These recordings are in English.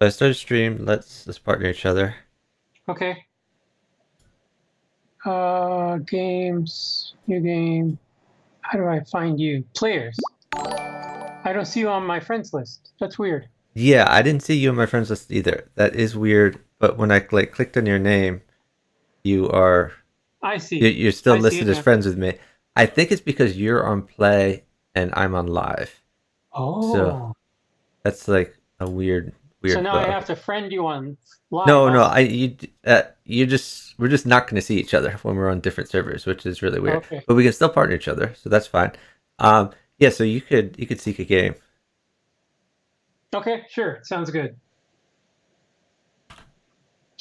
So I started stream. Let's partner each other. Okay. Games, new game. How do I find you? Players. I don't see you on my friends list. That's weird. Yeah, I didn't see you on my friends list either. That is weird. But when I like clicked on your name, you are I see. you're still I see it listed as now. friends with me. I think it's because you're on play and I'm on live. So Oh. that's like a So weird now I have bug. to friend you on live No, no, also. I you just we're just not going to see each other when we're on different servers, which is really weird. Okay. But we can still partner each other, so that's fine. Yeah, so you could seek a game. Okay, sure. Sounds good.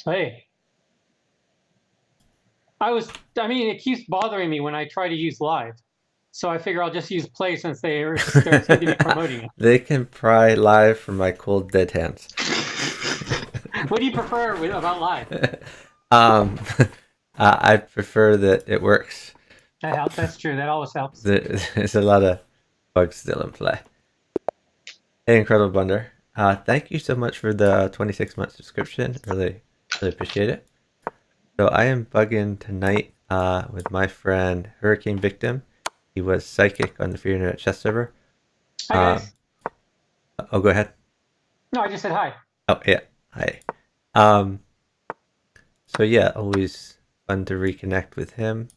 Hey. I mean, it keeps bothering me when I try to use live. So I figure I'll just use play since they seem to be promoting They can pry live from my cold dead hands. it. What do you prefer about live? um, I prefer that it works. That helps. That's true. That always helps. There's a lot of bugs still in play. Hey, Incredible Blunder. Thank you so much for the 26-month subscription. Really appreciate it. So I am bugging tonight with my friend Hurricane Victim. He was psychic on the Free Internet Chess server. Hi Um, guys. oh, go ahead. No, I just said hi. Oh, yeah. Hi. Um, so yeah, always fun to reconnect with him.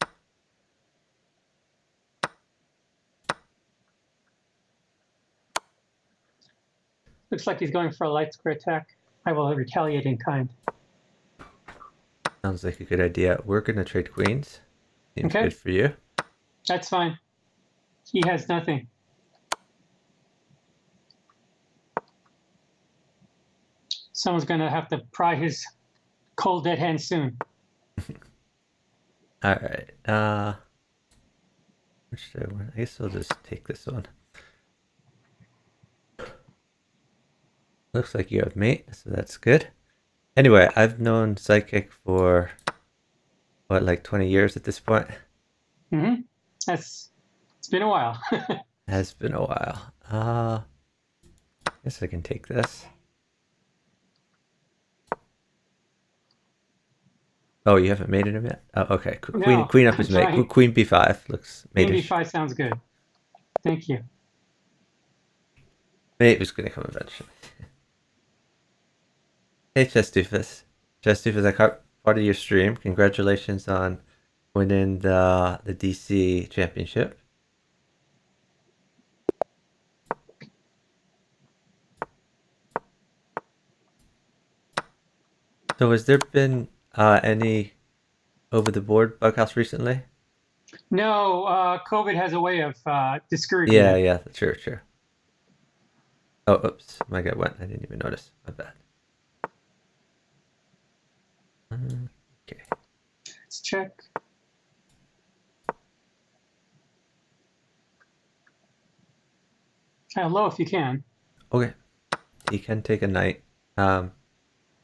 Looks like he's going for a light square attack. I will retaliate in kind. Sounds like a good idea. We're gonna trade queens. Seems good Okay, for you. that's fine. He has nothing. Someone's gonna have to pry his cold dead hand soon. All right. Which should I want? I guess I'll just take this one. Looks like you have mate, so that's good. Anyway, I've known Psychic for what, like 20 years at this point. Mm-hmm. It's been a while. Has been a while. Guess I can take this. Oh, you haven't mated him yet? Oh, okay. Queen No, queen up I'm is mate. trying. Queen b5 looks Queen matish. b5 sounds good. Thank you. Mate was gonna come eventually. Hey, Chestoofus. Chestoofus, I caught part of your stream. Congratulations on winning the DC championship. So, has there been any over the board bughouse recently? No, COVID has a way of discouraging Yeah, it. yeah, true, true. Oh, oops, my guy went. I didn't even notice. My bad. Okay. Let's check. Kind of low if you can. Okay. He can take a knight. Um,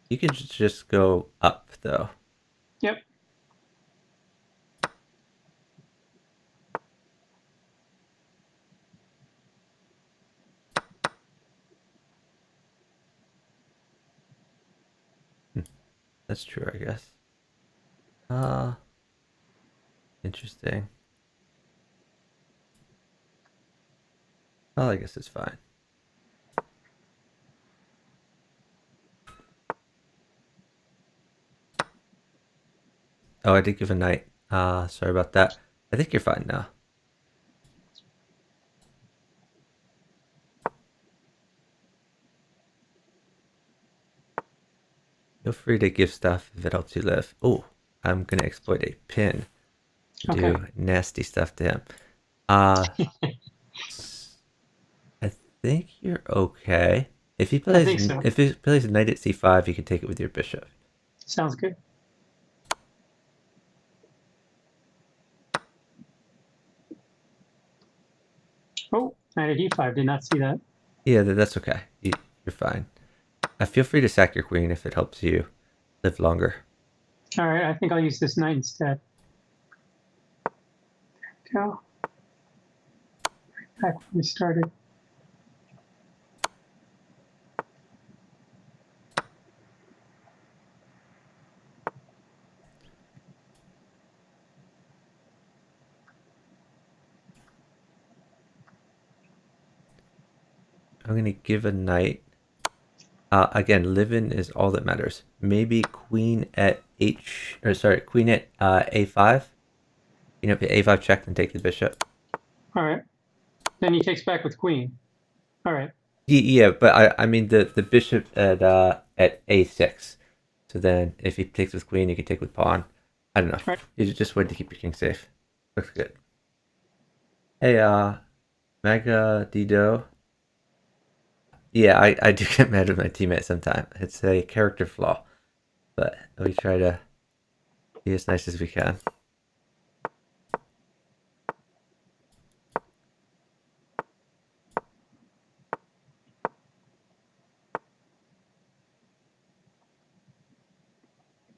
you can just go up though. Yep. Hmm, that's true, I guess. Uh, Interesting. Well, I guess it's fine. Oh, I did give a knight. Sorry about that. I think you're fine now. Feel free to give stuff if it helps you live. Oh, I'm gonna exploit a pin and Okay. do nasty stuff to him. Uh, I think you're okay. I think so. If he plays knight at c5, you can take it with your bishop. Sounds good. Oh, knight at e5. Did not see that. Yeah, that's okay. You're fine. Feel free to sack your queen if it helps you live longer. All right, I think I'll use this knight instead. Go. Back when we started. I'm gonna give a knight. Again, live-in is all that matters. Maybe queen at queen at a5. You know, if a5 check, then take the bishop. All right. Then he takes back with queen. All right. Yeah, but I mean the bishop at a6. So then, if he takes with queen, you can take with pawn. I don't know. All right. You just wait to keep your king safe. Looks good. Hey, Mega Dido. Yeah, I do get mad with my teammates sometimes. It's a character flaw, but we try to be as nice as we can.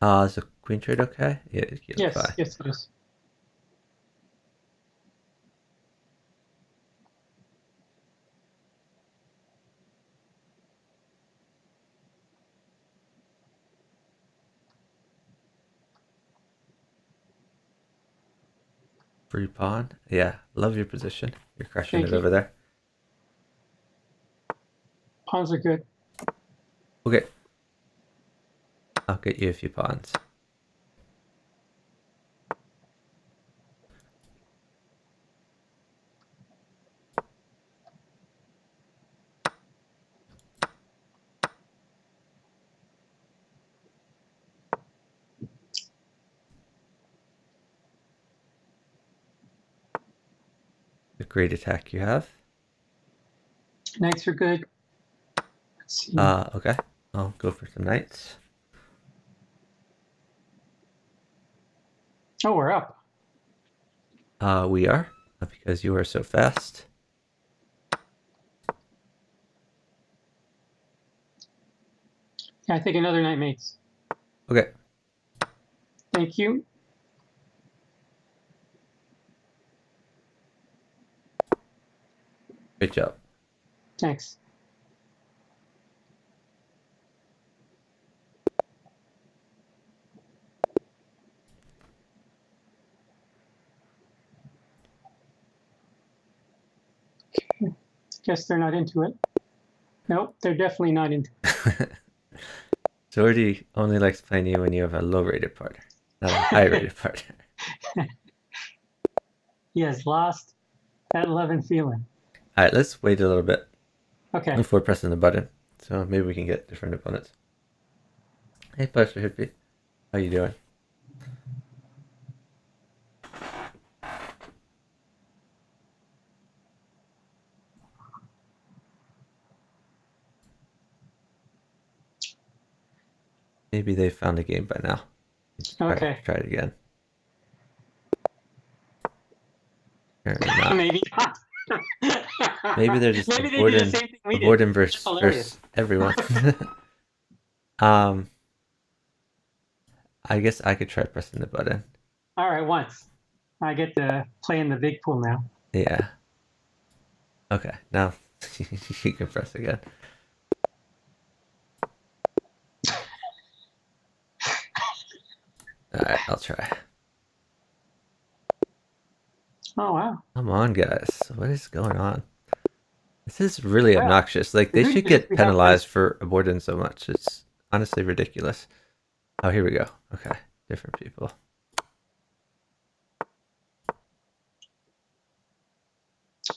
Is the queen trade okay? Yeah, you look Yes. fine. Yes, it is. Free pawn. Yeah, love your position. You're crushing Thank it you. over there. Pawns are good. Okay, I'll get you a few pawns. A great attack you have. Knights are good. Let's see. Okay. I'll go for some knights. Oh, we're up. We are, because you are so fast. Yeah, I think another knight mates. Okay. Thank you. Great job. Thanks. Guess they're not into it. Nope, they're definitely not into it. Zordy only likes playing you when you have a low-rated partner, not a high-rated partner. He has lost that love and feeling. All right, let's wait a little bit Okay. before pressing the button, so maybe we can get different opponents. Hey, Buster Hippie, how you doing? Maybe they found a game by now. Okay. Try it again. Apparently not. Maybe not. Maybe they're just Maybe they do the same thing we did. avoiding versus everyone. um, I guess I could try pressing the button. All right, once. I get to play in the big pool now. Yeah. Okay, now you can press again. Alright, I'll try. Oh, wow. Come on, guys. What is going on? This is really Well, obnoxious. Like, the they good should news is get we have penalized for avoiding so much. It's honestly ridiculous. Oh, here we go. Okay, different people.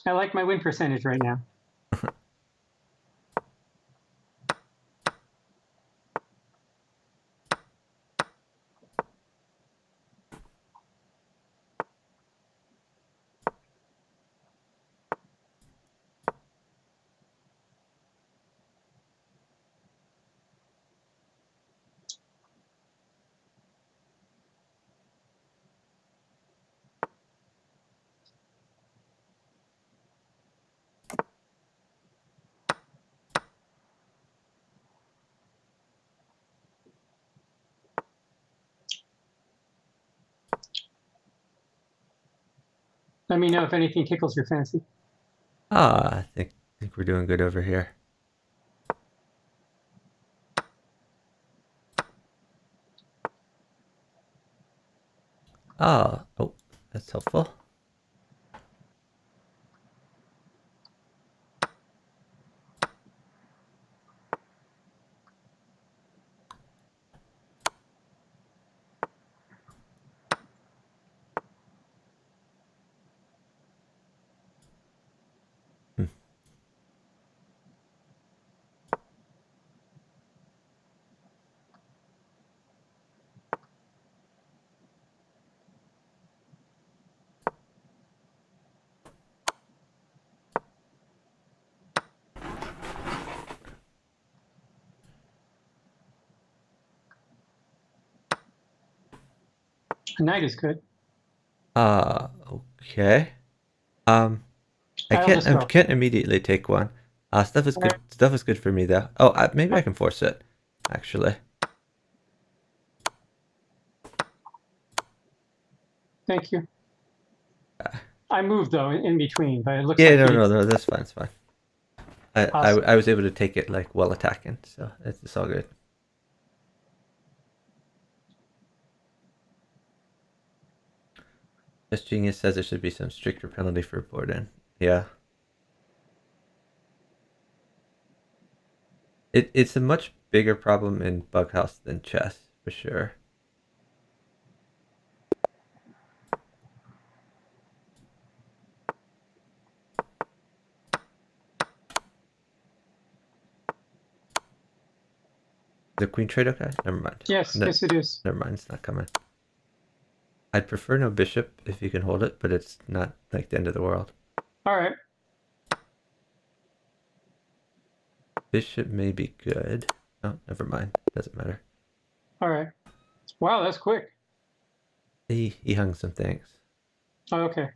I like my win percentage right now. Let me know if anything tickles your fancy. I think we're doing good over here. Oh, that's helpful. A knight is good. Okay. Um, I I'll just I go. can't immediately take one. Stuff is All right. good. Stuff is good for me though. Oh, maybe I can force it. Actually, Thank you. uh, I moved though in between, but it looks yeah, like no, you no, no, that's fine. It's fine. awesome. I was able to take it like while attacking, so it's all good. This genius says there should be some stricter penalty for boarding. Yeah, it's a much bigger problem in bughouse than chess for sure. The queen trade okay? Never mind. Yes, No, yes, it is. never mind. It's not coming. I'd prefer no bishop if you can hold it, but it's not like the end of the world. All right. Bishop may be good. Oh, never mind. Doesn't matter. All right. Wow, that's quick. He hung some things. Oh, okay.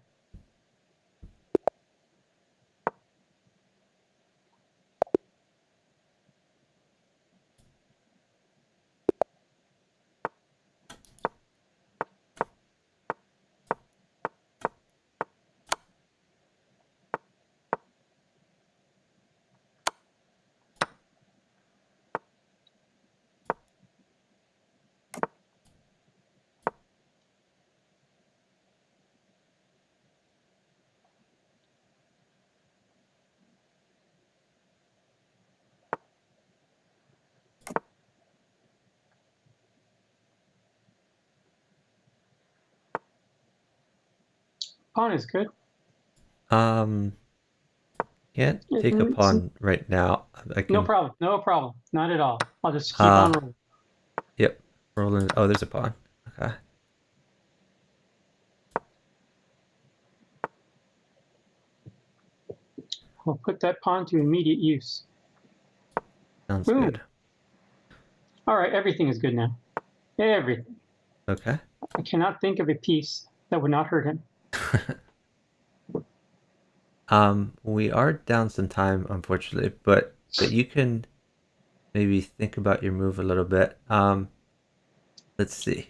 Pawn is good. Um, can't take a pawn right now. I No can. problem. No problem. Not at all. I'll just keep on Uh, rolling. yep. Rolling. Oh, there's a pawn. Okay. We'll put that pawn to immediate use. Sounds Boom. good. All right. Everything is good now. Everything. Okay. I cannot think of a piece that would not hurt him. We are down some time, unfortunately, but you can maybe think about your move a little bit. Let's see.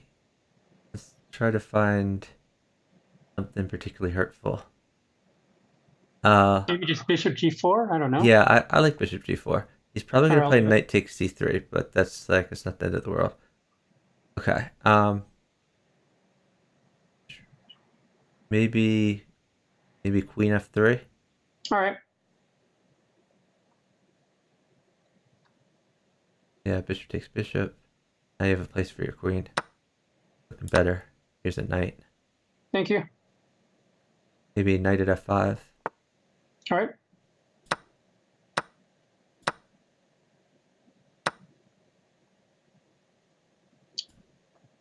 Let's try to find something particularly hurtful. Uh, Maybe just bishop g4. I don't know. yeah, I like bishop g4. He's probably All gonna right, I'll play do it. knight takes c3, but that's like it's not the end of the world. Okay. Maybe queen f3. All right. Yeah, bishop takes bishop. Now you have a place for your queen. Looking better. Here's a knight. Thank you. Maybe knight at f5. All right.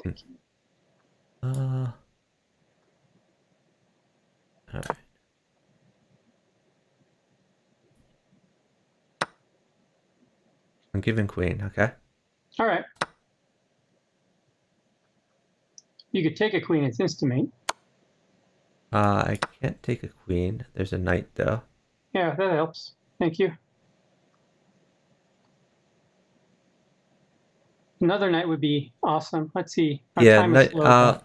Hmm. All right. I'm giving queen. Okay. All right. You could take a queen. It's instamate. I can't take a queen. There's a knight though. Yeah, that helps. Thank you. Another knight would be awesome. Let's see. Our Yeah, time is knight. slow, though.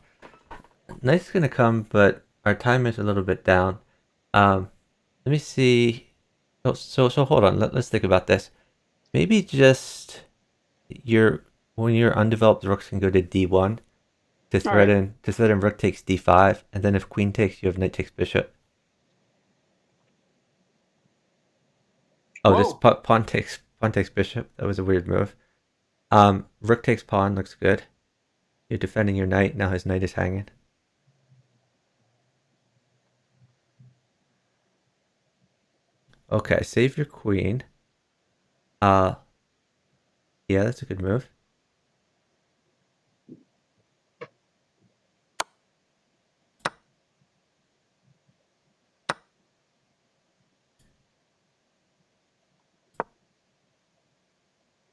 Knight's gonna come, but our time is a little bit down. Let me see. So hold on. Let's think about this. Maybe just your when your undeveloped rooks can go to d1 All right. to threaten rook takes d5, and then if queen takes, you have knight takes bishop. Oh, this Whoa. pawn takes bishop. That was a weird move. Rook takes pawn looks good. You're defending your knight. Now his knight is hanging. Okay, save your queen. Uh, yeah, that's a good move.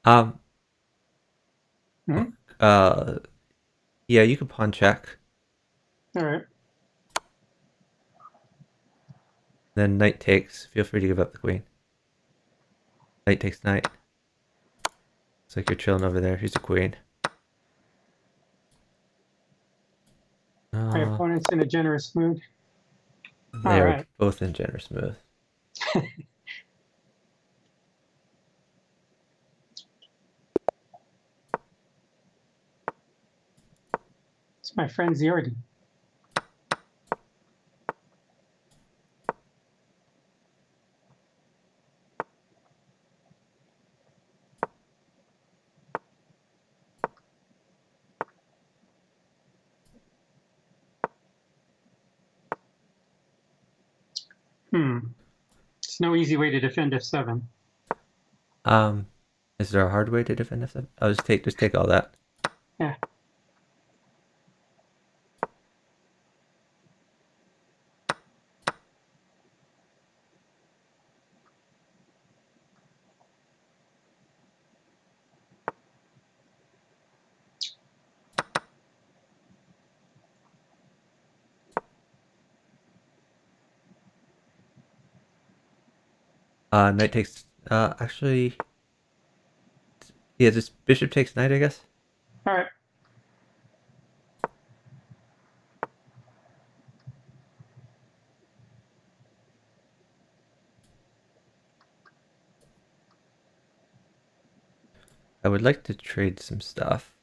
Um, Hmm? uh, yeah, you can pawn check. All right. Then knight takes. Feel free to give up the queen. Knight takes knight. Looks like you're chilling over there. Here's a queen. My opponent's in a generous mood. They All are right. both in generous mood. It's my friend Ziordi. It's no easy way to defend f7. Is there a hard way to defend f7? Oh, just take all that. Yeah. Knight takes. Actually, yeah, just bishop takes knight, I guess. All right. I would like to trade some stuff.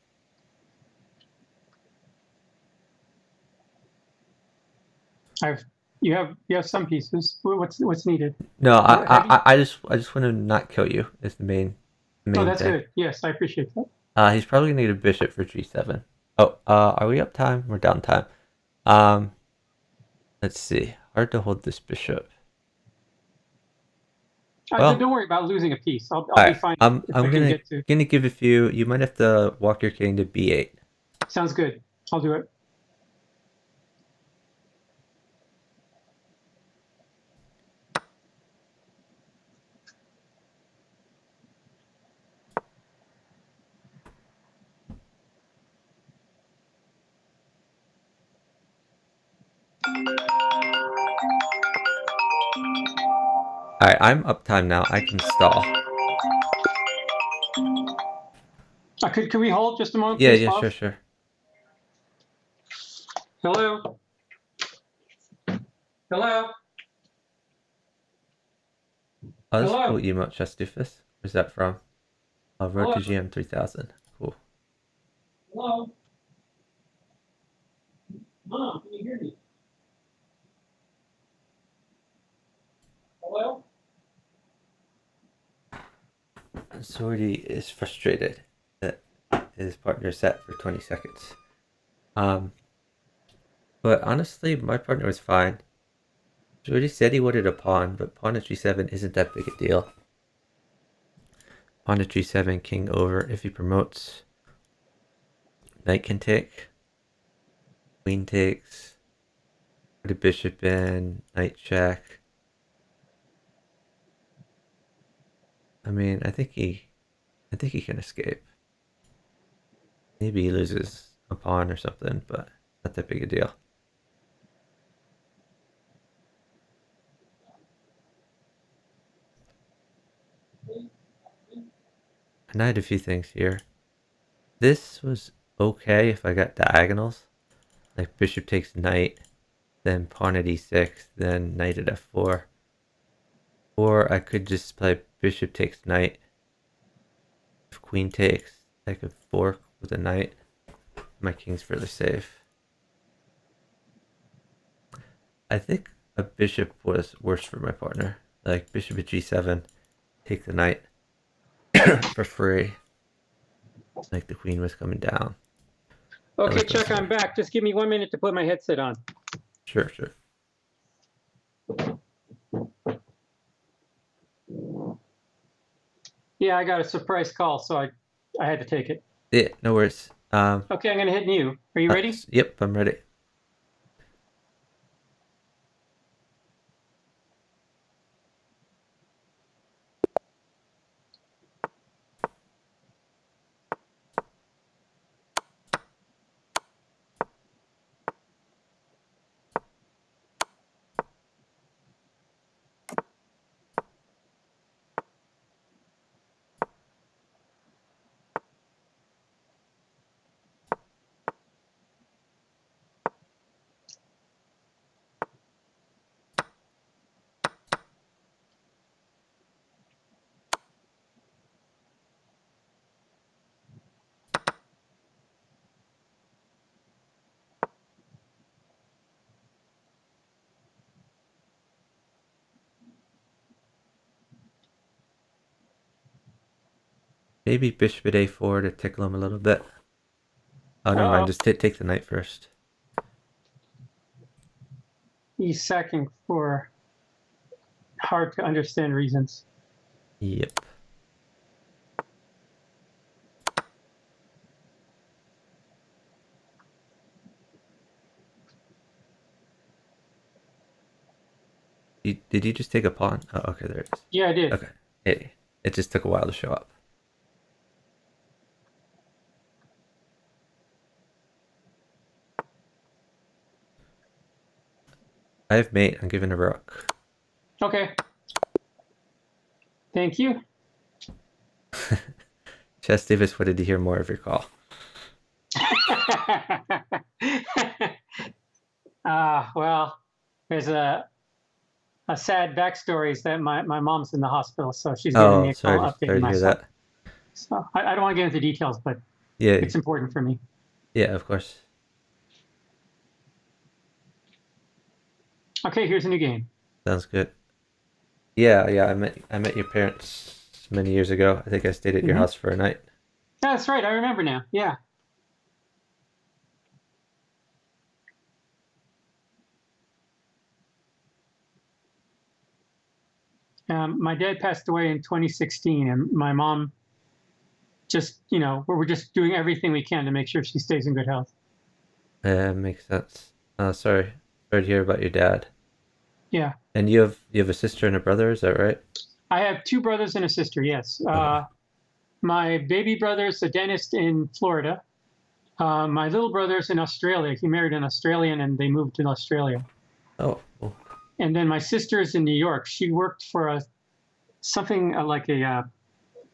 You have some pieces. What's needed? No, Have you? I just want to not kill you. Is the Oh, main that's thing. good. Yes, I appreciate that. He's probably gonna need a bishop for g7. Oh, are we up time? We're down time. Um, let's see. Hard to hold this bishop. Well, Don't worry about losing a piece. I'll all be right. fine if I I'm can get to. gonna give a few. You might have to walk your king to b8. Sounds good. I'll do it. All right, I'm up time now. I can stall. Could we hold just a moment, Yeah, please, yeah, sure, boss? sure. Hello. Hello. Oh, this is Hello. cool emote, Chess Doofus. Where's that from? Road Hello. to GM 3000. Cool. Hello. Mom, can you hear me? Hello. Sordy is frustrated that his partner is set for 20 seconds. But honestly, my partner was fine. Sordy said he wanted a pawn, but pawn at g7 isn't that big a deal. Pawn at g7, king over. If he promotes, knight can take. Queen takes. Put a bishop in. Knight check. I mean, I think he can escape. Maybe he loses a pawn or something, but not that big a deal. And I had a few things here. This was okay if I got diagonals. Like bishop takes knight, then pawn at e6, then knight at f4. Or I could just play bishop takes knight. If queen takes, I could fork with a knight. My king's fairly safe. I think a bishop was worse for my partner. Like bishop at g7, take the knight for free. Like the queen was coming down. Okay, Chuck, I'm back. Just give me 1 minute to put my headset on. Sure, sure. Yeah, I got a surprise call, so I had to take it. Yeah, no worries. Okay, I'm gonna hit new. Are you ready? Yep, I'm ready. maybe bishop at a4 to tickle him a little bit. Oh, never mind. Uh-oh. Just take the knight first. He's sacking for hard to understand reasons. Yep. Did you just take a pawn? Oh, okay, there it is. Yeah, I did. Okay. It just took a while to show up. I have mate. I'm giving a rook. Okay. Thank you. Chess Davis wanted to hear more of your call. Well, there's a sad backstory is that my mom's in the hospital, so she's giving me Oh, a call sorry updating to hear myself. that. So I don't want to get into details, but Yeah, it's important for me. yeah, of course. Okay, here's a new game. Sounds good. Yeah, I met your parents many years ago. I think I stayed at your Mm-hmm. house for a night. That's right. I remember now. Yeah. My dad passed away in 2016, and my mom just, we're just doing everything we can to make sure she stays in good health. Makes sense. Sorry to hear about your dad. Yeah. And you have a sister and a brother, is that right? I have two brothers and a sister. Yes. Okay. My baby brother's a dentist in Florida. My little brother's in Australia. He married an Australian, and they moved to Australia. Oh, cool. And then my sister is in New York. She worked for something like a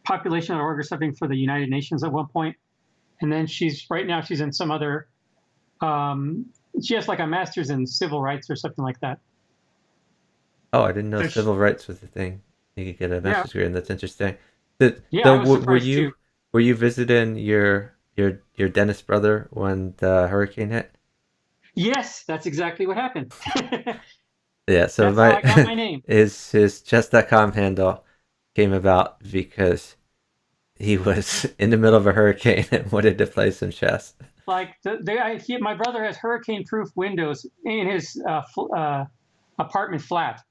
population org or something for the United Nations at one point. And then right now she's in some other. She has like a master's in civil rights or something like that. Oh, I didn't know So civil rights was a thing. You could get a yeah, master's degree, and that's interesting. yeah, I So was were surprised too. you visiting your dentist brother when the hurricane hit? Yes, that's exactly what happened. Yeah, so That's how my I got my name. his chess.com handle came about because he was in the middle of a hurricane and wanted to play some chess. Like my brother has hurricane-proof windows in his apartment flat,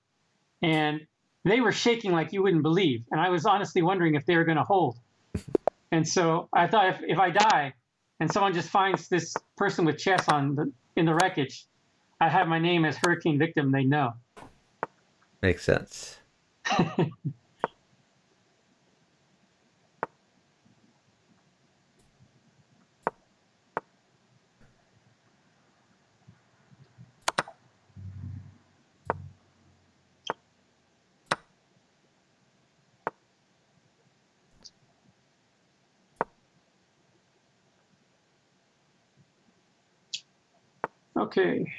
and they were shaking like you wouldn't believe. And I was honestly wondering if they were going to hold. And so I thought if I die, and someone just finds this person with chess in the wreckage, I have my name as hurricane victim. They know. Makes sense. Okay.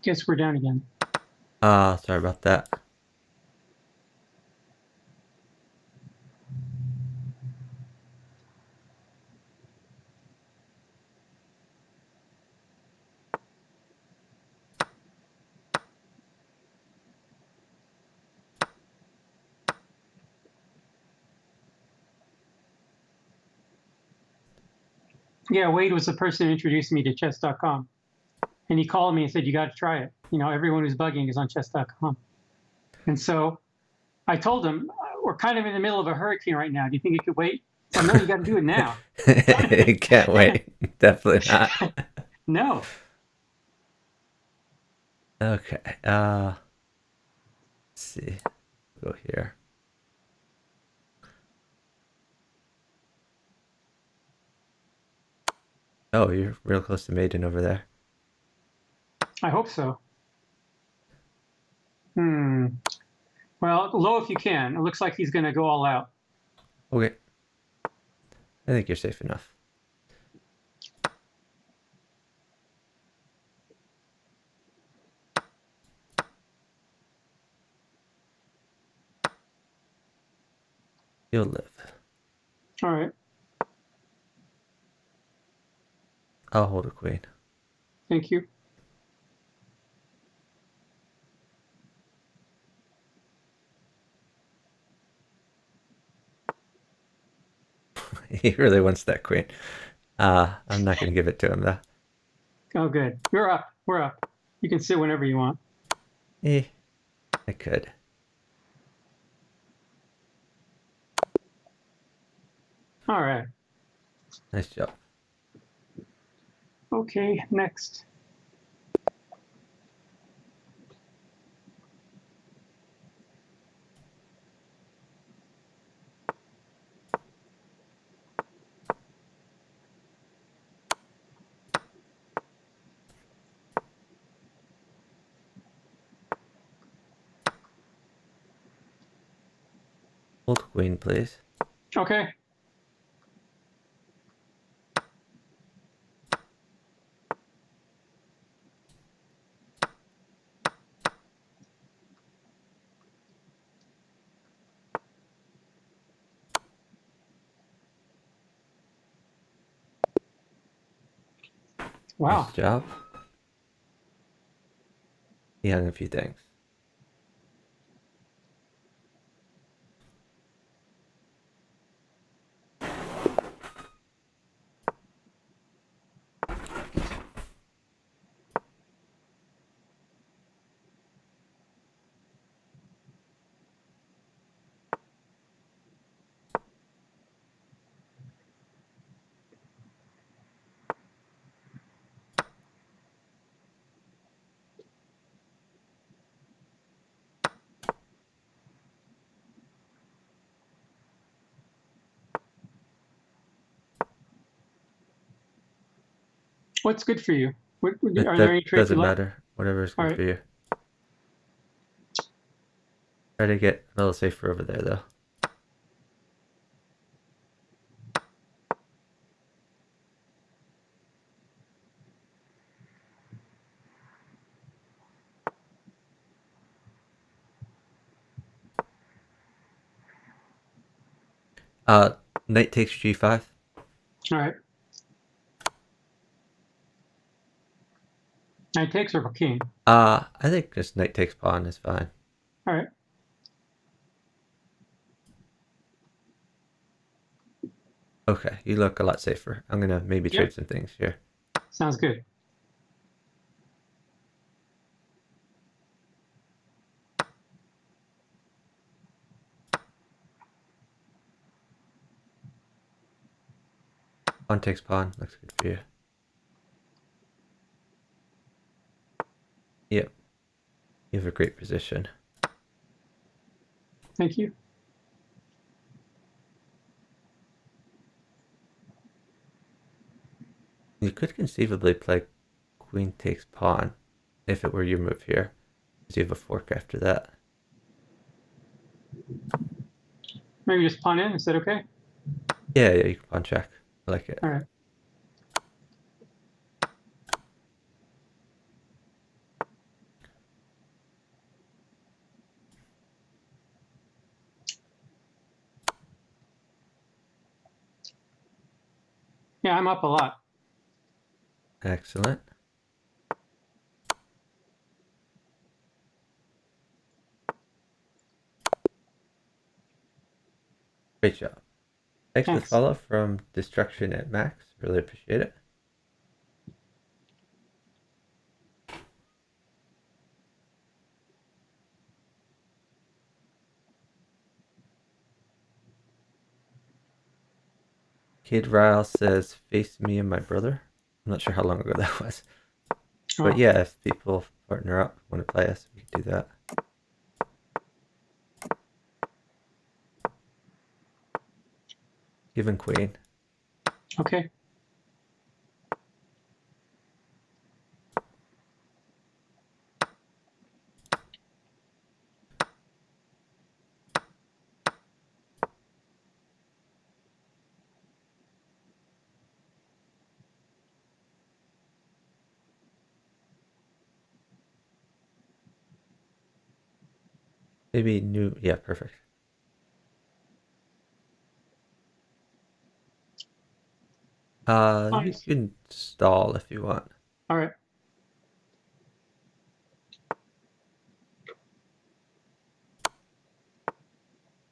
Guess we're down again. Sorry about that. Yeah, Wade was the person who introduced me to chess.com. And he called me and said, you got to try it. Everyone who's bugging is on chess.com. And so I told him, we're kind of in the middle of a hurricane right now. Do you think it could wait? Oh, no, you got to do it now. Can't wait. Definitely not. No. Okay. Let's see. Go here. Oh, you're real close to maiden over there. I hope so. Hmm. Well, low if you can. It looks like he's going to go all out. Okay, I think you're safe enough. You'll live. All right. I'll hold a queen. Thank you. He really wants that queen. I'm not going to give it to him though. Oh, good. You're up. We're up. You can sit whenever you want. Eh, I could. All right. Nice job. Okay, next. Hold queen, please. Okay. Nice Wow. job. He hung a few things. What's good for you? But Are there any that traits you doesn't like? matter. Whatever is All good right. for you. Try to get a little safer over there though. Uh, knight takes g5. All right. Knight takes or king? I think just knight takes pawn is fine. All right. Okay, you look a lot safer. I'm gonna maybe Yep. trade some things here. Sounds good. Pawn takes pawn. Looks good for you. Yep, you have a great position. Thank you. You could conceivably play queen takes pawn if it were your move here, because you have a fork after that. Maybe just pawn in. Is that okay? Yeah, yeah, you can pawn check. I like it. All right. Yeah, I'm up a lot. Excellent. Great job. Thanks for the Thanks. follow from Destruction at Max. Really appreciate it. Kid Ryle says, face me and my brother. I'm not sure how long ago that was. But Oh, yeah, if people partner up, want to play us, we can do that. Given queen. okay. Maybe new. Yeah, perfect. You Nice. can stall if you want. All right.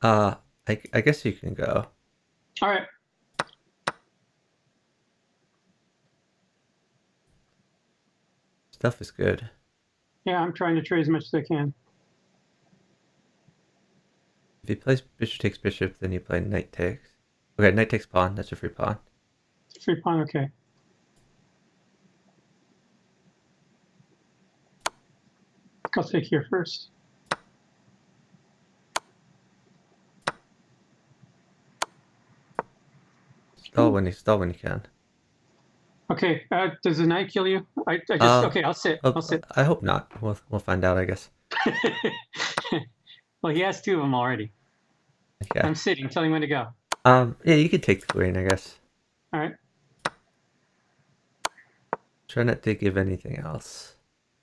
Uh, I guess you can go. All right. Stuff is good. Yeah, I'm trying to trade as much as I can. If he plays bishop takes bishop, then you play knight takes. Okay, knight takes pawn. That's a free pawn. Free pawn. Okay. I'll take here first. Stall when you can. Okay. Does the knight kill you? I just Uh, okay. I'll sit. I'll sit. I hope not. We'll find out, I guess. Well, he has two of them already. Okay. I'm sitting. Tell him when to go. Yeah, you could take the queen, I guess. All right. Try not to give anything else.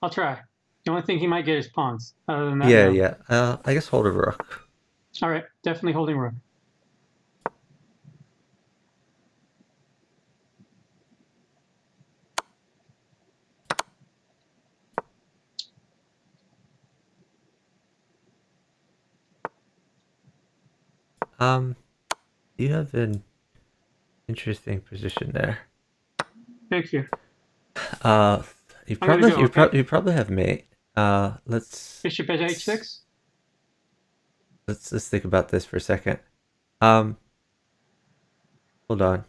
I'll try. The only thing he might get is pawns. Other than that, Yeah, no. yeah. I guess hold a rook. All right. Definitely holding rook. You have an interesting position there. Thank you. Uh, I'm gonna go. Okay. you probably have mate. Let's Bishop at h6. let's think about this for a second. Um, hold on.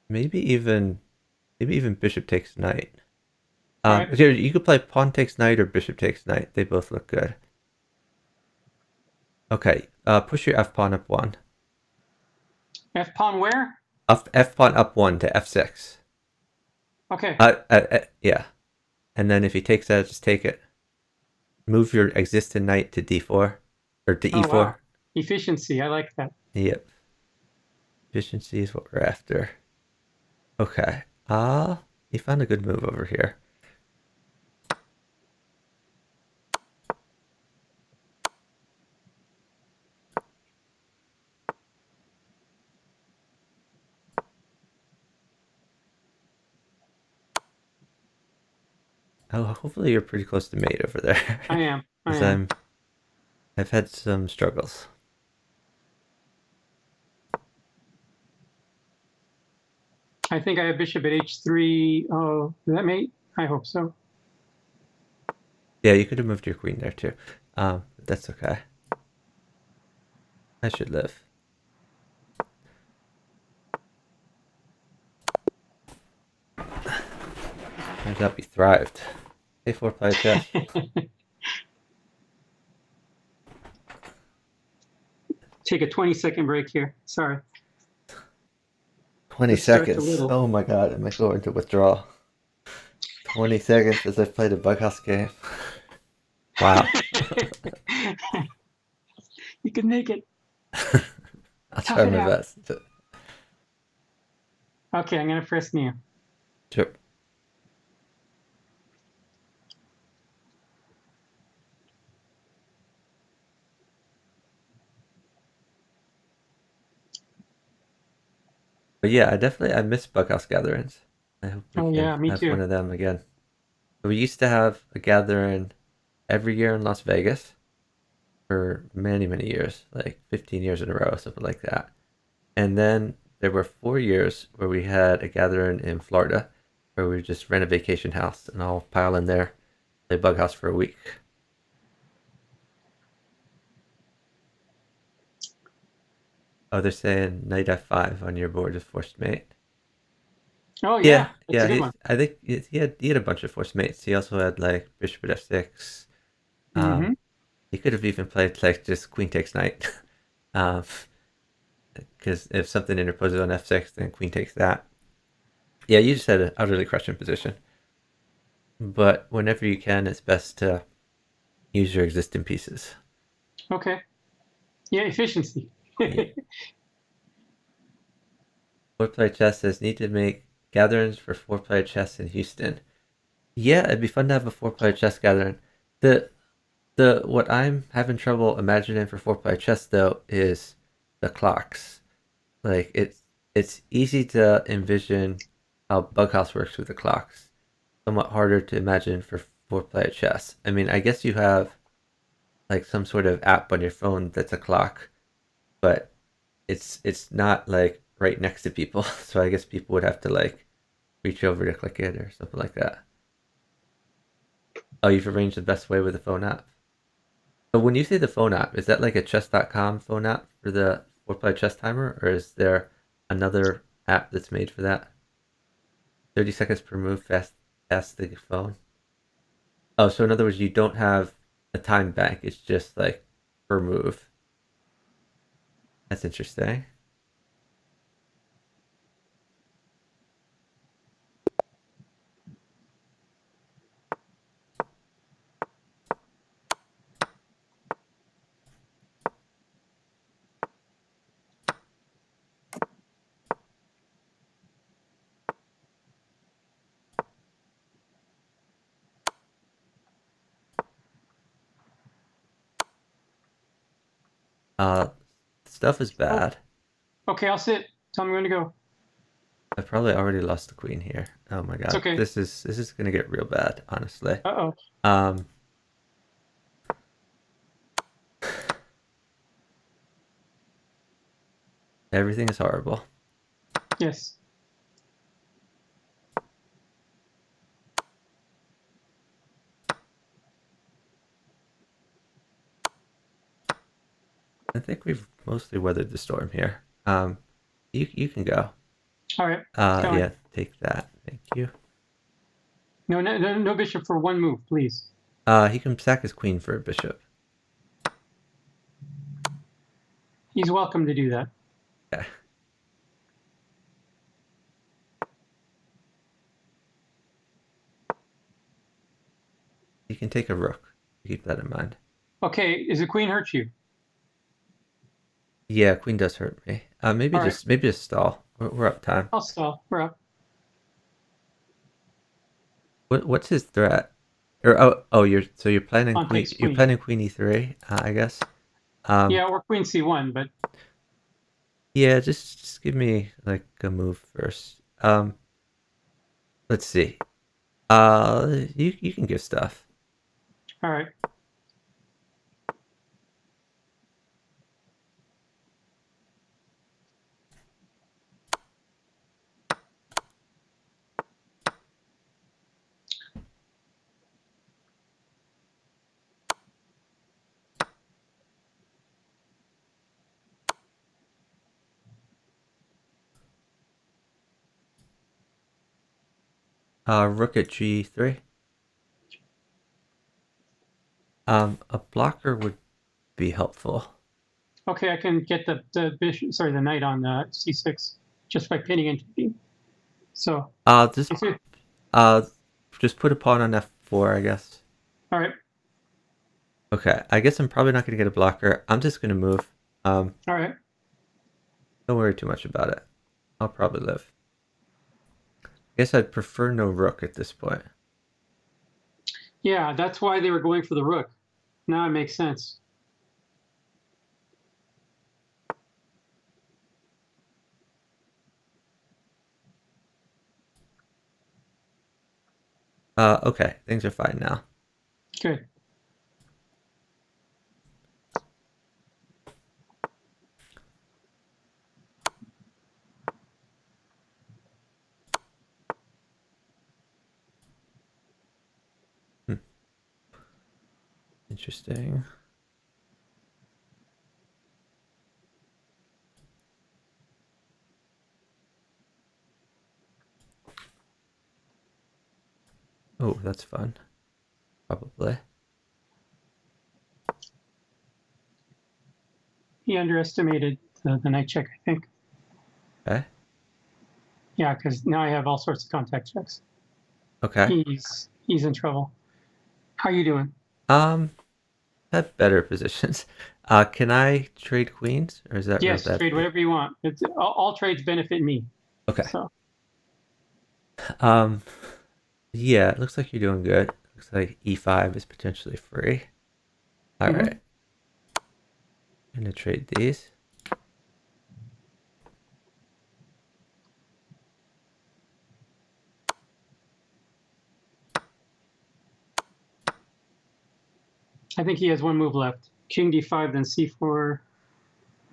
Maybe even bishop takes knight. All right. Here you could play pawn takes knight or bishop takes knight. They both look good. Okay. Push your f pawn up one. F pawn where? F pawn up one to f6. Okay. Yeah. And then if he takes that, just take it. Move your existing knight to d4 or to Oh wow. e4. Efficiency. I like that. Yep. Efficiency is what we're after. Okay. He found a good move over here. Oh, hopefully you're pretty close to mate over there. I am. I Because am. I've had some struggles. I think I have bishop at h3. Oh, is that mate? I hope so. Yeah, you could have moved your queen there too. That's okay. I should live. Turns out we thrived. A4 play chess. Take a 20-second break here. Sorry. 20 This starts a seconds. little. Oh my god, am I going to withdraw? 20 seconds as I played a bughouse game. Wow. You can make it. I'll Tough try it my out. best. Okay, I'm gonna press new. Sure. But yeah, I miss bughouse gatherings. I hope we Oh can yeah, me have one too. of them again. We used to have a gathering every year in Las Vegas for many, many years, like 15 years in a row, something like that. And then there were 4 years where we had a gathering in Florida where we just rent a vacation house and all pile in there, play bughouse for a week. Oh, they're saying knight f5 on your board is forced mate. Oh Yeah, yeah, that's a yeah. good one. I think he had a bunch of forced mates. He also had like bishop at f6. Um, Mm-hmm. he could have even played like just queen takes knight. um, because if something interposes on f6, then queen takes that. Yeah, you just had an utterly crushing position. But whenever you can, it's best to use your existing pieces. Okay. Yeah, efficiency. Yeah. Board play chess says need to make gatherings for four-player chess in Houston. Yeah, it'd be fun to have a four-player chess gathering. The what I'm having trouble imagining for four-player chess though is the clocks. Like it's easy to envision how bughouse works with the clocks. Somewhat harder to imagine for four-player chess. I mean, I guess you have like some sort of app on your phone that's a clock, but it's not like right next to people. So I guess people would have to like reach over to click it or something like that. Oh, you've arranged the best way with the phone app. But when you say the phone app, is that like a chess.com phone app for the four player chess timer, or is there another app that's made for that? 30 seconds per move, fast the phone. Oh, so in other words, you don't have a time bank. It's just like per move. That's interesting. Uh, Stuff is Oh, bad. okay, I'll sit. Tell me when to go. I probably already lost the queen here. Oh my It's god, okay. this is gonna get real bad, honestly. Uh-oh. Um, Everything is horrible. Yes. I think we've mostly weathered the storm here. You can go. All right. It's going. Yeah, take that. Thank you. No bishop for one move, please. He can sack his queen for a bishop. He's welcome to do that. Yeah, he can take a rook. Keep that in mind. Okay, is the queen hurt you? Yeah, queen does hurt me. All right, Maybe just stall. We're up time. I'll stall. We're up. What's his threat? Or oh, you're planning Pawn queen. takes You're queen. planning queen e3, I guess. Um, Yeah, or queen c1, but yeah, just give me like a move first. Let's see. You can give stuff. all right. Rook at g3. A blocker would be helpful. Okay, I can get the bishop, sorry, the knight on c6 just by pinning into b. So, Uh, just if it, uh, just put a pawn on f4, I guess. all right, Okay, I guess I'm probably not gonna get a blocker. I'm just gonna move. all right. Don't worry too much about it. I'll probably live. I guess I'd prefer no rook at this point. Yeah, that's why they were going for the rook. Now it makes sense. Okay, things are fine now. Good. Hmm, interesting. Oh, that's fun. Probably. He underestimated the knight check, I think. Okay. Yeah, because now I have all sorts of contact checks. Okay. He's in trouble. How you doing? Um, have better positions. Can I trade queens, or is that real Yes, bad trade for me? whatever you want. It's all trades benefit me. Okay. So Yeah, it looks like you're doing good. Looks like e5 is potentially free. All Hmm. right, I'm gonna trade these. I think he has one move left. King d5, then c4.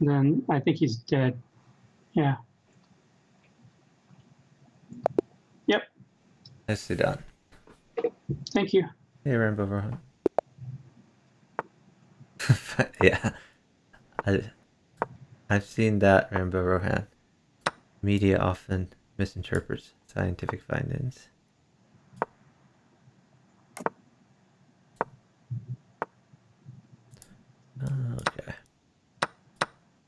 Then I think he's dead. Yeah. Yep. Nicely done. Thank you. Hey, Rainbow Rohan. Yeah, I, I've seen that, Rainbow Rohan. Media often misinterprets scientific findings. Okay.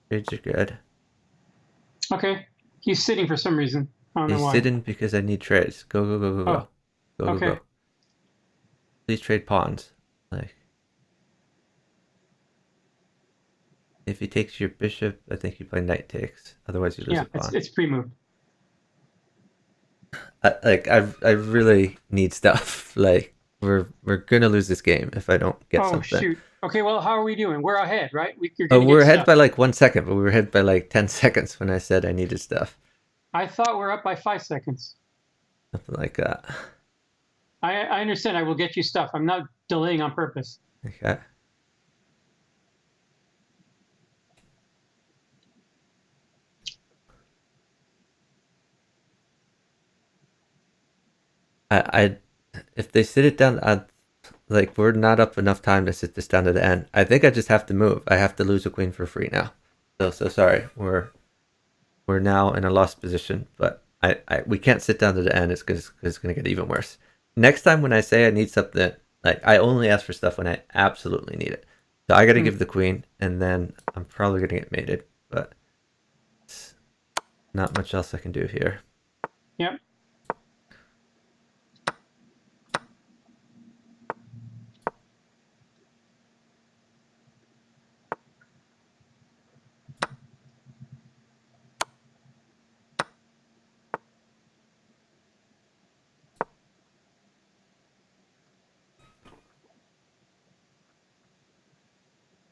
Trades are good. Okay. He's sitting for some reason. I don't know He's why. sitting because I need trades. Go, go, go, go, Oh, go. Go, go, okay. go. Please trade pawns. Like, if he takes your bishop, I think you play knight takes. Otherwise, you lose Yeah, a pawn. it's pre-moved. I really need stuff. Like, we're gonna lose this game if I don't get Oh something. shoot. Okay, well, how are we doing? We're ahead, right? You're Oh, gonna we're get ahead stuff. by like 1 second, but we were ahead by like 10 seconds when I said I needed stuff. I thought we're up by 5 seconds. Something like that. I understand. I will get you stuff. I'm not delaying on purpose. Okay. I if they sit it down, like we're not up enough time to sit this down to the end. I think I just have to move. I have to lose a queen for free now. So sorry. We're now in a lost position, but I we can't sit down to the end. Cause it's gonna get even worse. Next time when I say I need something, like I only ask for stuff when I absolutely need it. So I got to Hmm. give the queen, and then I'm probably gonna get mated, but it's not much else I can do here. Yep.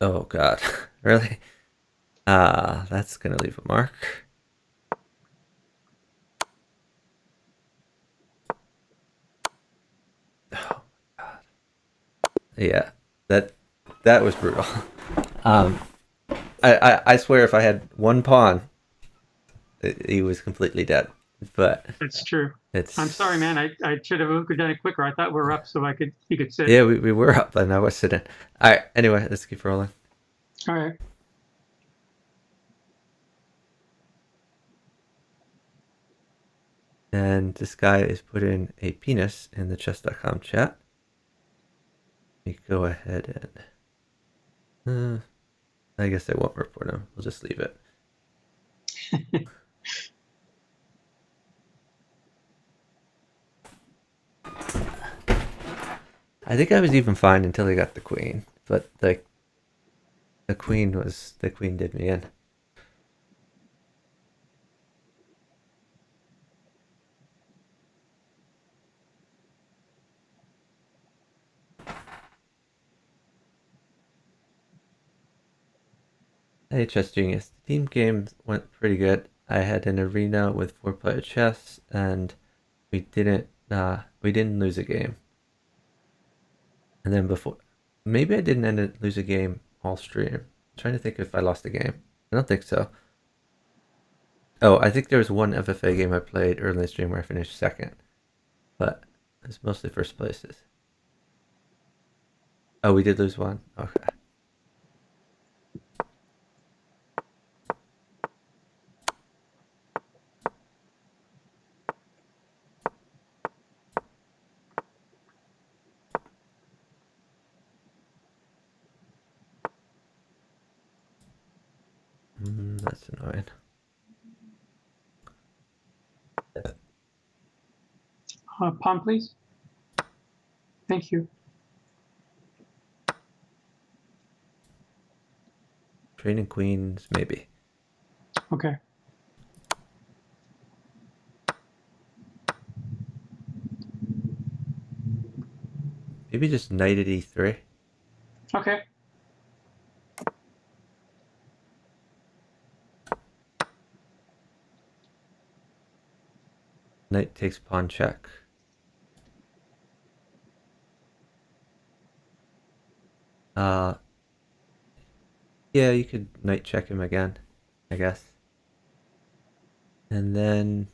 Oh God, really? That's gonna leave a mark. Oh God. Yeah, that that was brutal. Um, I swear if I had one pawn, he was completely dead. But That's true. I'm sorry, man. it's I should have done it quicker. I thought we were up so you could sit. yeah, we were up and I was sitting. All right. Anyway, let's keep rolling. All right. And this guy is putting a penis in the chess.com chat. Let me go ahead and I guess I won't report him. We'll just leave it. I think I was even fine until he got the queen, but like the queen did me in. Hey, Chess Genius. The team game went pretty good. I had an arena with 4 player chess, and we didn't lose a game. And then before, maybe I didn't lose a game all stream. I'm trying to think if I lost a game. I don't think so. Oh, I think there was one FFA game I played early in the stream where I finished second, but it's mostly first places. Oh, we did lose one. Okay. That's annoying. Pawn, please. Thank you. Training queens, maybe. Okay. Maybe just knight at e3. Okay. Knight takes pawn check. Uh, yeah, you could knight check him again, I guess. And then,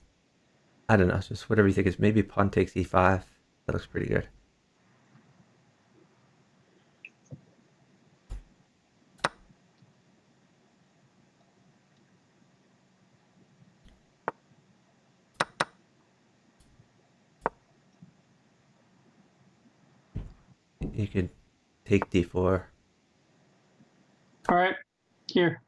I don't know, just whatever you think is maybe pawn takes e5. That looks pretty good. You could take d4. All right. Here.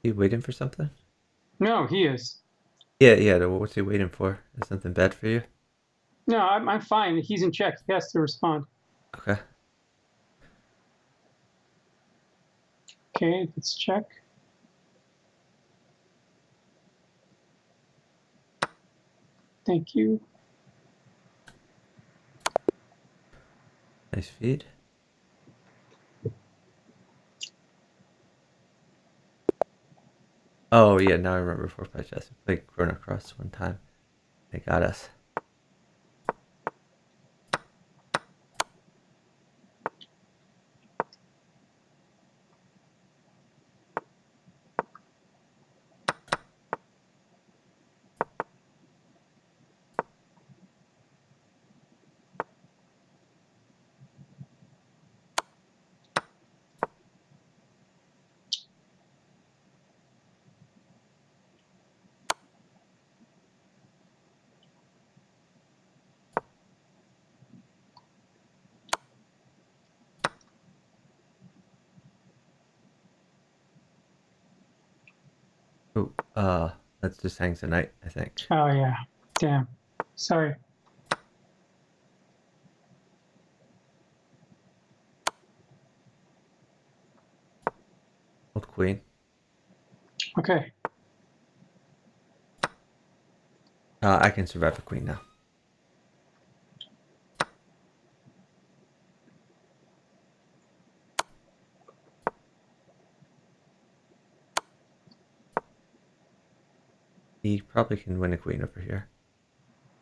You waiting for something? No, he is. Yeah, yeah. What's he waiting for? Is something bad for you? No, I'm fine. He's in check. He has to respond. Okay. Okay, let's check. Thank you. Nice feed. Oh yeah, now I remember 4-5 chess. We played Chrono Cross one time. They got us. Oh, let's just hang tonight, I think. Oh yeah. Damn. Sorry. Old queen. Okay. I can survive a queen now. He probably can win a queen over here.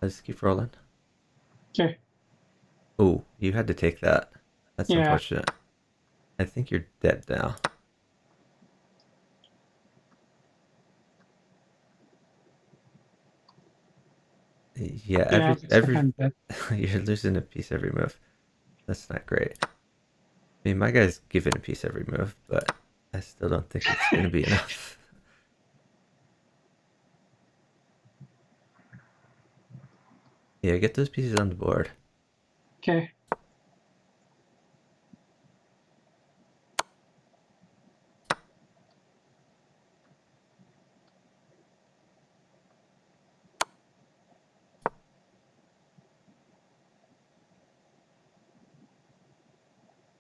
Let's keep rolling. Okay. Oh, you had to take that. That's Yeah. unfortunate. I think you're dead now. Yeah, Yeah. Looks like every I'm dead. you're losing a piece every move. That's not great. I mean, my guy's giving a piece every move, but I still don't think it's gonna be enough. Yeah, get those pieces on the board. Okay.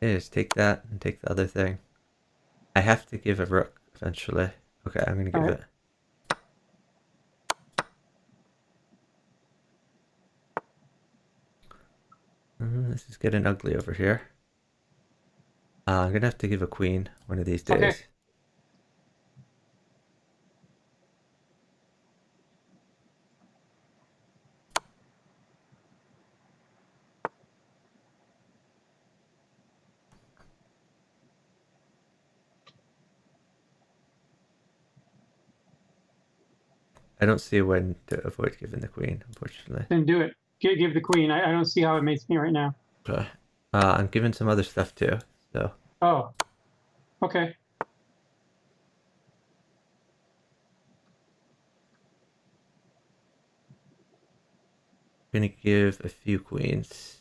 Yeah, just take that and take the other thing. I have to give a rook eventually. Okay, I'm gonna All give right. it. This is getting ugly over here. I'm gonna have to give a queen one of these Okay. days. I don't see a way to avoid giving the queen, unfortunately. Then do it. Give the queen. I don't see how it makes me right now. Okay. I'm giving some other stuff too, so Oh, okay. I'm gonna give a few queens.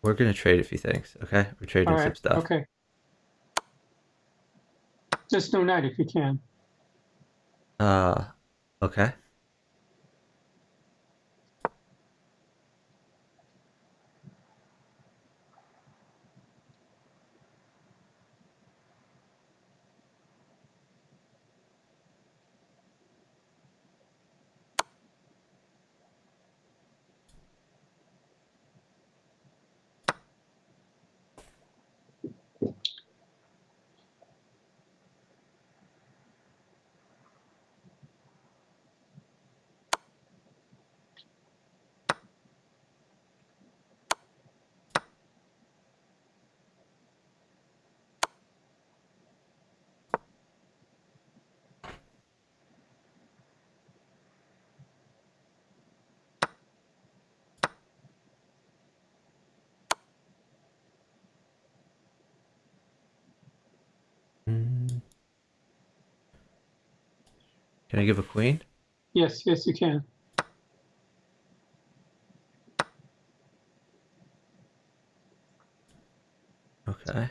We're gonna trade a few things, okay? We're All trading some right. stuff. Okay. Just no knight if you can. Uh, okay. Mm, can I give a queen? Yes, yes, you can. Okay.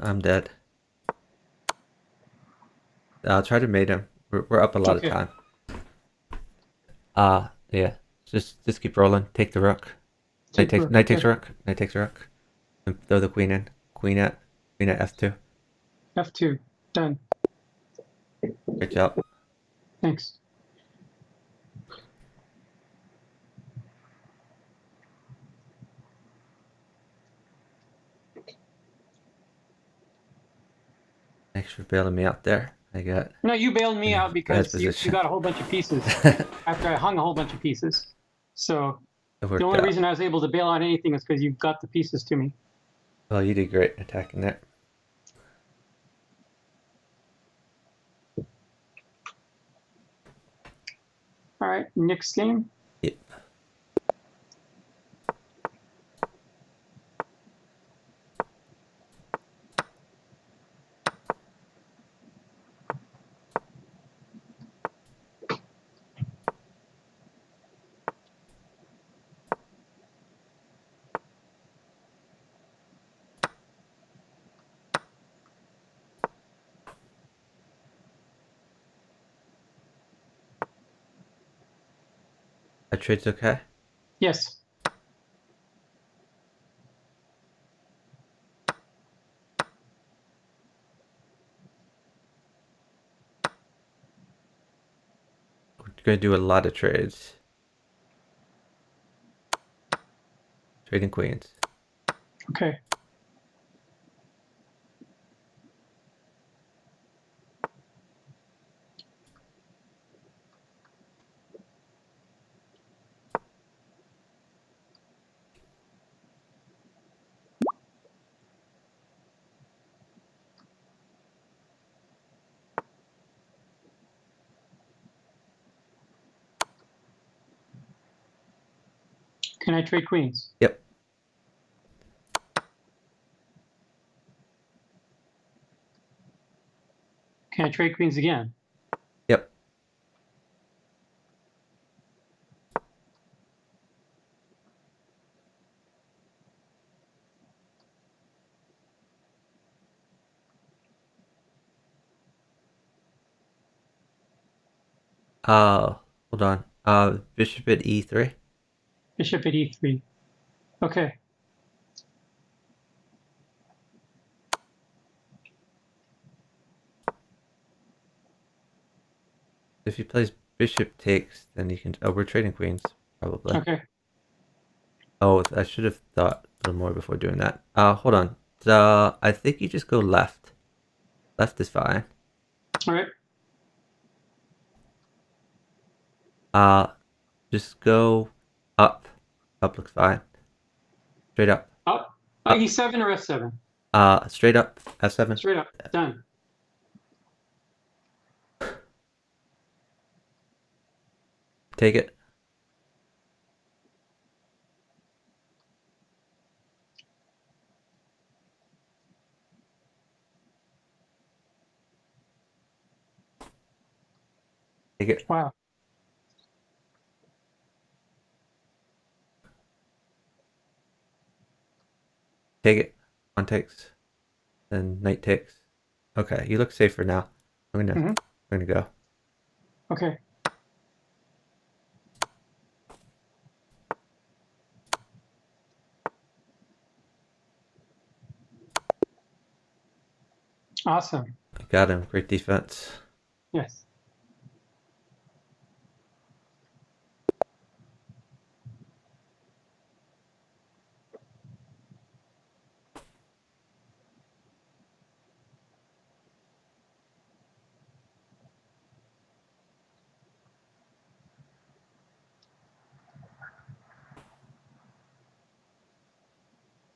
I'm dead. I'll try to mate him. We're up a lot of Okay. time. Yeah. Just keep rolling. Take the rook. Take the rook. Knight takes Okay. rook. Knight takes rook. And throw the queen in. Queen at f2. F2. Done. Great job. Thanks. Thanks for bailing me out there. I got No, you bailed me in a out bad because you position. got a whole bunch of pieces It after I hung a whole bunch of pieces. So the worked only out. reason I was able to bail out anything is because you got the pieces to me. Well, you did great attacking that. All right. Next game. Yep. That trade's okay. Yes. We're gonna do a lot of trades. Trading queens. Okay. Can I trade queens? Yep. Can I trade queens again? Yep. Hold on. Bishop at e3. Bishop at e3. Okay. If he plays bishop takes, then you can. Oh, we're trading queens, probably. Okay. Oh, I should have thought a little more before doing that. Hold on. I think you just go left. Left is fine. All right. Uh, just go up. Up looks fine. Straight up. Up. Up. E7 or F7? Straight up. F7. Straight up. Done. Take it. Take it. Wow. Take it. Pawn takes. Then knight takes. Okay, you look safer now. I'm gonna go. Okay. Awesome. I got him. Great defense. Yes.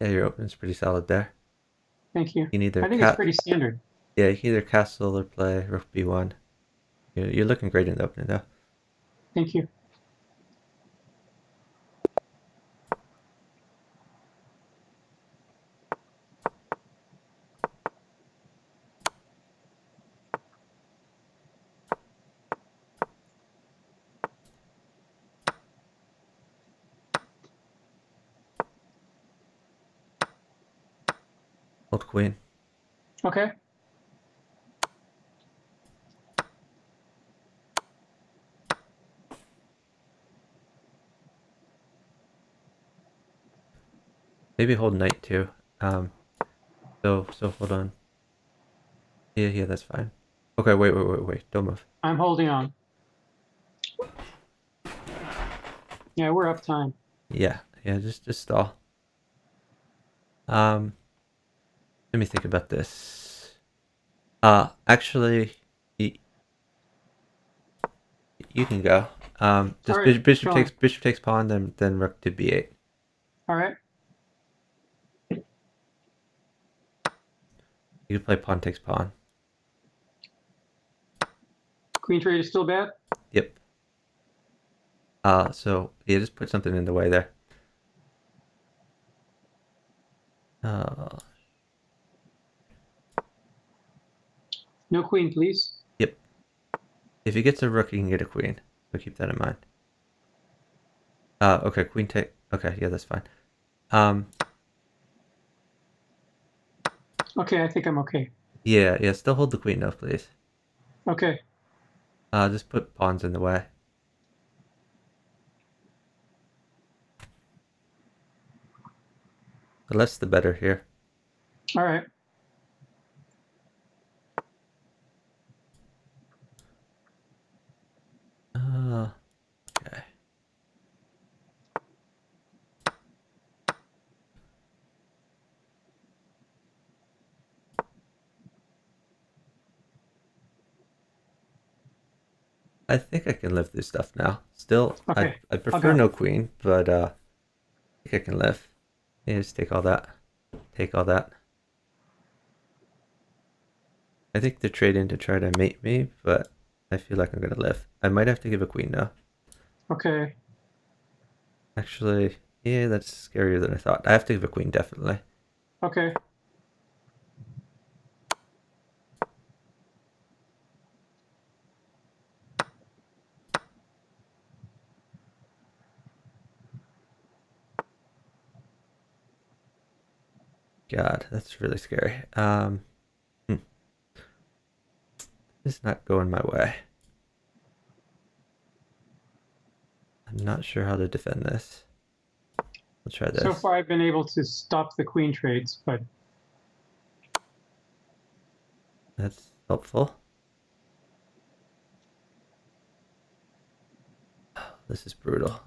Yeah, your opening's pretty solid there. Thank you. You can either I think it's pretty standard. yeah, you can either castle or play rook b1. You're looking great in the opening though. Thank you. Old queen. Okay. Maybe hold knight too. Um, so hold on. Yeah, that's fine. Okay, wait. Don't move. I'm holding on. Yeah, we're up time. Yeah, just stall. Um, let me think about this. Actually, you, you can go. All Just right. bishop takes pawn, then rook to b8. All right. You can play pawn takes pawn. Queen trade is still bad. Yep. So yeah, just put something in the way there. Uh, No queen, please. yep. If he gets a rook, he can get a queen. So keep that in mind. Okay, queen take. Okay, yeah, that's fine. Um, Okay, I think I'm okay. yeah, still hold the queen though, please. Okay. Just put pawns in the way. The less the better here. All right. Okay. I think I can live through stuff now. Still, Okay. I I'll prefer go. no queen, but I think I can live. Yeah, just take all that. Take all that. I think they're trading to try to mate me, but I feel like I'm gonna live. I might have to give a queen now. Okay. Actually, yeah, that's scarier than I thought. I have to give a queen, definitely. Okay. God, that's really scary. This is not going my way. I'm not sure how to defend this. Let's try So this. far, I've been able to stop the queen trades, but That's helpful. this is brutal.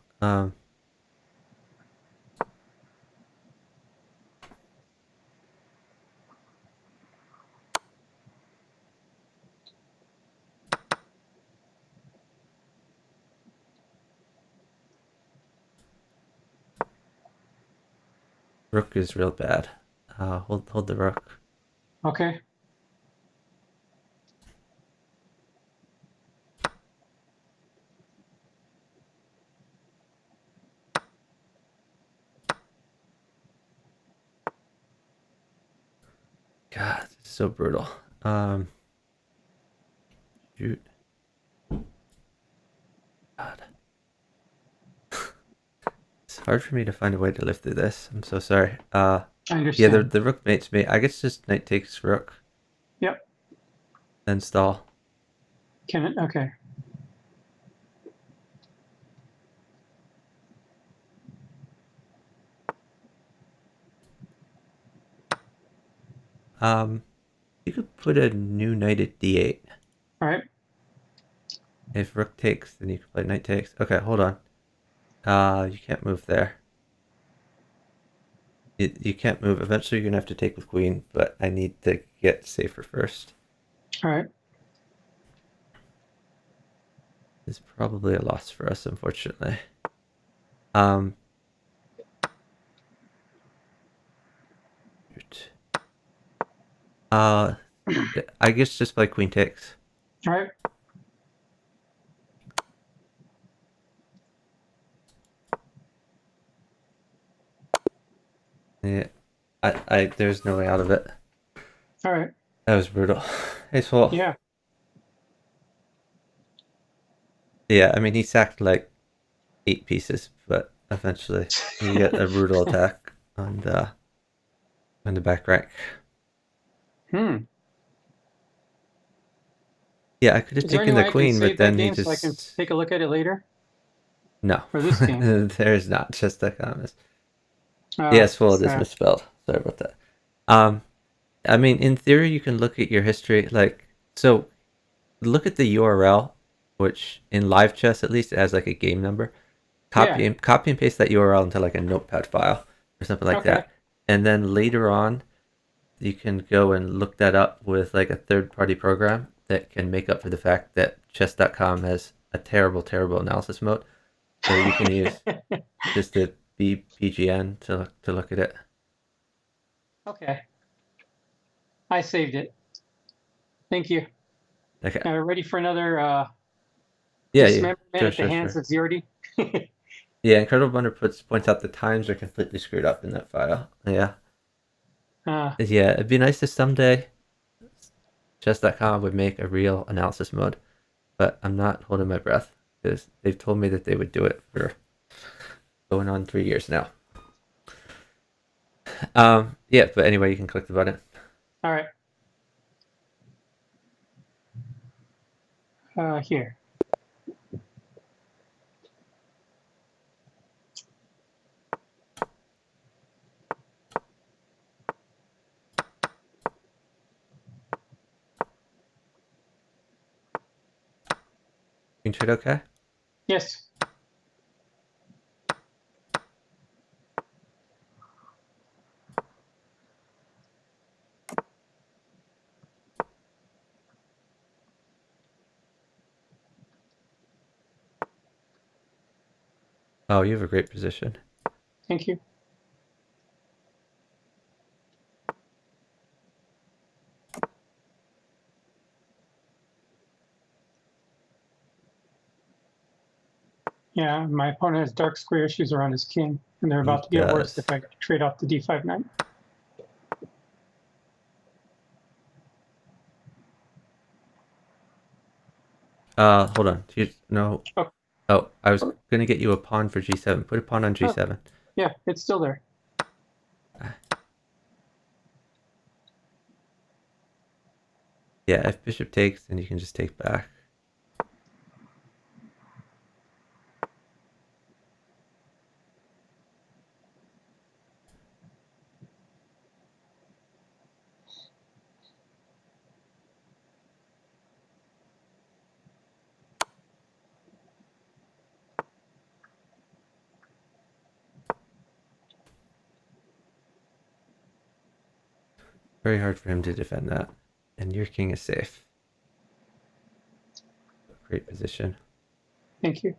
Rook is real bad. Hold the rook. Okay. God, this is so brutal. Shoot. God. It's hard for me to find a way to live through this. I'm so sorry. I Yeah, the understand. the rook mates me. I guess just knight takes rook, Yep. then stall. Can it? Okay. You could put a new knight at d8. All right. If rook takes, then you can play knight takes. Okay, hold on. You can't move there. You can't move. Eventually, you're gonna have to take with queen, but I need to get safer first. All right. It's probably a loss for us, unfortunately. Um, shoot. Uh, I guess just play queen takes. All right. Yeah, there's no way out of it. All right. That was brutal. Ace full. Yeah. Yeah, I mean he sacked like 8 pieces, but eventually you get a brutal attack on the back rank. Hmm. Yeah, I could have Is there any taken the way I can queen, but save that then he game so I can just take a look at it later? no. For this game? There is not just a comment. Oh, Yes, well, it is sad. misspelled. Sorry about that. Um, I mean, in theory, you can look at your history. Like, so look at the URL, which in live chess at least it has like a game number. Yeah. Copy and paste that URL into like a notepad file or something like Okay. that, and then later on you can go and look that up with like a third-party program that can make up for the fact that chess.com has a terrible, terrible analysis mode. So you can use just the BPGN to look at it. Okay. I saved it. Thank you. Okay. Ready for another Yeah, yeah. dismemberment Sure, at the sure, hands sure. of Ziordi? Yeah, Incredible Blunder points out the times are completely screwed up in that file. Yeah. uh, Yeah, it'd be nice if someday chess.com would make a real analysis mode, but I'm not holding my breath because they've told me that they would do it for going on 3 years now. Yeah, but anyway, you can click the button. all right. Here. Screen share okay? Yes. Oh, you have a great position. Thank you. Yeah, my opponent has dark square issues around his king, and they're He about to get worse does. if I trade off the d5 knight. Hold on. No. Oh, Oh, I was gonna get you a pawn for g7. Put a pawn on oh, g7. yeah, it's still there. Yeah, if bishop takes, then you can just take back. Very hard for him to defend that. And your king is safe. Great position. Thank you.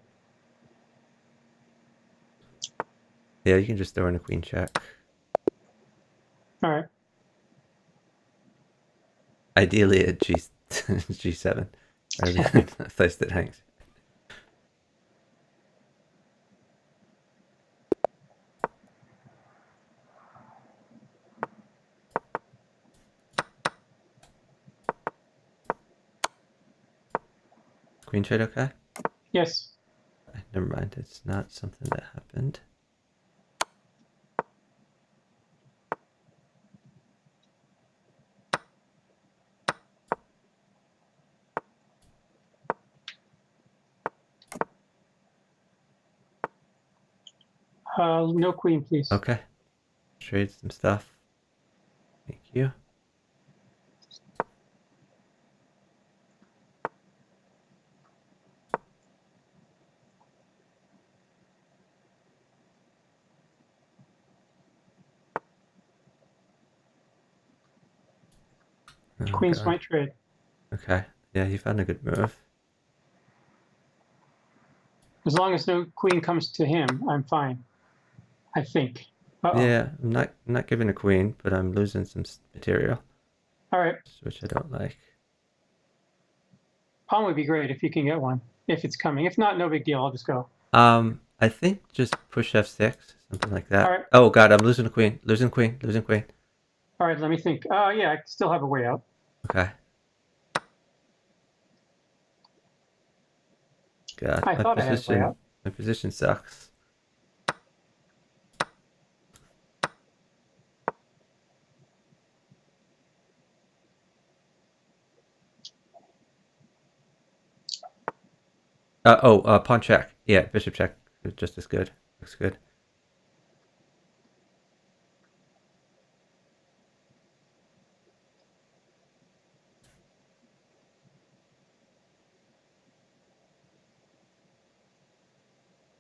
Yeah, you can just throw in a queen check. All right. Ideally at G7, rather than a place that hangs. Queen trade okay? Yes. Never mind, it's not something that happened. No queen, please. Okay. Trade some stuff. Thank you. Oh, Queens God. might trade. Okay. Yeah, he found a good move. As long as no queen comes to him, I'm fine. I think. Uh-oh. Yeah, I'm not giving a queen, but I'm losing some material, All right. which I don't like. Pawn would be great if you can get one, if it's coming. If not, no big deal. I'll just go. I think just push F6, something like All that. right. Oh God, I'm losing a queen, losing queen, losing queen. All right. Let me think. Yeah, I still have a way out. Okay. God, I thought I had a way out. my position sucks. Pawn check. Yeah, bishop check, just as good. Looks good.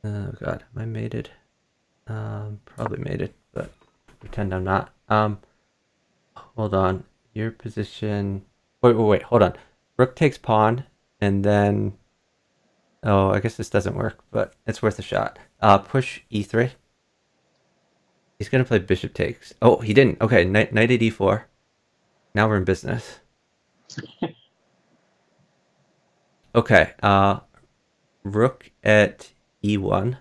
Oh God, am I mated? Probably mated, but pretend I'm not. Hold on. Your position. Wait. Hold on. Rook takes pawn, and then. Oh, I guess this doesn't work, but it's worth a shot. Push e3. He's gonna play bishop takes. Oh, he didn't. Okay, knight at e4. Now we're in business. Okay. Rook at e1.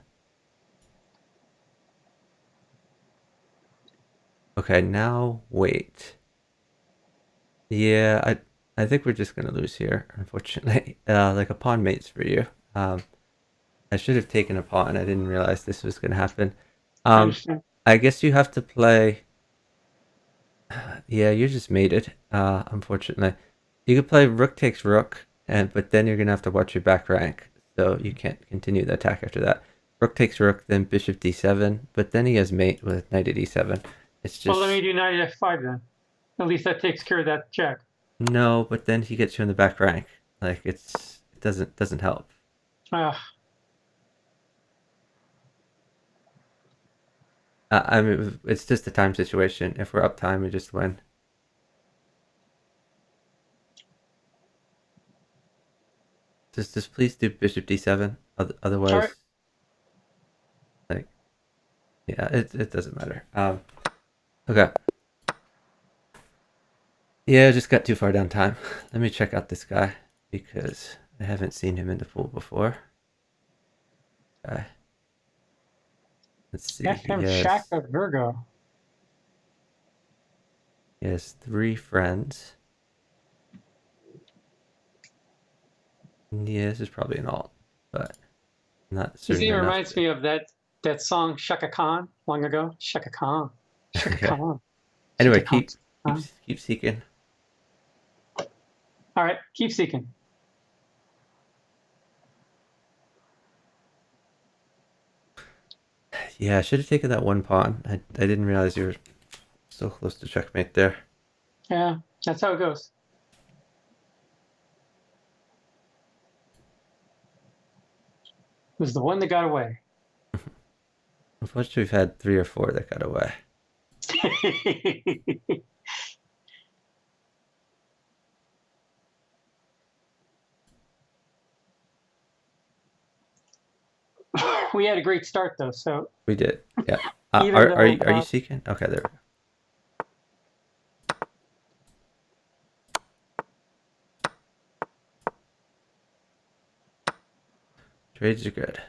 Okay, now wait. Yeah, I think we're just gonna lose here, unfortunately. Like a pawn mates for you. I should have taken a pawn. I didn't realize this was gonna happen. I Um, understand. I guess you have to play. Yeah, you're just mated. Unfortunately, you could play rook takes rook, but then you're gonna have to watch your back rank, so you can't continue the attack after that. Rook takes rook, then bishop d7, but then he has mate with knight at e7. It's Well, let me just do knight at f5 then. At least that takes care of that check. no, but then he gets you in the back rank. Like it doesn't help. Uh, I mean, it's just a time situation. If we're up time, we just win. Just please do bishop d7. all right. Otherwise, like, yeah, it doesn't matter. Okay. Yeah, I just got too far down time. Let me check out this guy because I haven't seen him in the pool before. Okay. Let's see. FM Shaka Virgo. He has 3 friends. Yeah, this is probably an alt, but I'm not His certain name enough. reminds me of that song Shaka Khan long ago. Shaka Khan. Shaka Okay. Khan. Anyway, Shaka Khan. keep seeking. All right, keep seeking. Yeah, I should have taken that one pawn. I didn't realize you were so close to checkmate there. Yeah, that's how it goes. It was the one that got away. Unfortunately, we've had 3 or 4 that got away. We had a great start though. So We did. Yeah. even Are though you seeking? Okay, there we go. Trades are good.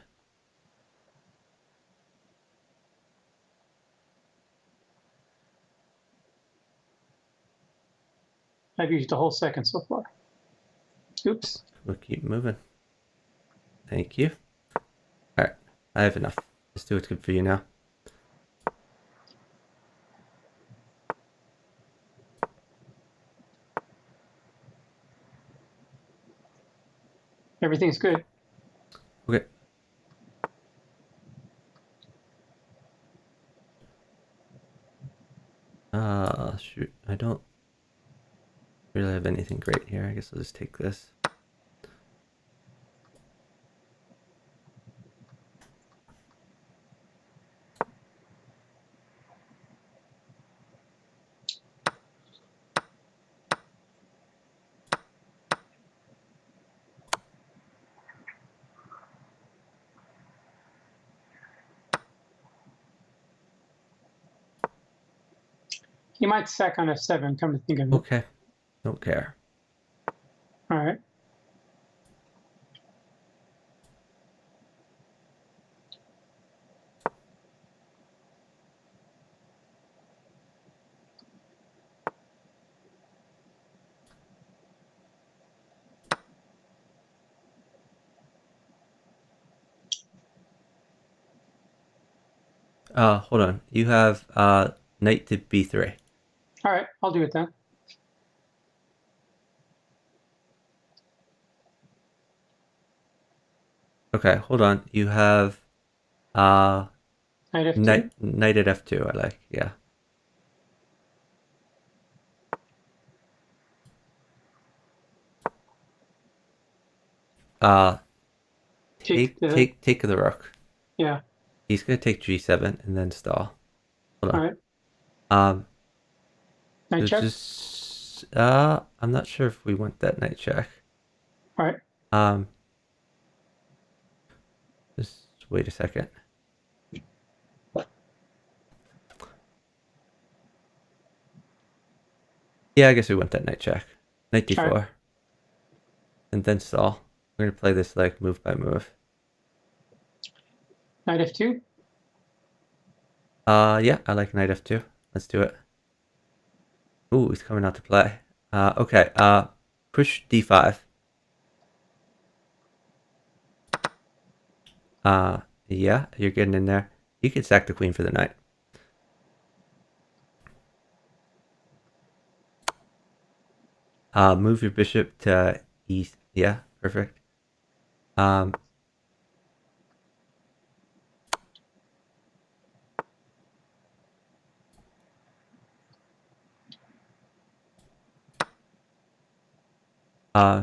I've used a whole second so far. Oops. We'll keep moving. Thank you. All right, I have enough. Let's do what's good for you now. Everything's good. Okay. Shoot. I don't really have anything great here. I guess I'll just take this. He might sack on f7. Come to think of it. Okay. Don't care. All right. Hold on. You have knight to b3. All right. I'll do it then. Okay, hold on. You have Knight f2. knight at f2. I like. Yeah. Uh, Take the. take the rook. Yeah. He's gonna take g7 and then stall. Hold All on. right. Um, Knight so check. just I'm not sure if we want that knight check. All right. Um, just wait a second. Yeah, I guess we want that knight check. Knight d4, All right. and then stall. We're gonna play this like move by move. Knight f2. Yeah, I like knight f2. Let's do it. Ooh, he's coming out to play. Okay. Push d5. Yeah, you're getting in there. You could sack the queen for the knight. Move your bishop to east. Yeah, perfect. Um,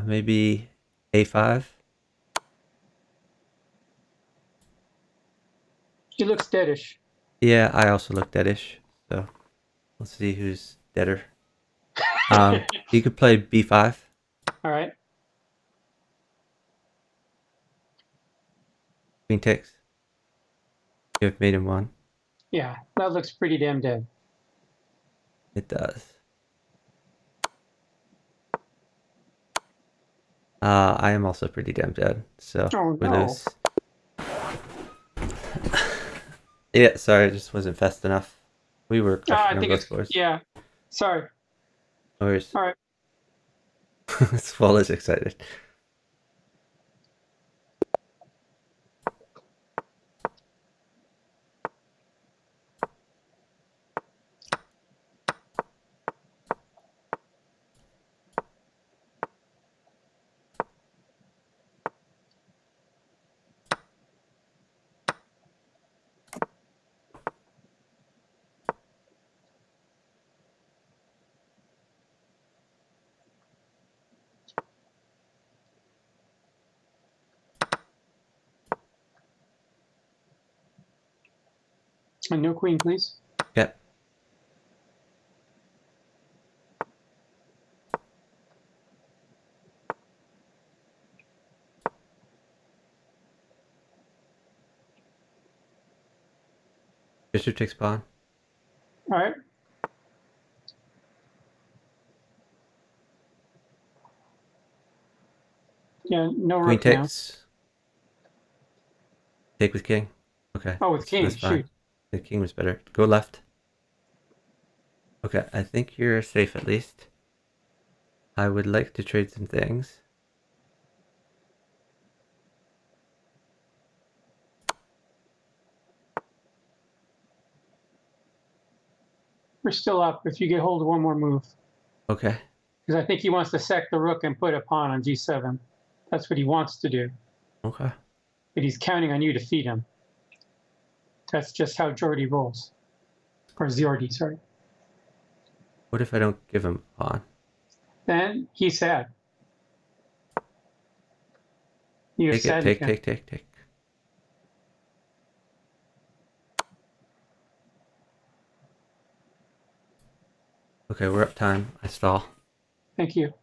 maybe a5. He looks deadish. Yeah, I also looked at ish. So let's see who's deader. You could play b5. All right. Queen takes. You have mate in one. Yeah. That looks pretty damn dead. It does. I am also pretty damn dead. So Oh we no. lose. Yeah, sorry, it just wasn't fast enough. We were crushing I on think both it's boards. yeah. Sorry. No worries. All right. Swall is excited. And no queen, please. Okay. Bishop takes pawn. All right. Yeah, no Queen rook now. takes. Take with king. Okay, Oh, with that's king. fine. Shoot. The king was better. Go left. Okay, I think you're safe at least. I would like to trade some things. We're still up if you get hold of one more move. Okay. Because I think he wants to sack the rook and put a pawn on g7. That's what he wants to do. Okay. But he's counting on you to feed him. That's just how Jordy rolls. Or Ziordi, sorry. What if I don't give him a pawn? Then he's sad. You're Take it. sad Take, again. take, take, take. Okay, we're up time. I stall. Thank you.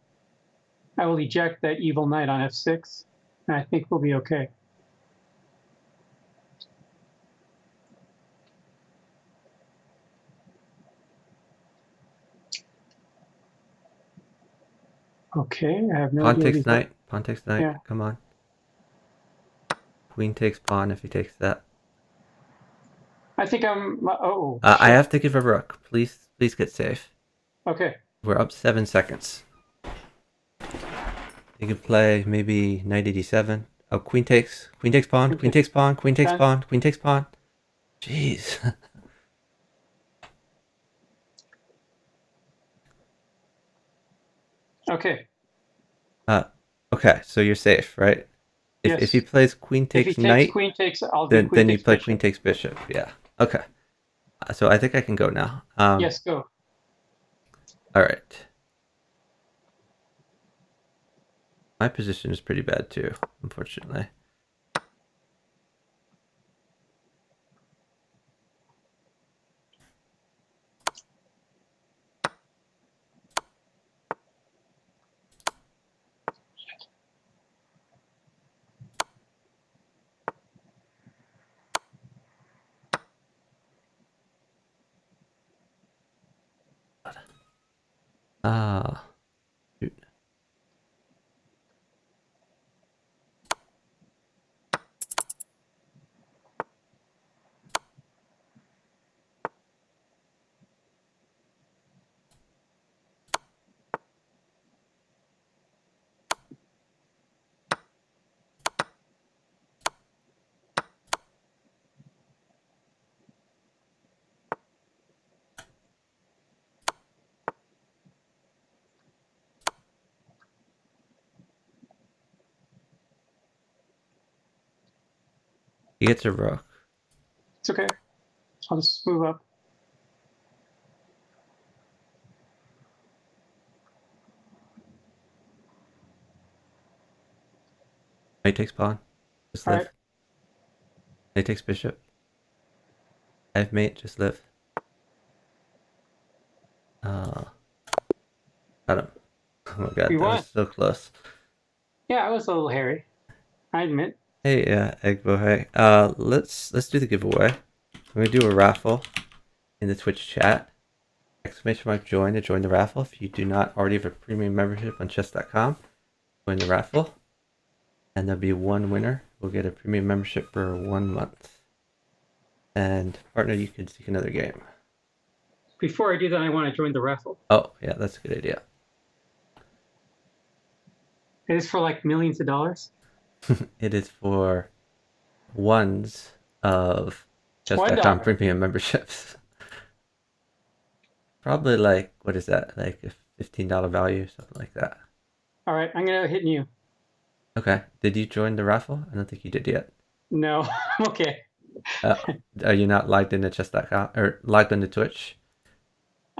I will eject that evil knight on f6, and I think we'll be okay. Okay, I have no Pawn idea what takes he's doing. knight. Pawn takes knight. Yeah. Come on. Queen takes pawn if he takes that. I think I'm. Oh, I shit. have to give a rook. Please get safe. Okay. We're up 7 seconds. You can play maybe knight 87. Oh, queen takes pawn, queen takes pawn, queen takes pawn, queen takes pawn. Jeez. Okay. Okay, so you're safe, right? Yes. If he plays queen If he takes takes knight, queen takes, I'll do queen then you takes play bishop. queen takes bishop. Yeah. Okay. So I think I can go now. Yes, go. All right. My position is pretty bad too, unfortunately. Ah. Shoot. He gets a rook. It's okay. I'll just move up. Knight takes pawn. Just All live. right. Knight takes bishop. I have mate. Just live. Got him. Oh my god, We that won. was so close. Yeah, I was a little hairy. I admit. Hey, Egbo, hey. Let's do the giveaway. I'm gonna do a raffle in the Twitch chat. Exclamation mark join to join the raffle. If you do not already have a premium membership on chess.com, join the raffle. And there'll be one winner. We'll get a premium membership for 1 month. And partner, you can seek another game. Before I do that, I want to join the raffle. Oh, yeah, that's a good idea. It is for like millions of dollars. It is for ones of chess.com $1. premium memberships. Probably like, what is that? Like a $15 value, something like that. All right, I'm gonna hit you. Okay. Did you join the raffle? I don't think you did yet. No, I'm okay. Are you not logged into chess.com or logged into Twitch?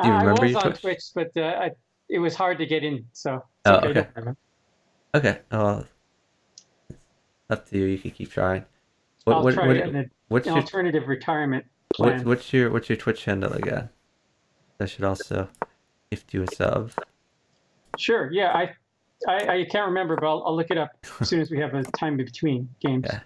Do you remember I was your on Twitch? Twitch, but it was hard to get in, so it's Oh, okay. okay. Don't worry about it. Okay. Well, it's up to you. You can keep trying. I'll try What's an your alternative retirement plan. what's your Twitch handle again? I should also gift you a sub. Sure. Yeah, I can't remember, but I'll look it up as soon as we have a time between games. Yeah.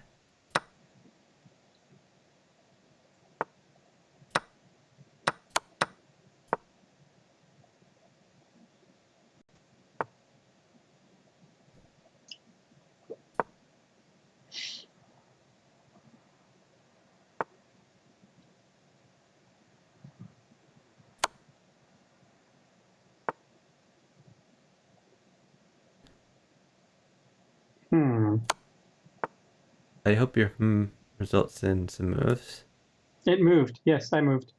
Hmm. I hope your results in some moves. It moved. Yes, I moved.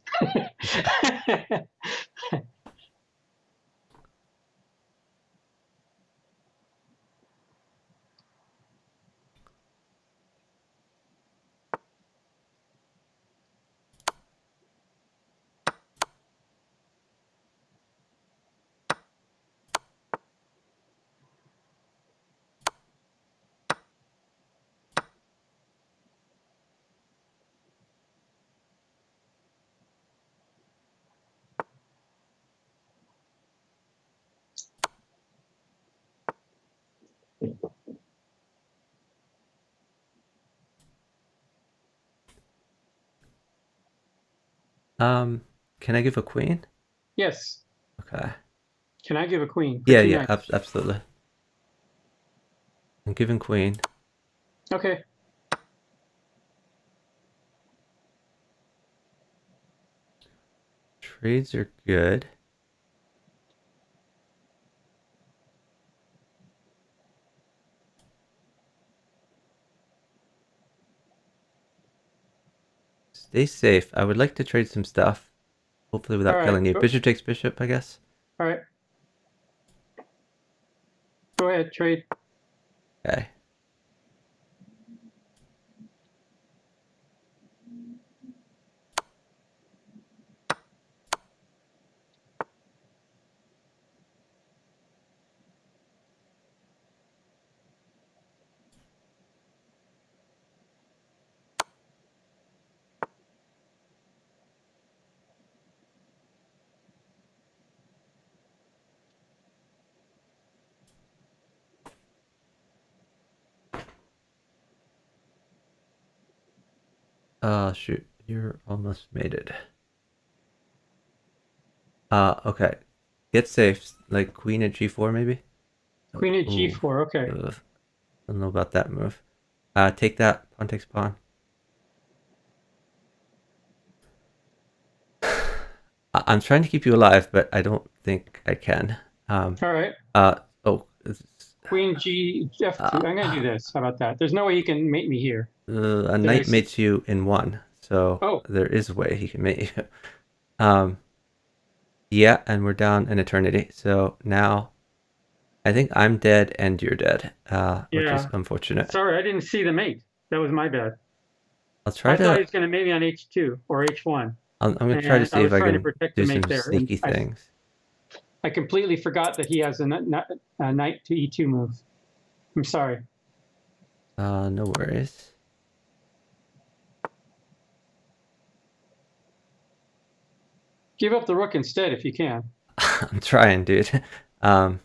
Can I give a queen? Yes. Okay. Can I give a queen for Yeah, two yeah, knights? absolutely. I'm giving queen. Okay. Trades are good. Stay safe. I would like to trade some stuff. Hopefully All without right. killing you. Go, Bishop takes bishop, I guess. all right. Go ahead. Trade. Okay. Shoot. You're almost mated. Okay. Get safe. Like queen at g4, maybe? Queen at Ooh. g4. Okay. Ugh. I don't know about that move. Take that. Pawn takes pawn. I'm trying to keep you alive, but I don't think I can. All right. Oh. Queen g f2. I'm going to do Uh, this. How about that? There's no way he can mate me here. a Did I knight see? mates you in one, so Oh, there is a way he can mate you. Um, yeah, and we're down an eternity. So now I think I'm dead and you're dead, which is yeah. unfortunate. Sorry, I didn't see the mate. That was my bad. I'll try I thought he to. was going to mate me on h2 or h1, I'm gonna try to and I see if was I trying to can protect the do mate some there, and sneaky things. I completely forgot that he has a knight to e2 move. I'm sorry. No worries. Give up the rook instead if you can. I'm trying, dude. Um,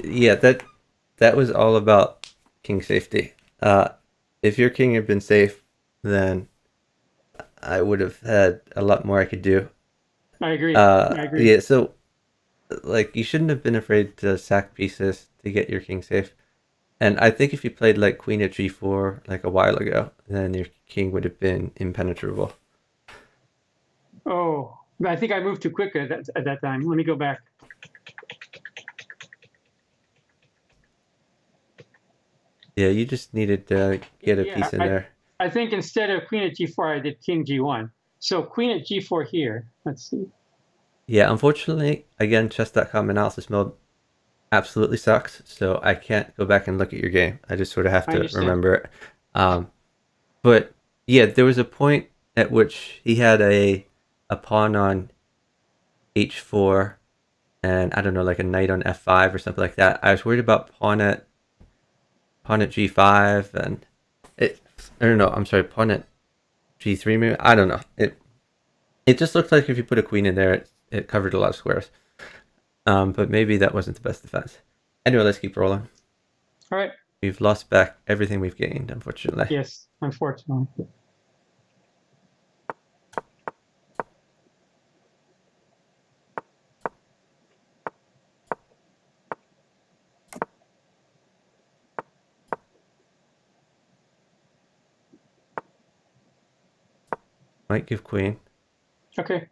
yeah, that was all about king safety. If your king had been safe, then I would have had a lot more I could do. I agree. I agree. Yeah, so like you shouldn't have been afraid to sack pieces to get your king safe. And I think if you played like queen at g4 like a while ago, then your king would have been impenetrable. Oh, I think I moved too quick at that time. Let me go back. Yeah, you just needed to get a Yeah, piece in there. I think instead of queen at g4, I did king g1. So queen at g4 here. Let's see. Yeah, unfortunately, again, chess.com analysis mode absolutely sucks, so I can't go back and look at your game. I just sort of have I to understand. remember it. But yeah, there was a point at which he had a pawn on h4 and I don't know, like a knight on f5 or something like that. I was worried about pawn at g5 and it. I don't know. I'm sorry, pawn at g3 maybe. I don't know. It just looked like if you put a queen in there, it covered a lot of squares. But maybe that wasn't the best defense. Anyway, let's keep rolling. All right. We've lost back everything we've gained, unfortunately. Yes, unfortunately. Might give queen, Okay.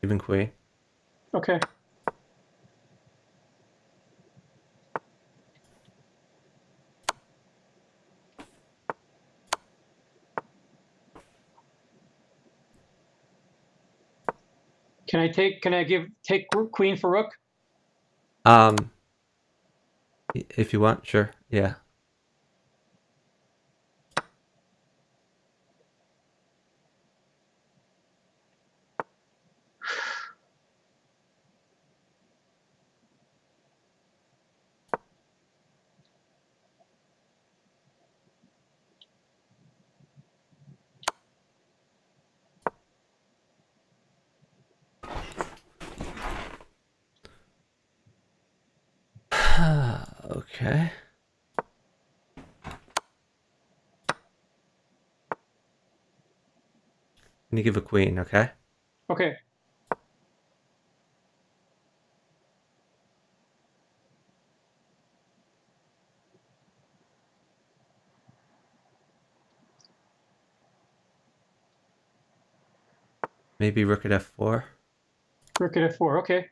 even queen. Okay. Can I take queen for rook? Um, if you want, sure. Yeah. Okay. And you give a queen, okay? Okay. Maybe rook at f4. Rook at f4. Okay.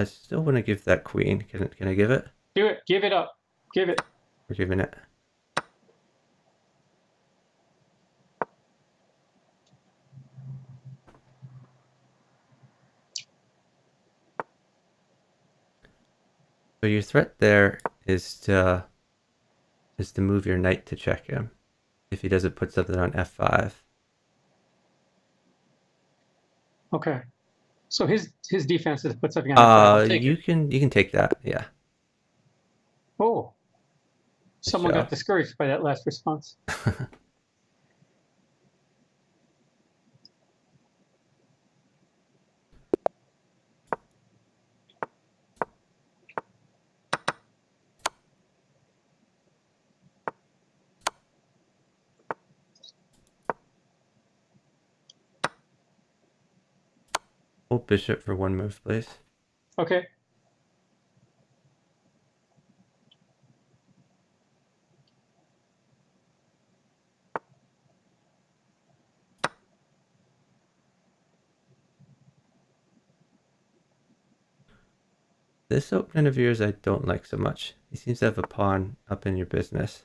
I still want to give that queen. Can I give it? Do it. Give it up. Give it. We're giving it. So your threat there is to move your knight to check him. If he doesn't put something on f5. Okay. So his defense is put something on f5. I'll take it. You can take that. Yeah. Oh, Nice someone got job. discouraged by that last response. Hold bishop for one move, please. Okay. This opponent of yours I don't like so much. He seems to have a pawn up in your business.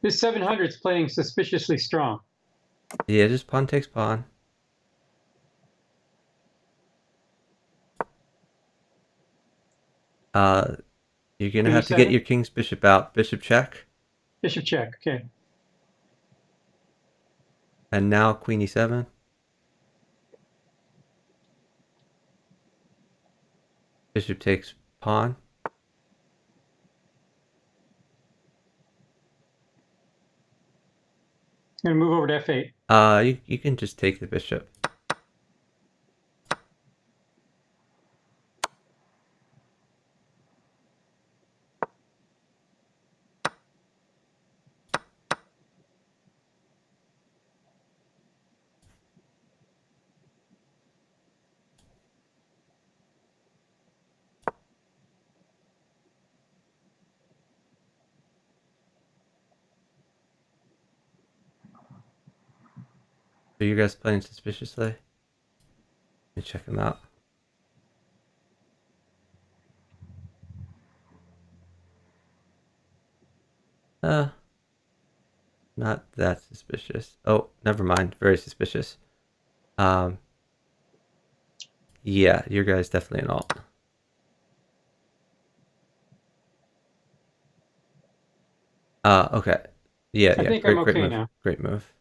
This 700 is playing suspiciously strong. Yeah, just pawn takes pawn. Uh, you're gonna Queen have to get e7. your king's bishop out. Bishop check. Bishop check. Okay. And now queen e7. Bishop takes pawn. I'm gonna move over to f8. You can just take the bishop. So you guys playing suspiciously? Let me check them out. Uh, Not that suspicious. Oh, never mind. Very suspicious. Um, yeah, your guy's definitely an alt. Okay. Yeah, I yeah. think I'm Great okay move. now. Great move.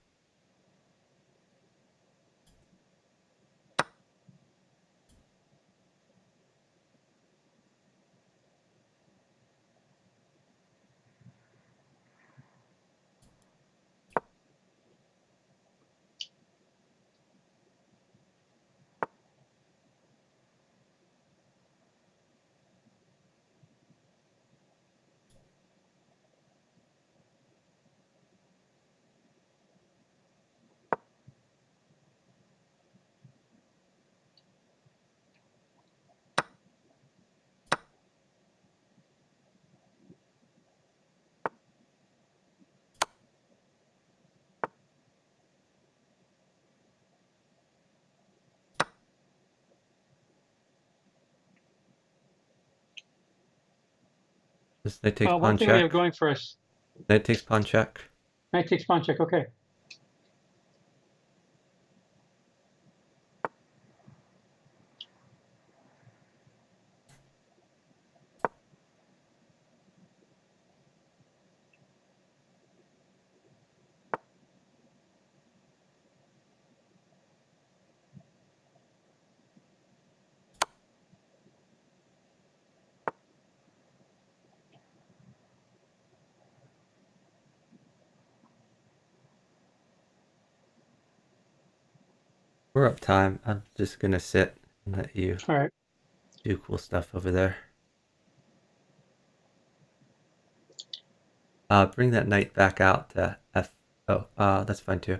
This knight takes One pawn thing we have check. going for us. Knight takes pawn check. Knight takes pawn check. Okay. We're up time. I'm just gonna sit and let you All right. do cool stuff over there. Bring that knight back out to F. Oh, that's fine too.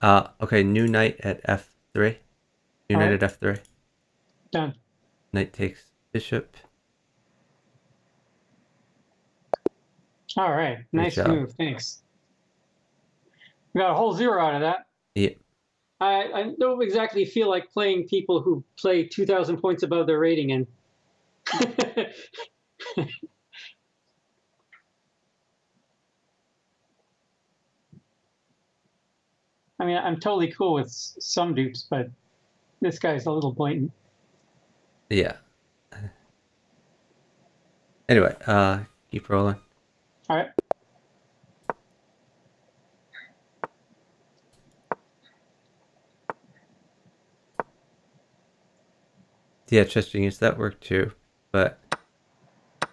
Okay, new knight at F3. New All knight right. at F3. Done. Knight takes bishop. All right. Great Nice job. move. Thanks. We got a whole 0 out of that. Yep. I don't exactly feel like playing people who play 2,000 points above their rating, and I mean, I'm totally cool with some dupes, but this guy's a little blatant. Yeah. Anyway, keep rolling. All right. Yeah, chess genius, that worked too, but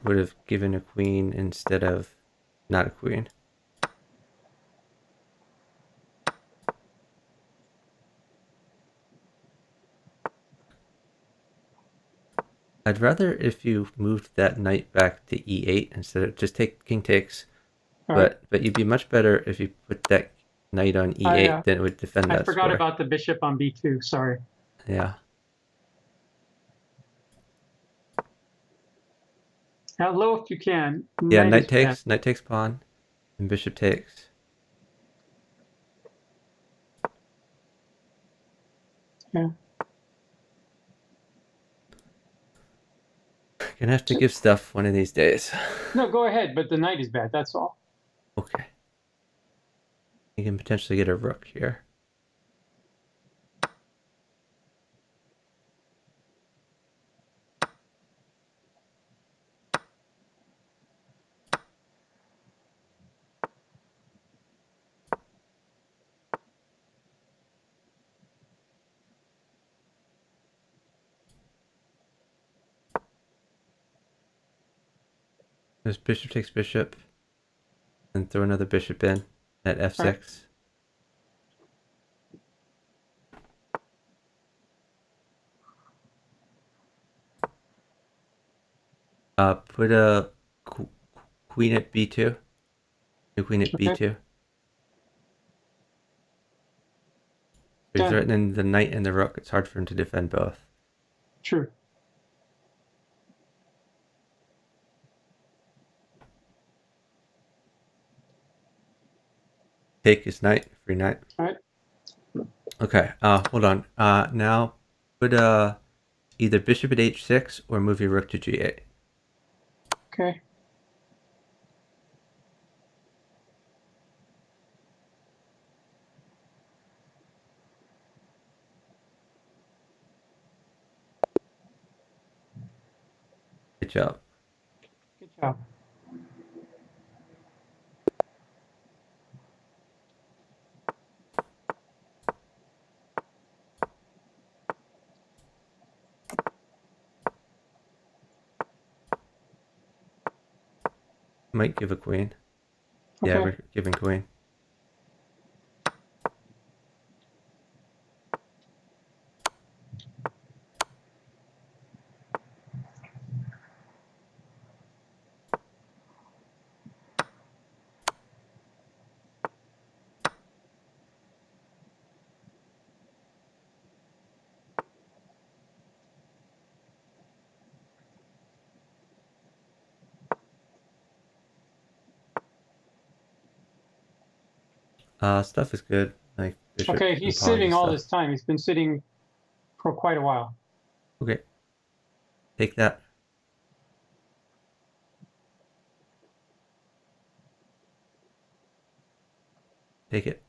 would have given a queen instead of not a queen. I'd rather if you moved that knight back to e8 instead of just take king takes, All right. but you'd be much better if you put that knight on e8, then it would defend I that forgot square. about the bishop on b2. Sorry. Yeah. How low if you can. Yeah, Knight is bad. knight takes pawn, and bishop takes. Yeah. Gonna have to give stuff one of these days. No, go ahead, but the knight is bad. That's all. Okay. You can potentially get a rook here. This bishop takes bishop, and throw another bishop in at f6. All right. Put a queen at b2. A queen at Okay. b2. So he's Done. threatening the knight and the rook. It's hard for him to defend both. True. Take his knight, free knight. All right. Okay, hold on. Now put either bishop at h6 or move your rook to g8. Okay. Good job. Good job. Might give a queen. Okay. Yeah, we're giving queen. Stuff is good. Like bishop Okay. and He's pawns and sitting all stuff. this time. He's been sitting for quite a while. Okay. Take that. take it.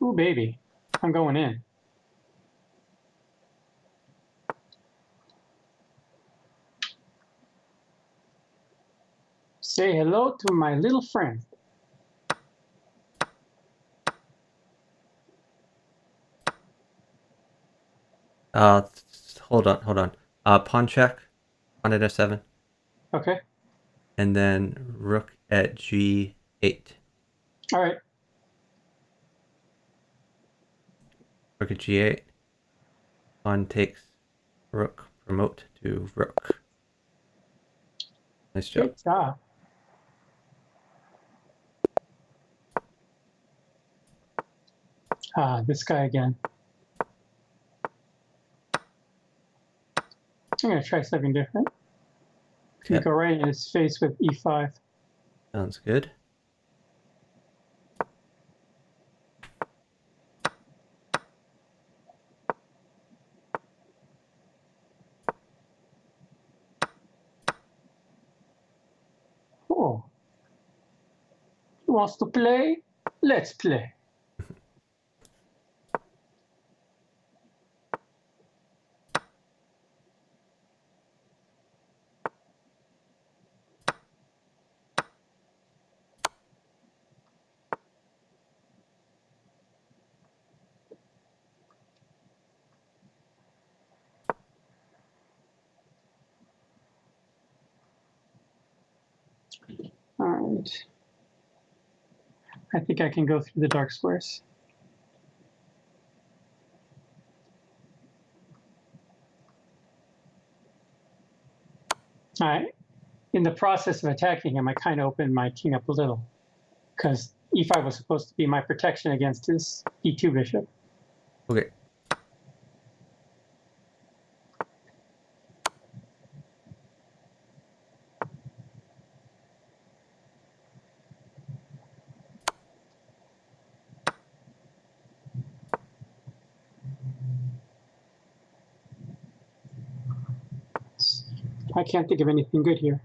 Ooh, baby. I'm going in. Say hello to my little friend. Hold on. Pawn check, pawn at f7, Okay. and then rook at g8. All right. Rook at g8. Pawn takes rook, promote to rook. Nice job. Good job. This guy again. I'm going to try something different. Can Yep. go right in his face with e5. Sounds good. Oh. Who wants to play? Let's play. All right. I think I can go through the dark squares. All right. In the process of attacking him, I kind of opened my king up a little because e5 was supposed to be my protection against his e2 bishop. Okay. I can't think of anything good here.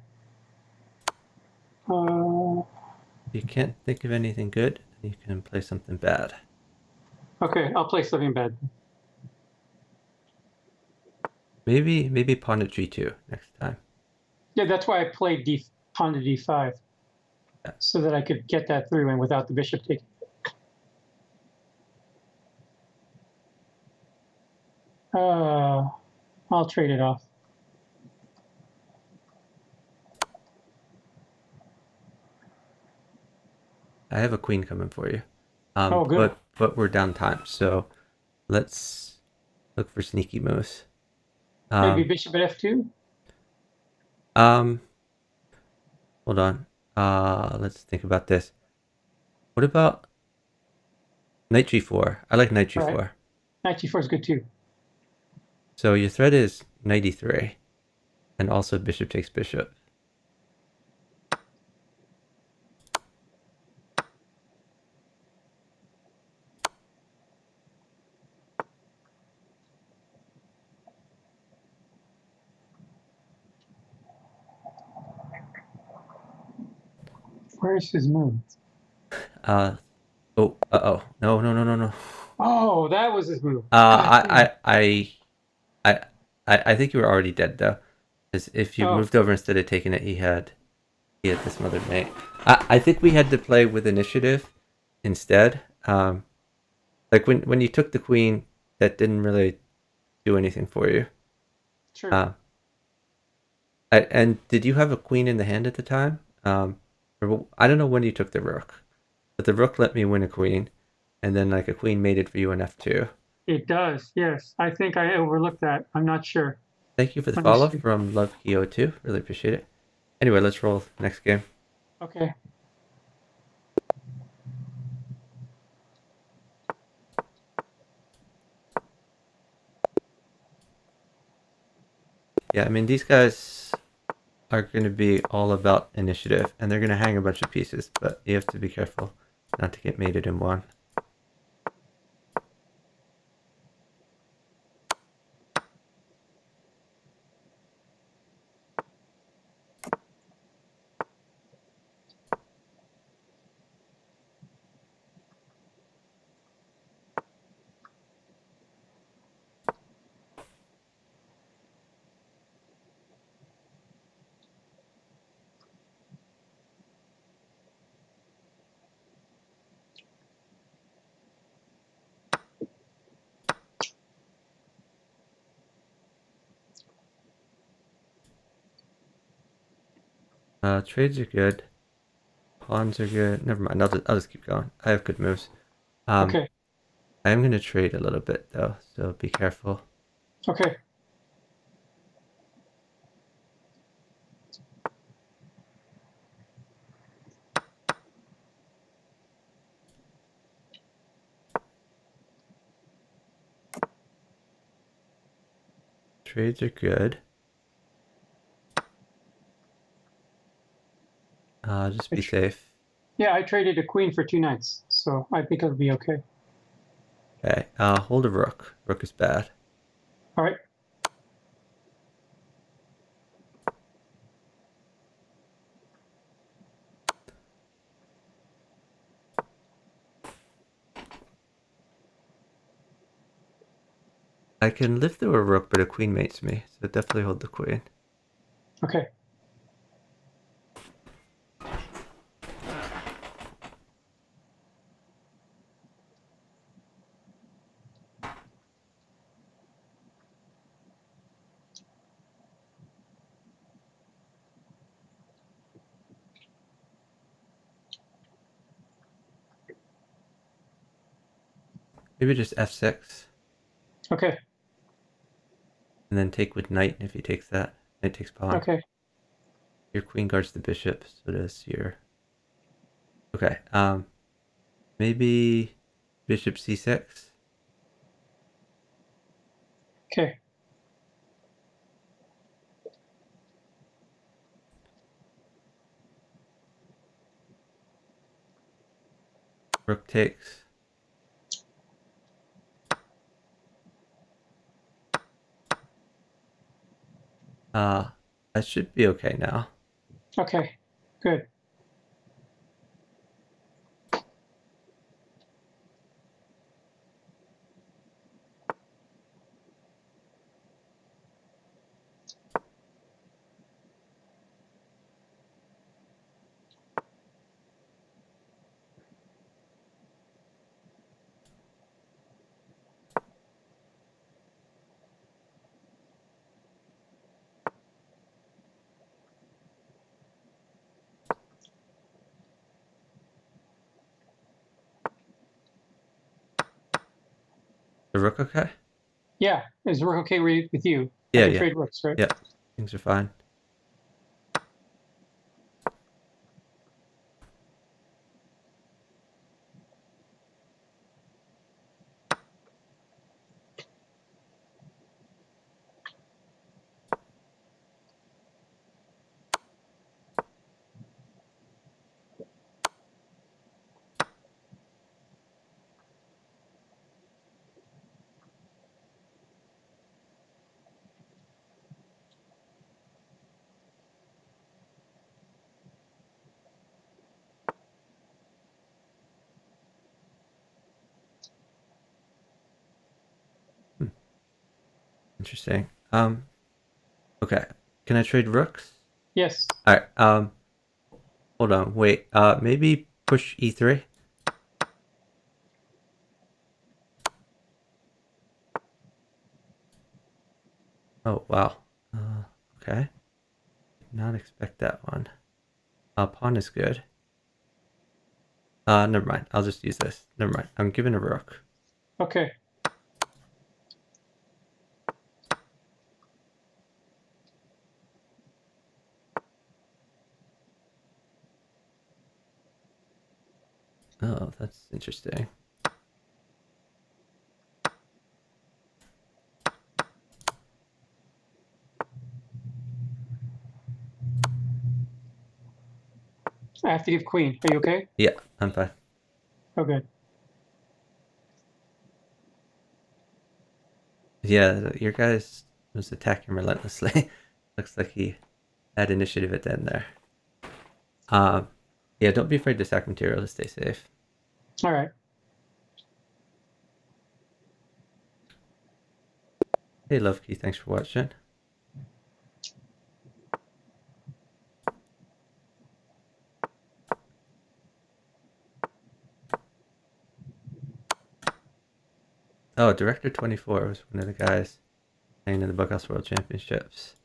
You can't think of anything good, you can play something bad. Okay, I'll play something bad. Maybe pawn at g2 next time. Yeah, that's why I played pawn to d5, Yeah. so that I could get that through and without the bishop taking. I'll trade it off. I have a queen coming for you. Oh, good. But we're down time, so let's look for sneaky moves. Maybe bishop at f2. Um, hold on. Let's think about this. What about knight g4? I like knight All right, g4. knight g4 is good too. So your threat is knight e3, and also bishop takes bishop. Where's his move? Oh. No. Oh, that was his move. God damn. I think you were already dead though, because if you Oh, moved over instead of taking it, he had this mother knight. I think we had to play with initiative instead. Like when you took the queen, that didn't really do anything for you. true. Uh, and did you have a queen in the hand at the time? I don't know when you took the rook, but the rook let me win a queen, and then like a queen mated for you on f2. It does. Yes, I think I overlooked that. I'm not sure. Thank you for the Let me follow see. from LoveKeo2. Really appreciate it. Anyway, let's roll next game. Okay. Yeah, I mean, these guys are going to be all about initiative, and they're going to hang a bunch of pieces, but you have to be careful not to get mated in one. Trades are good. Pawns are good. Never mind. I'll just keep going. I have good moves. Um, Okay. I am gonna trade a little bit though, so be careful. Okay. Trades are good. Just be safe. Yeah, I traded a queen for 2 knights, so I think it'll be okay. Okay. Hold a rook. Rook is bad. All right. I can live through a rook, but a queen mates me, so definitely hold the queen. Okay. Maybe just f6, Okay. and then take with knight. If he takes that, knight takes pawn. Okay. Your queen guards the bishop, so does your. Okay. Maybe bishop c6. Okay. Rook takes. Uh, that should be okay now. Okay. Good. The rook okay? Yeah. Is rook okay with you? I Yeah, can yeah, trade rooks, right? yeah. Things are fine. Hmm, interesting. Okay. Can I trade rooks? Yes. All right. Hold on. Wait. Maybe push e3. Oh wow. Okay. Did not expect that one. Pawn is good. Never mind. I'll just use this. Never mind. I'm giving a rook. Okay. Oh, that's interesting. I have to give queen. Are you okay? Yeah, I'm fine. Oh, good. Yeah, your guy was attacking relentlessly. Looks like he had initiative at the end there. Um, yeah, don't be afraid to sack material to stay safe. All right. Hey, Lovekey, thanks for watching. Oh, Director 24 was one of the guys playing in the Bughouse World Championships.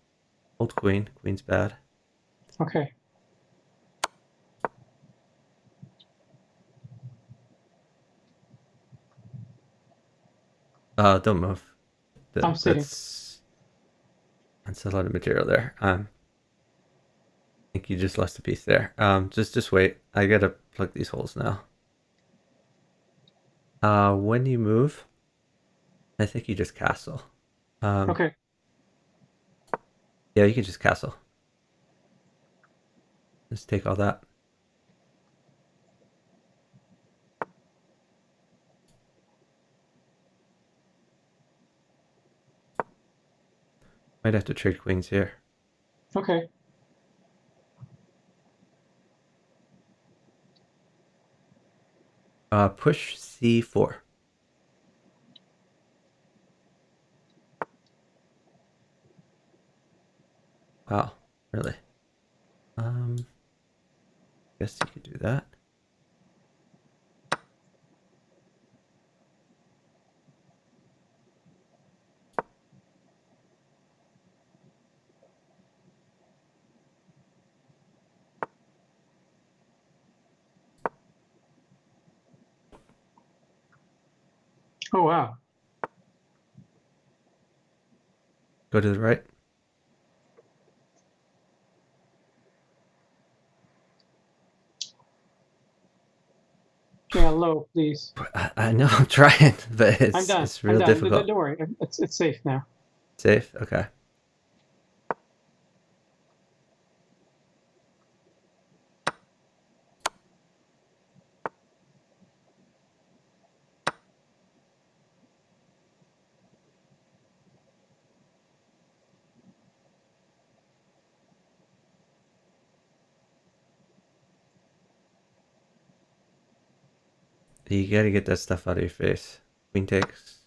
Old Queen. Queen's bad. Okay. Don't move. I'm sitting. That's a lot of material there. I think you just lost a piece there. Just wait. I gotta plug these holes now. When you move, I think you just castle. Okay. Yeah, you can just castle. Just take all that. Might have to trade queens here. Okay. Push c4. Wow, really? Guess you could do that. Oh wow. Go to the right. Yeah, low, please. I know I'm trying, but I'm done. it's I'm real done. Don't difficult. worry. It's safe now. Safe? Okay. You gotta get that stuff out of your face. Queen takes.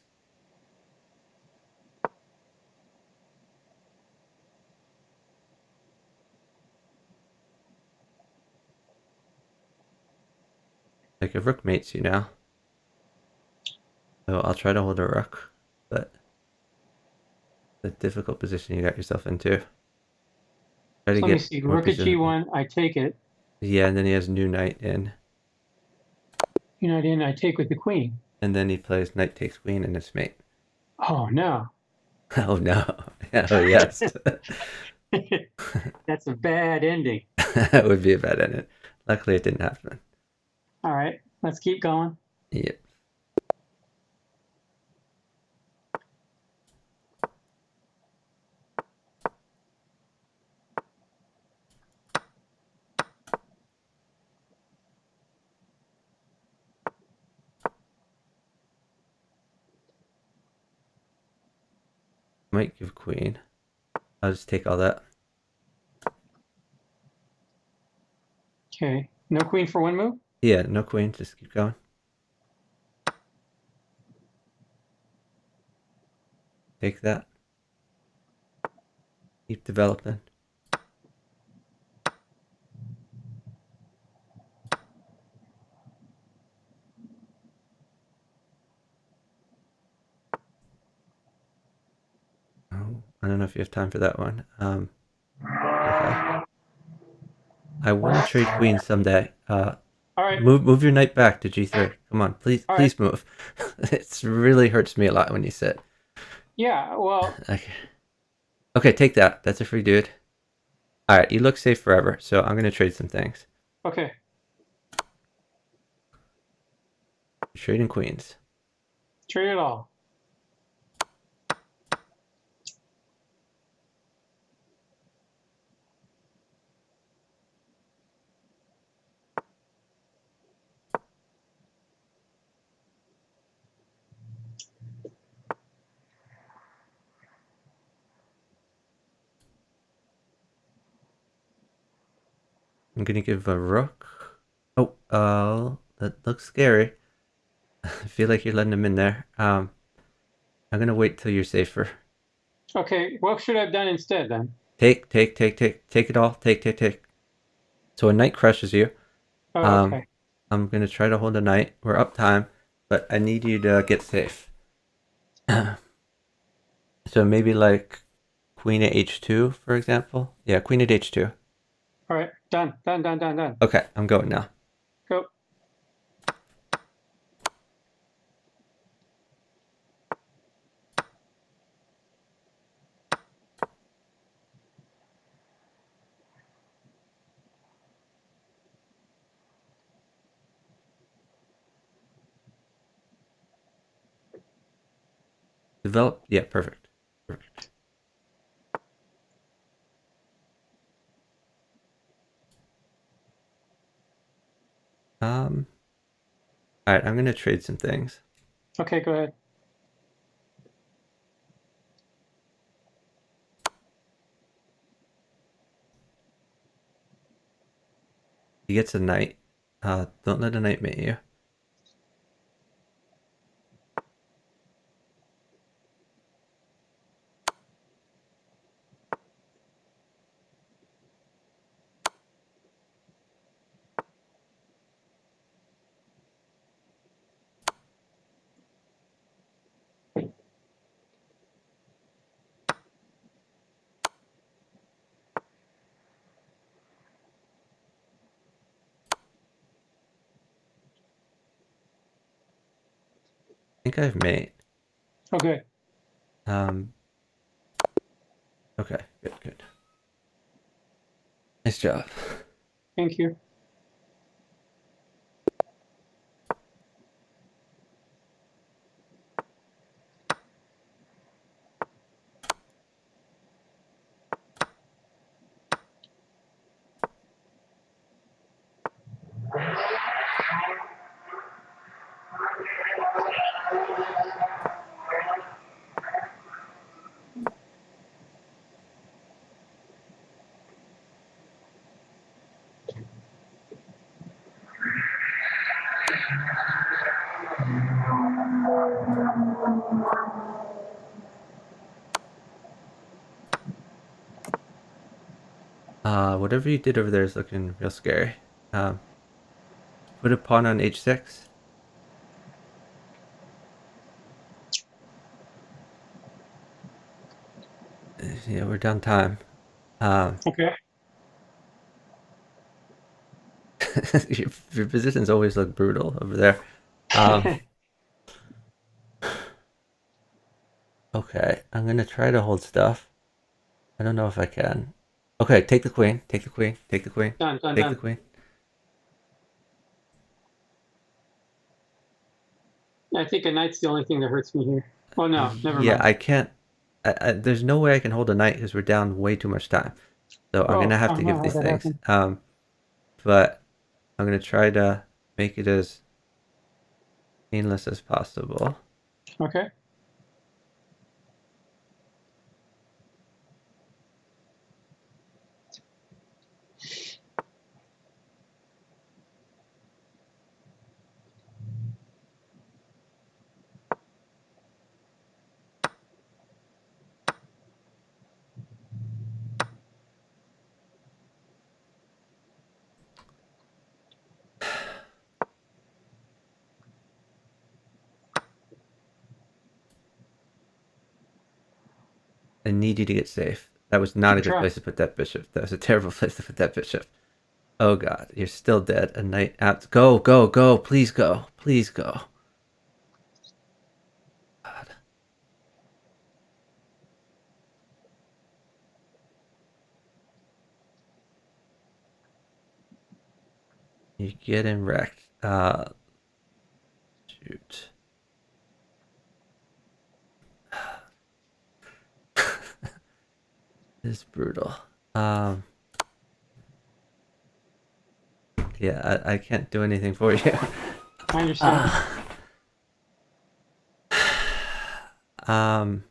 Like a rook mates you now. So I'll try to hold a rook, but the difficult position you got yourself into. Try to So let me get see. more Rook at pieces of it. G1. I take it. Yeah, and then he has new knight in. You're not in. I take with the queen. And then he plays knight takes queen and it's mate. Oh no. Oh no. Oh yes. That's a bad ending. That would be a bad ending. Luckily it didn't happen. All right. Let's keep going. Yep. Might give queen. I'll just take all that. Okay. No queen for one move. Yeah, no queen, just keep going. Take that. Keep developing. Oh, I don't know if you have time for that one. Okay. I want to trade queens someday. All right. Move your knight back to g3. Come on, please, All right. please move. It really hurts me a lot when you sit. Yeah. Well. Okay. Okay, take that. That's a free dude. All right, you look safe forever, so I'm gonna trade some things. Okay. Trading queens. Trade it all. I'm gonna give a rook. Oh, that looks scary. I feel like you're letting him in there. I'm gonna wait till you're safer. Okay. What should I have done instead then? Take it all. Take. So a knight crushes you. Oh, Um, okay. I'm gonna try to hold a knight. We're up time, but I need you to get safe. So maybe like queen at h2, for example. Yeah, queen at h2. All right. Done. Done. Okay, I'm going now. Go. Develop. Yeah, perfect. Perfect. Um. All right, I'm gonna trade some things. Okay, go ahead. He gets a knight. Don't let a knight mate you. I think I've mate. Okay. Um. Okay. Good. Good. Nice job. Thank you. Whatever you did over there is looking real scary. Um. Put a pawn on h6. Yeah, we're down time. Um. Okay. Your positions always look brutal over there. Um. Okay, I'm gonna try to hold stuff. I don't know if I can. Okay, take the queen. Take the queen. Take the queen. Done, done, Take the done. queen. I think a knight's the only thing that hurts me here. Oh no, never Yeah, mind. I can't. There's no way I can hold a knight because we're down way too much time. So I'm gonna Oh, have I to don't know give how these that things. happened. But I'm gonna try to make it as painless as possible. Okay. I need you to get safe. That was not Good a good try. place to put that bishop. That was a terrible place to put that bishop. Oh god, you're still dead. A knight out. Go, go, go. Please go. Please go. God. You're getting wrecked. Shoot. This is brutal. Um, yeah, I can't do anything for you. I understand. uh, um,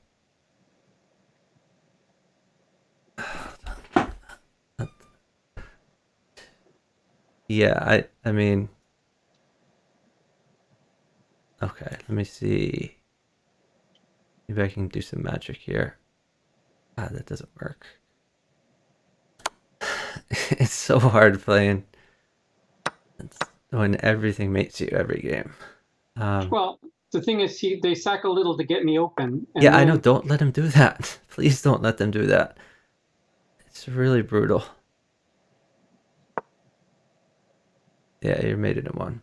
yeah, I mean, okay, let me see. Maybe I can do some magic here. Ah, that doesn't work. It's so hard playing when everything mates you every game. Um, Well, the thing is, they sack a little to get me open, and yeah, I know. then Don't let him do that. Please don't let them do that. It's really brutal. Yeah, you're mated in one.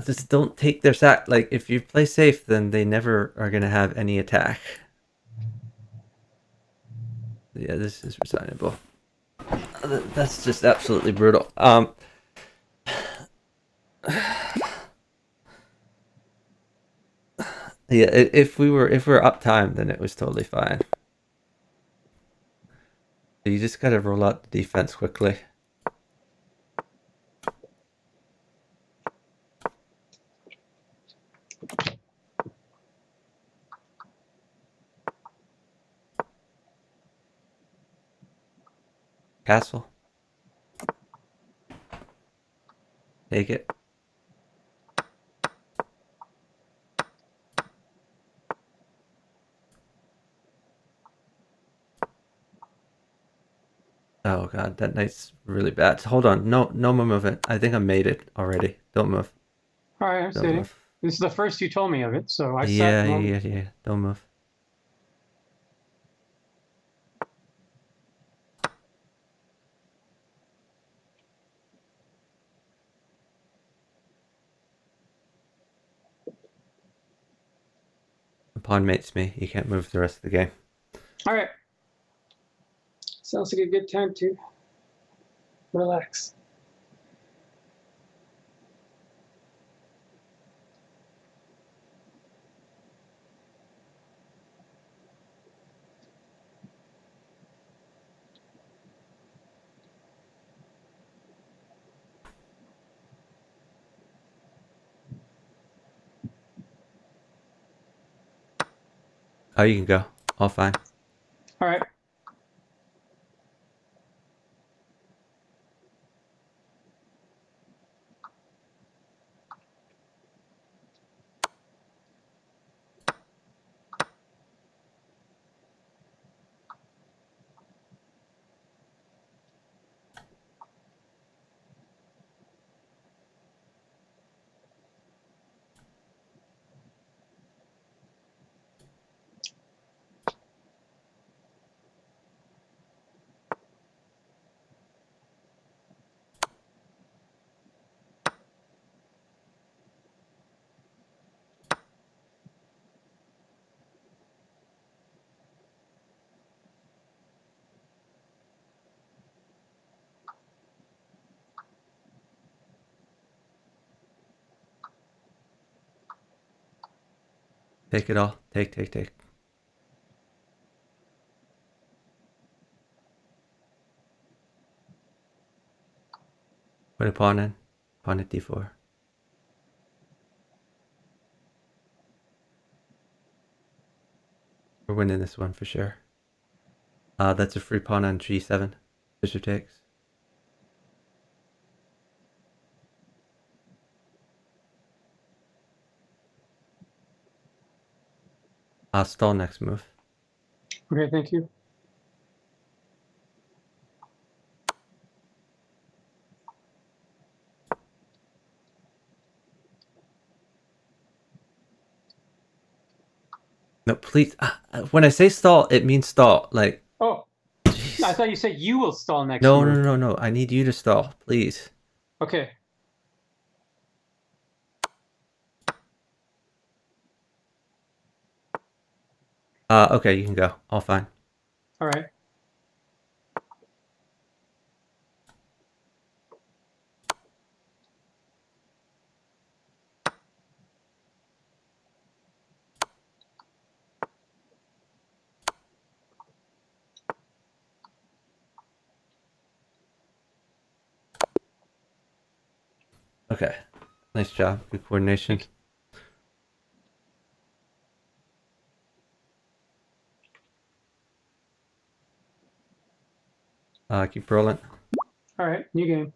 Just don't take their sack. Like, if you play safe, then they never are going to have any attack. Yeah, this is resignable. That's just absolutely brutal. Yeah, if we were up time, then it was totally fine. So you just gotta roll out the defense quickly. Castle. Take it. Oh god, that knight's really bad. Hold on, no more movement. I think I made it already. Don't move. All right, I'm Don't sitting. move. This is the first you told me of it, so I sat Yeah, a moment. yeah, yeah. Don't move. The pawn mates me. You can't move the rest of the game. All right. Sounds like a good time to relax. Oh, you can go. All fine. All right. Take it all. Take. Put a pawn in. Pawn at d4. We're winning this one for sure. That's a free pawn on g7. Bishop takes. Stall next move. Okay, thank you. No, please. When I say stall, it means stall. Like, Oh, I jeez. thought you said you will stall next No, no, move. no, no. I need you to stall, please. Okay. Okay, you can go. All fine. All right. Okay. Nice job. Good coordination. Thank you. Keep rolling. All right. New game.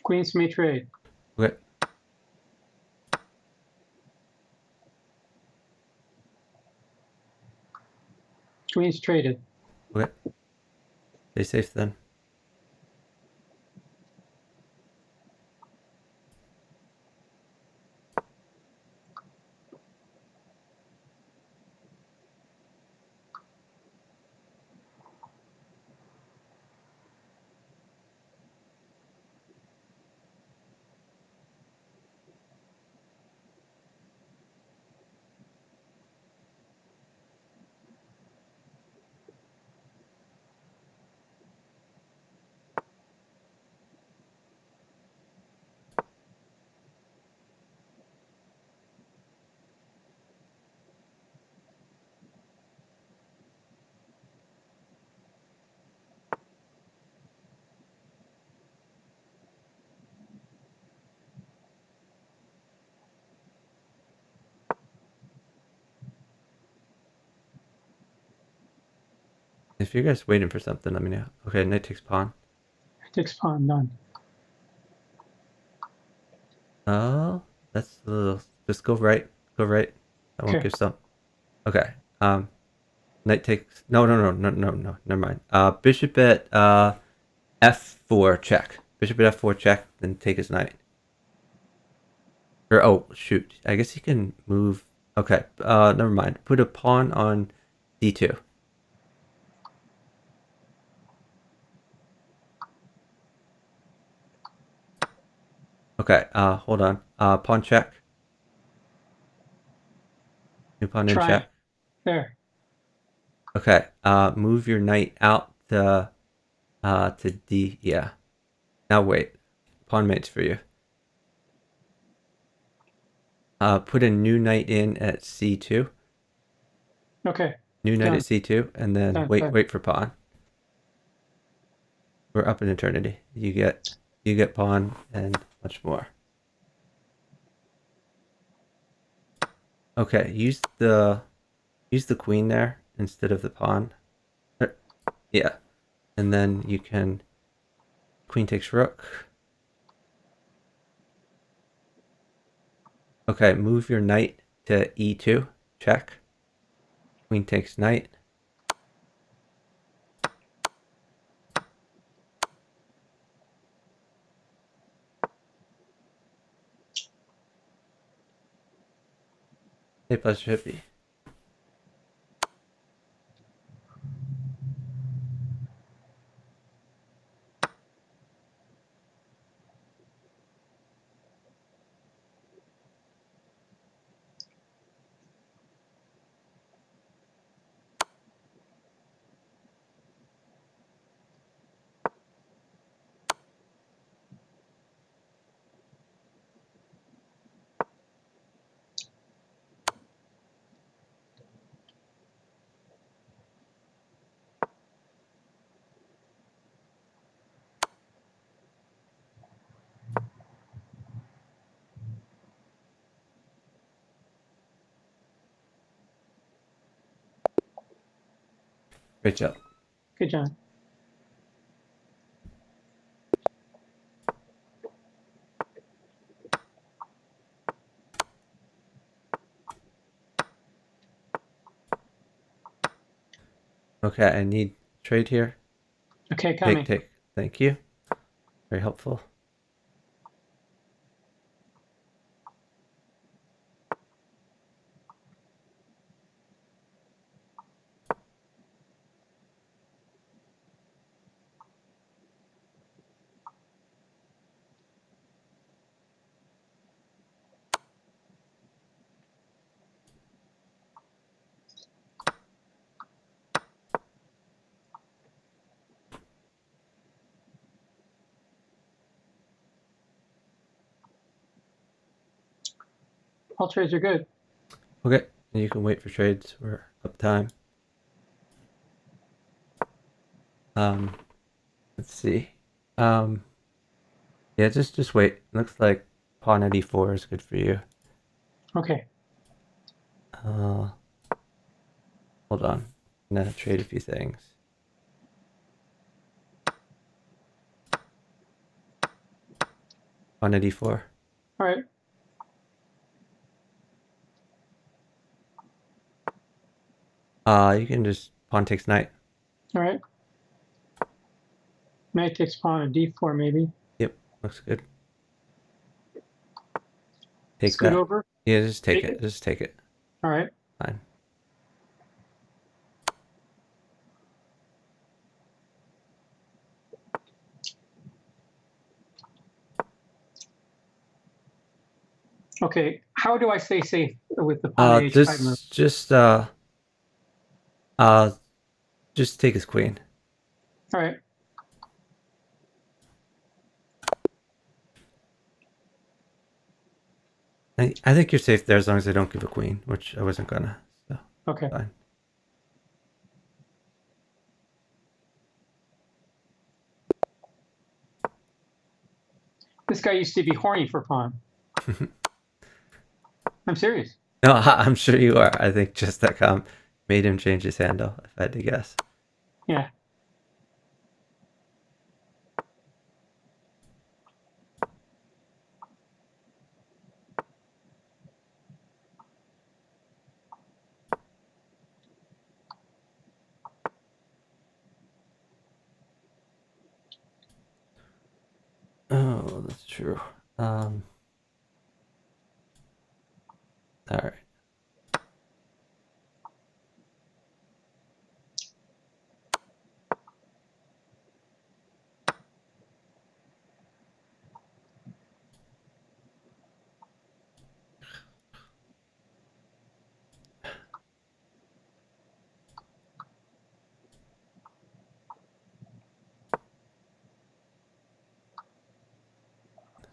Queens may trade. Okay. Queens traded. Okay. Stay safe then. If you guys waiting for something, let me know. Okay, knight takes pawn. Takes pawn, done. Oh, that's a little. Just go right. Go right. I won't Okay. give some. Okay. Knight takes. No, no, no, no, no, no. Never mind. Bishop at f4 check. Bishop at f4 check. Then take his knight. Or oh shoot. I guess he can move. Okay. Never mind. Put a pawn on d2. Okay. Hold on. Pawn check. New pawn in Trying. check. There. Okay. Move your knight out to d. Yeah. Now wait. Pawn mates for you. Put a new knight in at c2. Okay. New knight at Done. c2, and then Done. wait Done. for pawn. We're up in eternity. You get pawn and much more. Okay, use the queen there instead of the pawn. Yeah, and then you can queen takes rook. Okay, move your knight to e2. Check. Queen takes knight. A plus hippie. Great job. Good job. Okay, I need trade here. Okay, coming. Take. Thank you. Very helpful. All trades are good. Okay, and you can wait for trades. We're up time. Um, let's see. Um, yeah, just wait. Looks like pawn at e4 is good for you. Okay. Uh, hold on. I'm gonna trade a few things. Pawn at e4. All right. You can just pawn takes knight. All right. Knight takes pawn on d4 maybe. Yep, looks good. Take Scoot that. over. Yeah, just take Take it. it. Just take it. All right. Fine. Okay. How do I stay safe with the pawn at h5 move? Uh, just take his queen. All right. I think you're safe there as long as I don't give a queen, which I wasn't gonna. So Okay. fine. This guy used to be horny for pawn. I'm serious. No, I'm sure you are. I think just that made him change his handle, if I had to guess. Yeah. Oh, that's true. All right.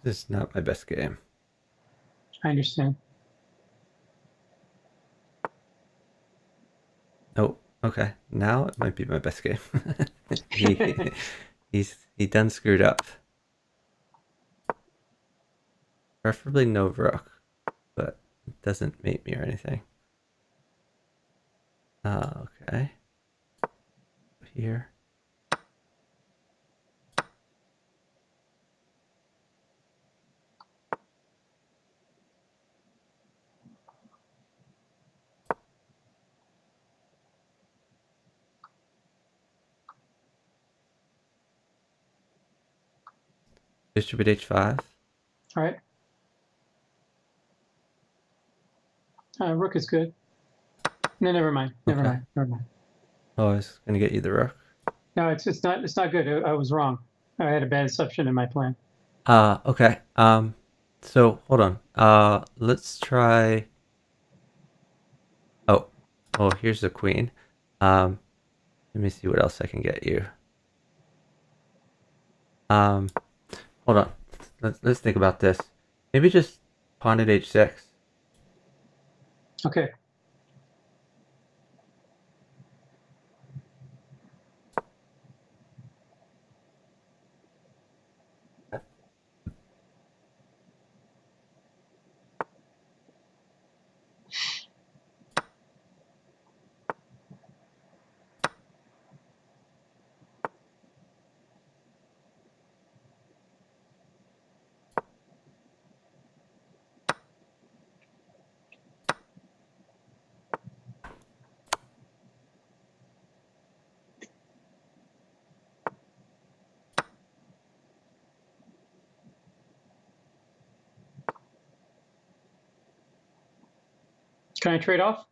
This is not my best game. I understand. Oh, okay. Now it might be my best game. he he done screwed up. Preferably no rook, but it doesn't mate me or anything. Okay. Here. Bishop at h5. All right. Rook is good. No, never mind. Never Okay. mind. Never mind. Oh, I was gonna get you the rook. No, it's not good. I was wrong. I had a bad assumption in my plan. Okay. So hold on. Let's try. Oh, oh, here's the queen. Um, let me see what else I can get you. Um, hold on. Let's think about this. Maybe just pawn at h6. Okay. Can I trade off?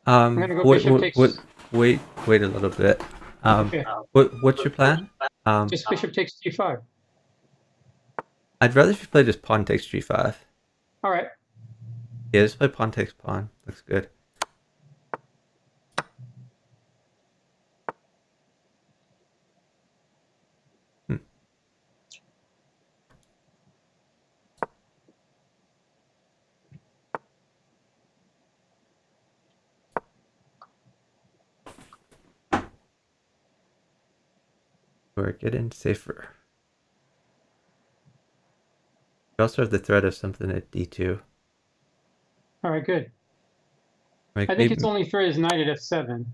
I'm gonna go Wait, bishop wait, wait, takes. wait a little bit. Okay. What's your plan? Just bishop takes g5. I'd rather if you play just pawn takes g5. All right. Yeah, just play pawn takes pawn. Looks good. Hmm. We're getting safer. We also have the threat of something at d2. All right. Good. Like I think its maybe, only threat is knight at f7.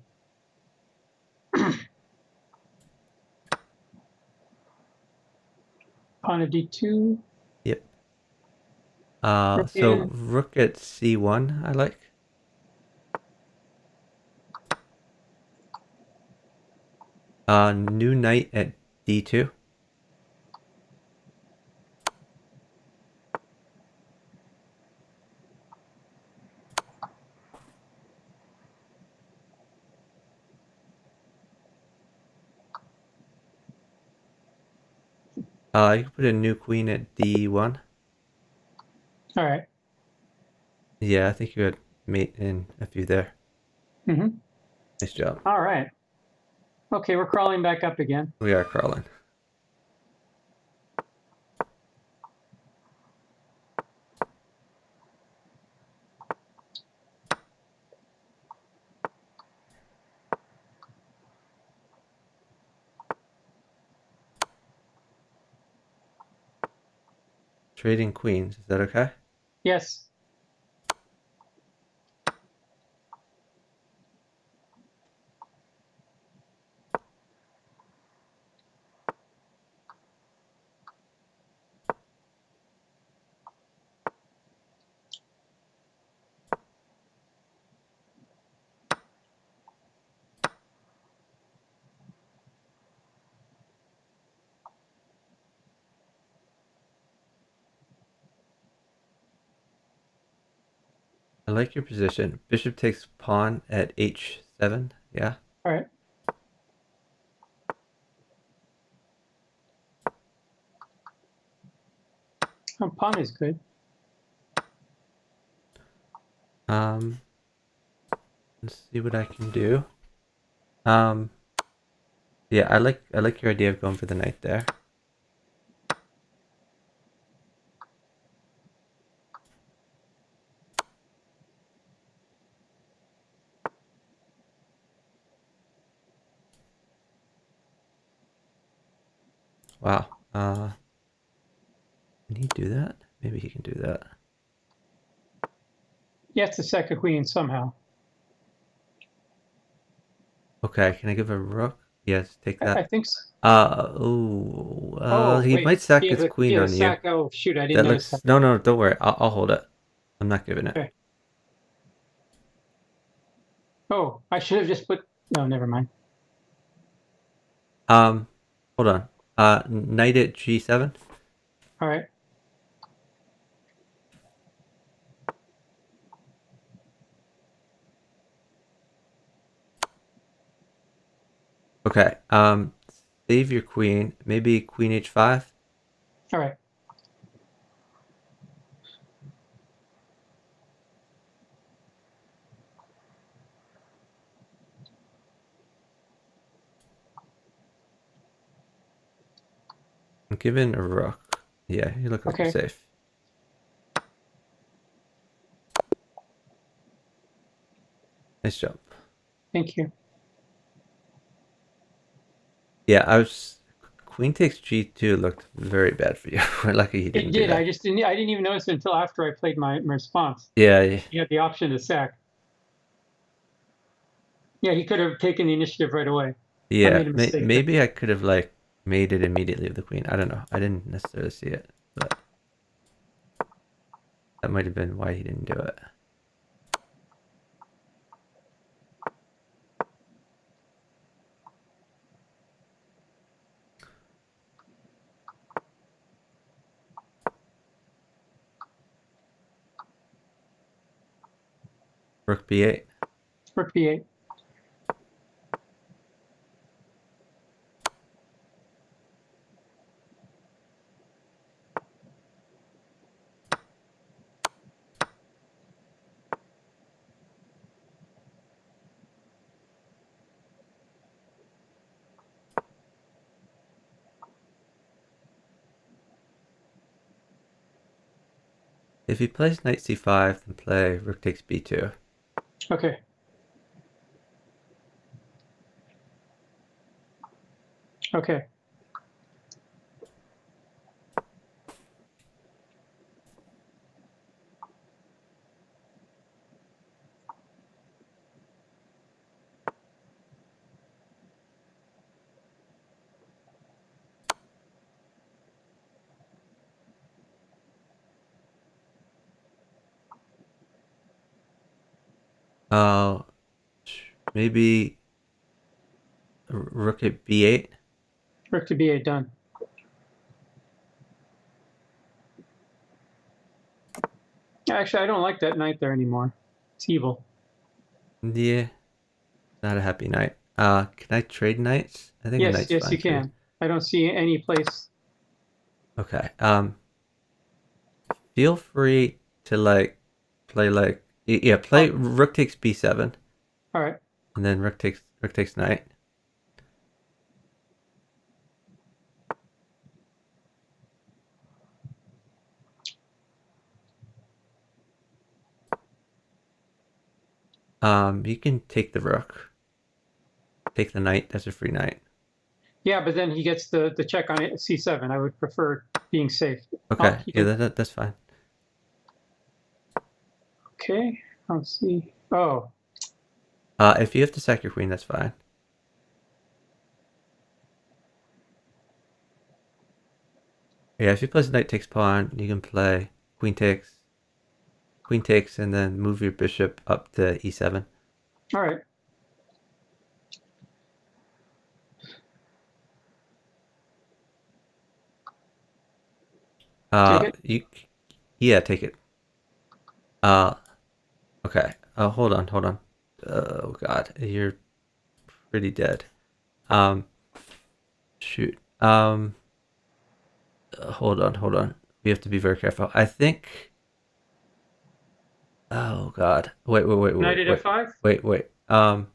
Pawn at d2. yep. Rook So in. rook at c1, I like. New knight at d2. You can put a new queen at d1. All right. Yeah, I think you had mate in a few there. Mm-hmm. Nice job. All right. Okay, we're crawling back up again. We are crawling. Trading queens. Is that okay? Yes. I like your position. Bishop takes pawn at h7. Yeah. All right. Oh, pawn is good. Um, let's see what I can do. Um, yeah, I like your idea of going for the knight there. Wow. Can he do that? Maybe he can do that. He has to sack a queen somehow. Okay, can I give a rook? Yes, take I that. think so. Oh, Oh, he wait. might sack his He queen has a on you. sack. Oh, shoot. I didn't That notice that. looks. No, don't worry. I'll hold it. I'm not giving it. Okay. Oh, I should have just put. No, never mind. Um, hold on. Knight at g7. All right. Okay. Save your queen. Maybe queen h5. All right. I'm giving a rook. Yeah, you look like you're Okay. safe. Nice jump. Thank you. Yeah, I was. Queen takes g2 looked very bad for you. We're lucky he It didn't do did. I that. just didn't. I didn't even notice it until after I played my response. Yeah, He had the option to sack. Yeah, he could have taken the initiative right away. I yeah. made a mistake there. Maybe I could have like made it immediately with the queen. I don't know. I didn't necessarily see it, but that might have been why he didn't do it. Rook b8. Rook b8. If he plays knight c5, then play rook takes b2. Okay. Okay. Uh, maybe rook at b8. Rook to b8 done. Actually, I don't like that knight there anymore. It's evil. Yeah, not a happy knight. Can I trade knights? I think a Yes, knight's yes, fine you for you. can. I don't see any place. Okay. Feel free to like play like yeah, play Oh, rook takes b7 all right. and then rook takes knight. You can take the rook, take the knight. That's a free knight. Yeah, but then he gets the check on it, c7. I would prefer being safe. Okay, He yeah, can. that's fine. Okay. Let's see. Oh, If you have to sack your queen, that's fine. Yeah, if he plays knight takes pawn, you can play queen takes, and then move your bishop up to e7. all right. Take it. You, yeah, take it. Uh, Okay. Hold on, hold on. Oh God, you're pretty dead. Um, shoot. Hold on, hold on. We have to be very careful. I think. Oh God. Wait, wait, wait, Knight wait, at wait, f5. wait, wait. No,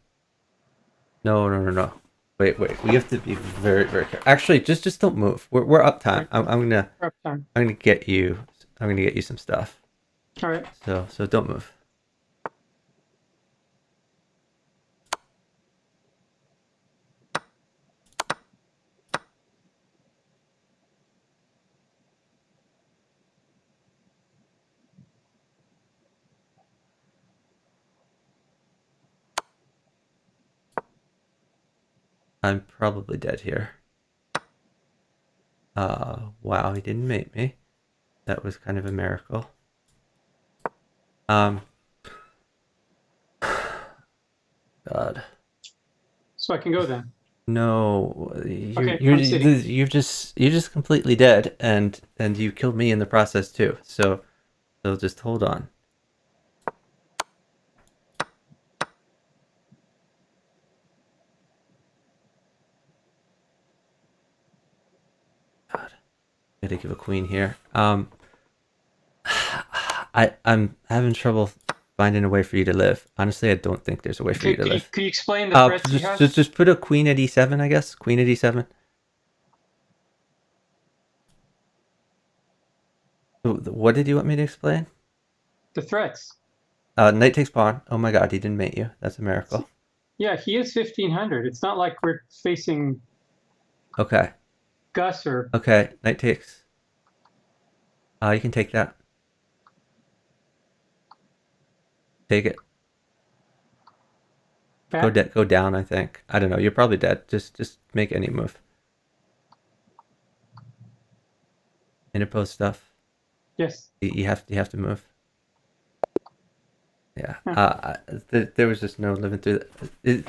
no, no, no. Wait, wait. We have to be very, very careful. Actually, just don't move. We're up All time. right, I'm gonna prep time. I'm gonna get you. I'm gonna get you some stuff. All right. So don't move. I'm probably dead here. Wow, he didn't mate me. That was kind of a miracle. Um, God. So I can go then. No, Okay, I'm sitting. you're just completely dead, and you killed me in the process too. So just hold on. God, gotta give a queen here. I'm having trouble finding a way for you to live. Honestly, I don't think there's a way for Okay, you to live. could you explain the threats you have? Just put a queen at e7, I guess. Queen at e7. What did you want me to explain? The threats. Knight takes pawn. Oh my God, he didn't mate you. That's a miracle. Yeah, he is 1500. It's not like we're facing Okay, Gus or okay. Knight takes. You can take that. Take it. back. Go down. I think. I don't know. You're probably dead. Just make any move. Interpose stuff. Yes. You have to move. Yeah. Huh. There was just no living through that.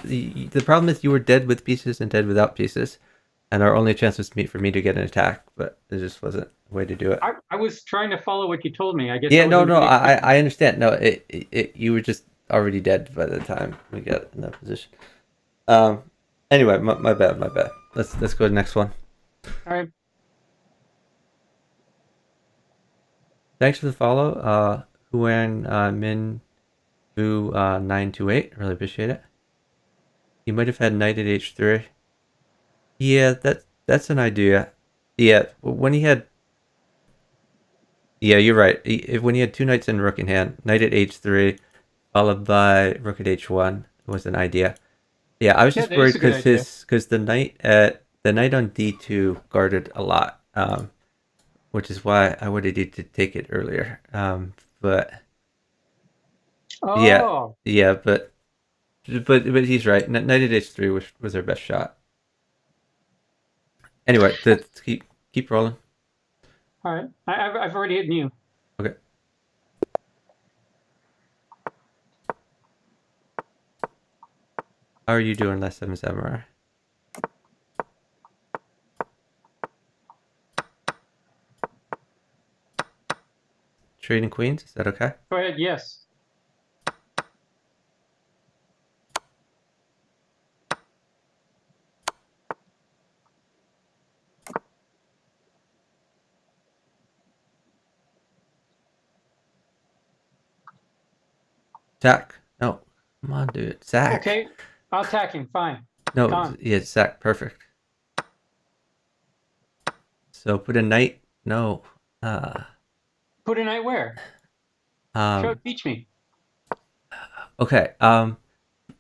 The problem is you were dead with pieces and dead without pieces, and our only chance was for me to get an attack, but there just wasn't a way to do it. I was trying to follow what you told me. I guess I Yeah. No. wasn't No. paying attention. I understand. No. You were just already dead by the time we got in that position. Um. Anyway, my bad. My bad. Let's go to the next one. All right. Thanks for the follow. Huan Min Vu 928. Really appreciate it. You might have had knight at h3. Yeah, that's an idea. Yeah, when he had. Yeah, you're right. When he had two knights and rook in hand, knight at h3, followed by rook at h1 was an idea. Yeah, I was Yeah, just that is worried a good idea. because the knight on d2 guarded a lot, which is why I wanted you to take it earlier. But yeah, Oh, yeah, but he's right. Knight at h3 was our best shot. Anyway, keep rolling. all right. I've already hit new. Okay. How are you doing, Last Seven Samurai? Trading queens, is that okay? Go ahead. Yes. Sack. No. Come on, dude. Sack. Okay. I'll attack him. Fine. No, Gone. yeah, sack. Perfect. So put a knight. No. Uh, Put a knight where? um, Teach me. okay.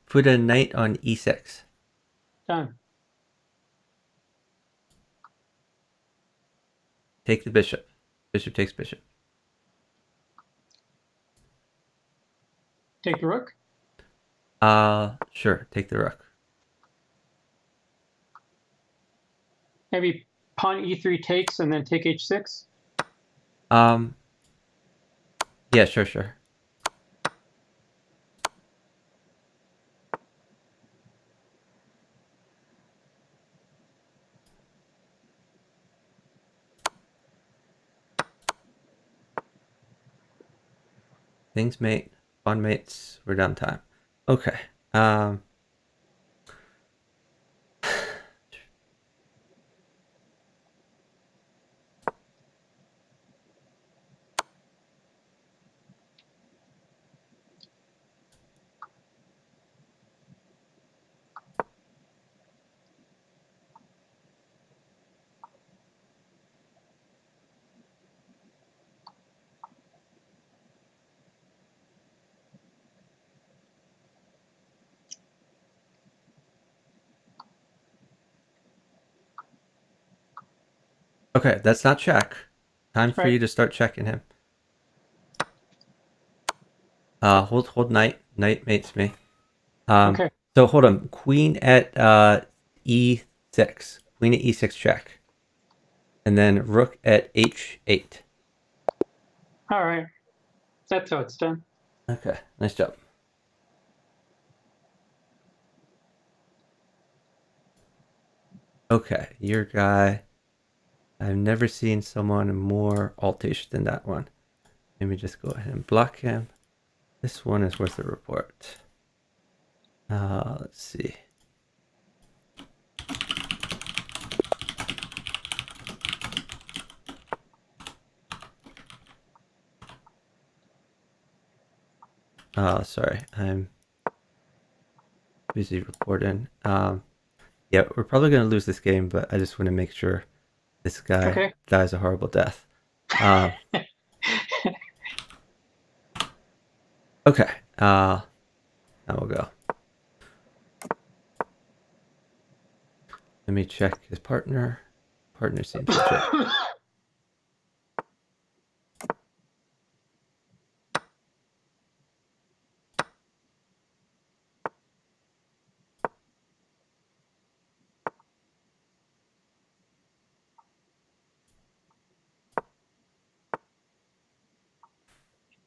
Put a knight on e6. Done. Take the bishop. Bishop takes bishop. Take the rook. Sure. Take the rook. Maybe pawn e3 takes and then take h6. Um, yeah, sure, sure. Things mate. pawn mates. We're down time. Okay. Um. Okay, that's not check. Time for Right. you to start checking him. Hold knight. Knight mates me. Okay. So hold on. Queen at e6. Queen at e6 check. And then rook at h8. All right. That's how it's done. Okay, nice job. Okay, your guy. I've never seen someone more altish than that one. Let me just go ahead and block him. This one is worth a report. Let's see. Sorry, I'm busy reporting. Yeah, we're probably gonna lose this game, but I just want to make sure this guy Okay. dies a horrible death. Um, okay. Now we'll go. Let me check his partner. Partner seems legit.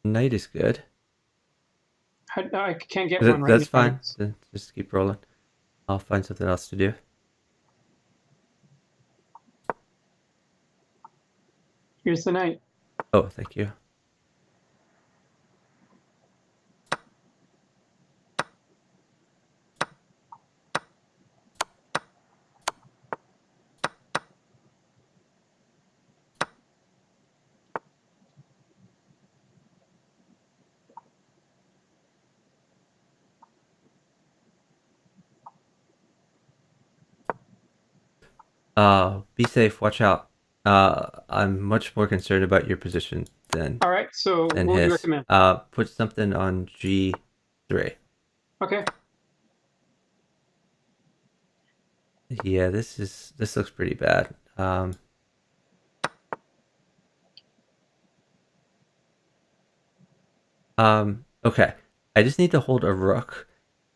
Knight is good. I can't get one right That's now. fine. Just keep rolling. I'll find something else to do. Here's the knight. Oh, thank you. Be safe. Watch out. I'm much more concerned about your position All right. So than what would you his. recommend? Put something on G3. Okay. Yeah, this looks pretty bad. Okay. I just need to hold a rook.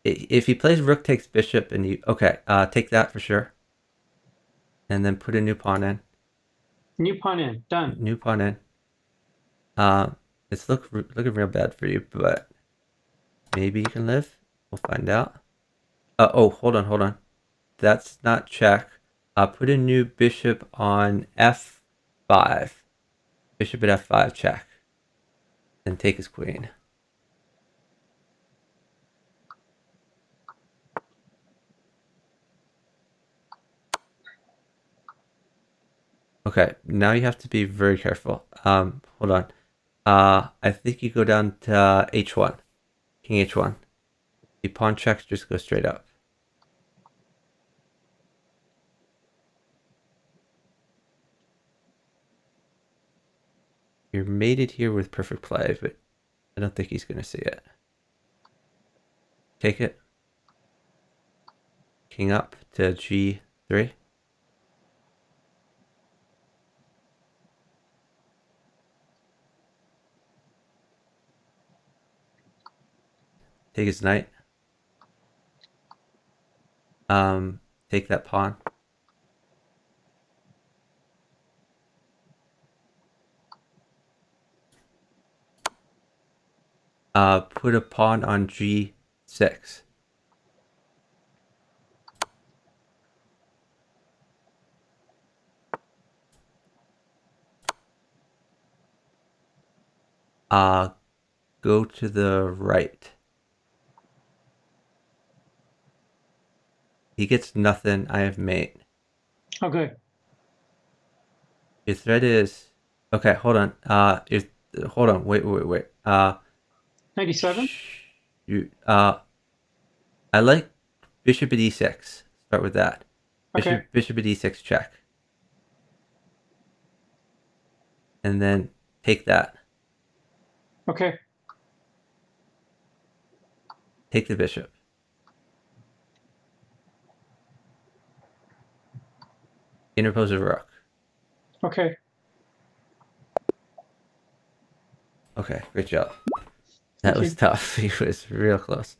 If he plays rook takes bishop and you okay, take that for sure. And then put a new pawn in. New pawn in. Done. New pawn in. Uh, it's looking real bad for you, but maybe you can live. We'll find out. Oh, hold on. That's not check. Put a new bishop on f5. Bishop at f5 check. Then take his queen. Okay, now you have to be very careful. Hold on. I think you go down to h1. King h1. The pawn checks just go straight up. You're mated here with perfect play, but I don't think he's going to see it. Take it. King up to g3. Take his knight. Take that pawn. Put a pawn on g6. Uh, go to the right. He gets nothing. I have mate. Oh, good. Your threat is okay. Hold on. Hold on. Wait. 97. You. I like bishop at e6. Start with that. Okay. Bishop at e6 check, and then take that. Okay. Take the bishop. Interpose a rook. Okay. Okay, great job. That Thank was you. tough. He was real close.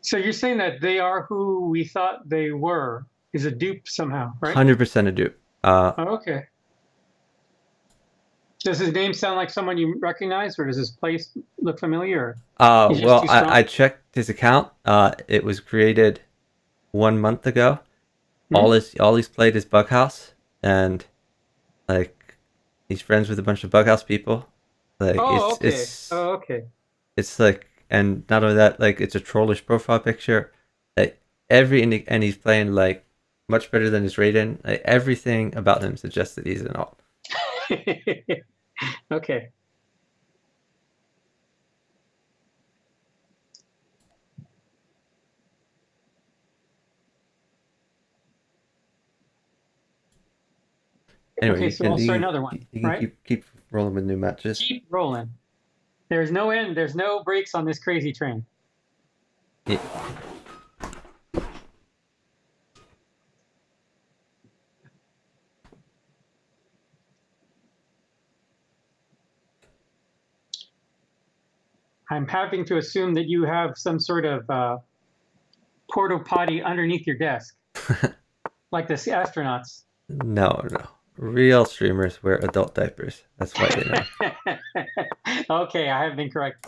So you're saying that they are who we thought they were is a dupe somehow, right? 100% a dupe. Oh, okay. Does his name sound like someone you recognize, or does his place look familiar? Or he's just Well, too I strong? checked his account. It was created 1 month ago. Hmm? All he's played is Bughouse, and like he's friends with a bunch of Bughouse people. Like Oh, okay. Oh, okay. it's like, and not only that, like it's a trollish profile picture. Like and he's playing like much better than his rating. Like everything about him suggests that he's an alt. Okay. Anyway, Okay, so I'll start another one, you can right? keep rolling with new matches. Keep rolling. There's no end. There's no brakes on this crazy train. Yeah. I'm having to assume that you have some sort of porta potty underneath your desk, like the astronauts. No. Real streamers wear adult diapers. That's why they know. Okay, I have been correct.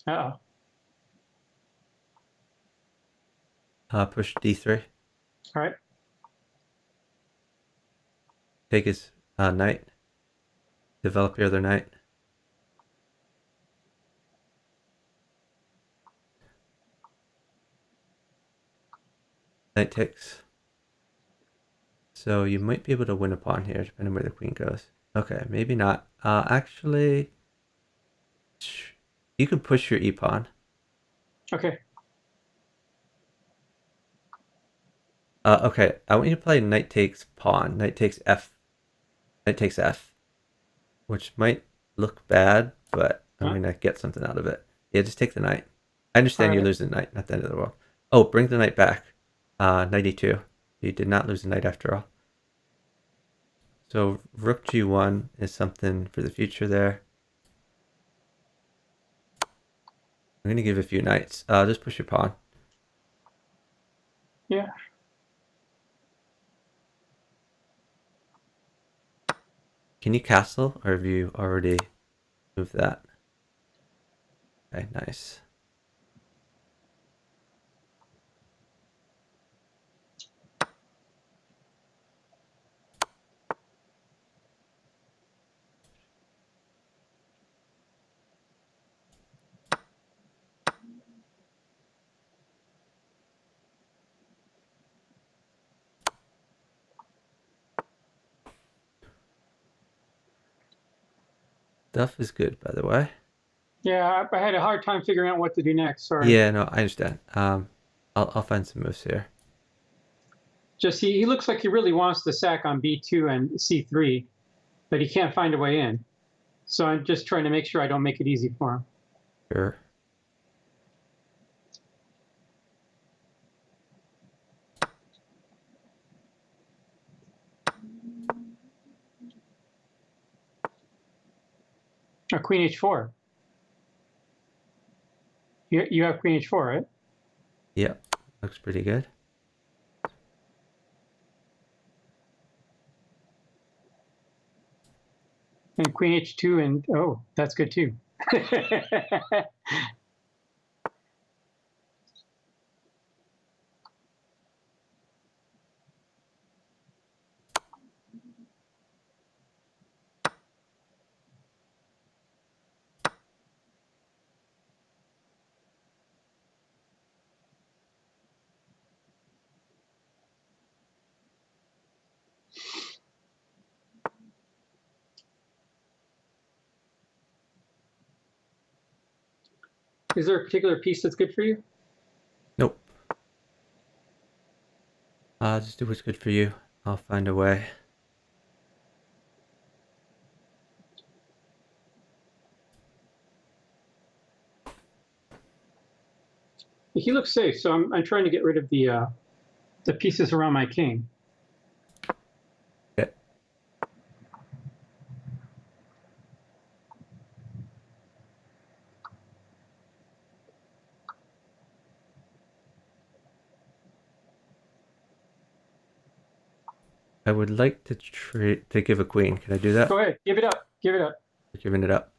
Uh-oh. Push d3. All right. Take his knight. Develop your other knight. Knight takes. So you might be able to win a pawn here, depending where the queen goes. Okay, maybe not. Actually, you could push your e-pawn. Okay. Okay, I want you to play knight takes pawn. Knight takes f. Knight takes f. Which might look bad, but I'm Huh? going to get something out of it. Yeah, just take the knight. I All understand you're right. losing the knight, not the end of the world. Oh, bring the knight back. Knight e2. You did not lose the knight after all. So rook g1 is something for the future there. I'm going to give a few knights. Just push your pawn. Yeah. Can you castle, or have you already moved that? Okay, nice. Stuff is good, by the way. Yeah, I had a hard time figuring out what to do next. Sorry. Yeah, no, I understand. I'll find some moves here. Just he looks like he really wants the sack on b2 and c3, but he can't find a way in. So I'm just trying to make sure I don't make it easy for him. Sure. Queen h4. You have queen h4, right? Yep, looks pretty good. And queen h2, and oh, that's good too. Is there a particular piece that's good for you? Nope. Just do what's good for you. I'll find a way. He looks safe, so I'm trying to get rid of the pieces around my king. Okay. I would like to give a queen. Can I do that? Go ahead, give it up. Give it up. Giving it up.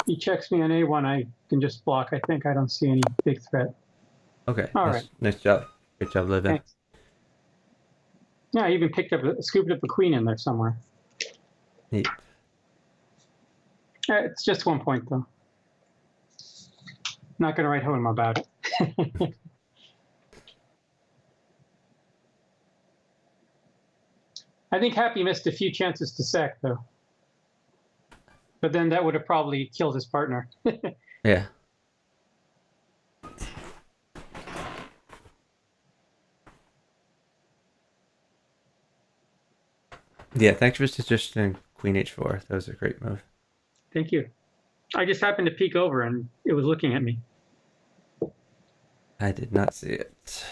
He checks me on A1. I can just block. I think I don't see any big threat. Okay. All nice, right. Nice job. Great job, living. Thanks. Yeah, I even scooped up a queen in there somewhere. Neat. It's just 1 point though. Not going to write home about it. I think Happy missed a few chances to sack though. But then that would have probably killed his partner. Yeah. Yeah, thanks for suggesting Queen H4. That was a great move. Thank you. I just happened to peek over and it was looking at me. I did not see it.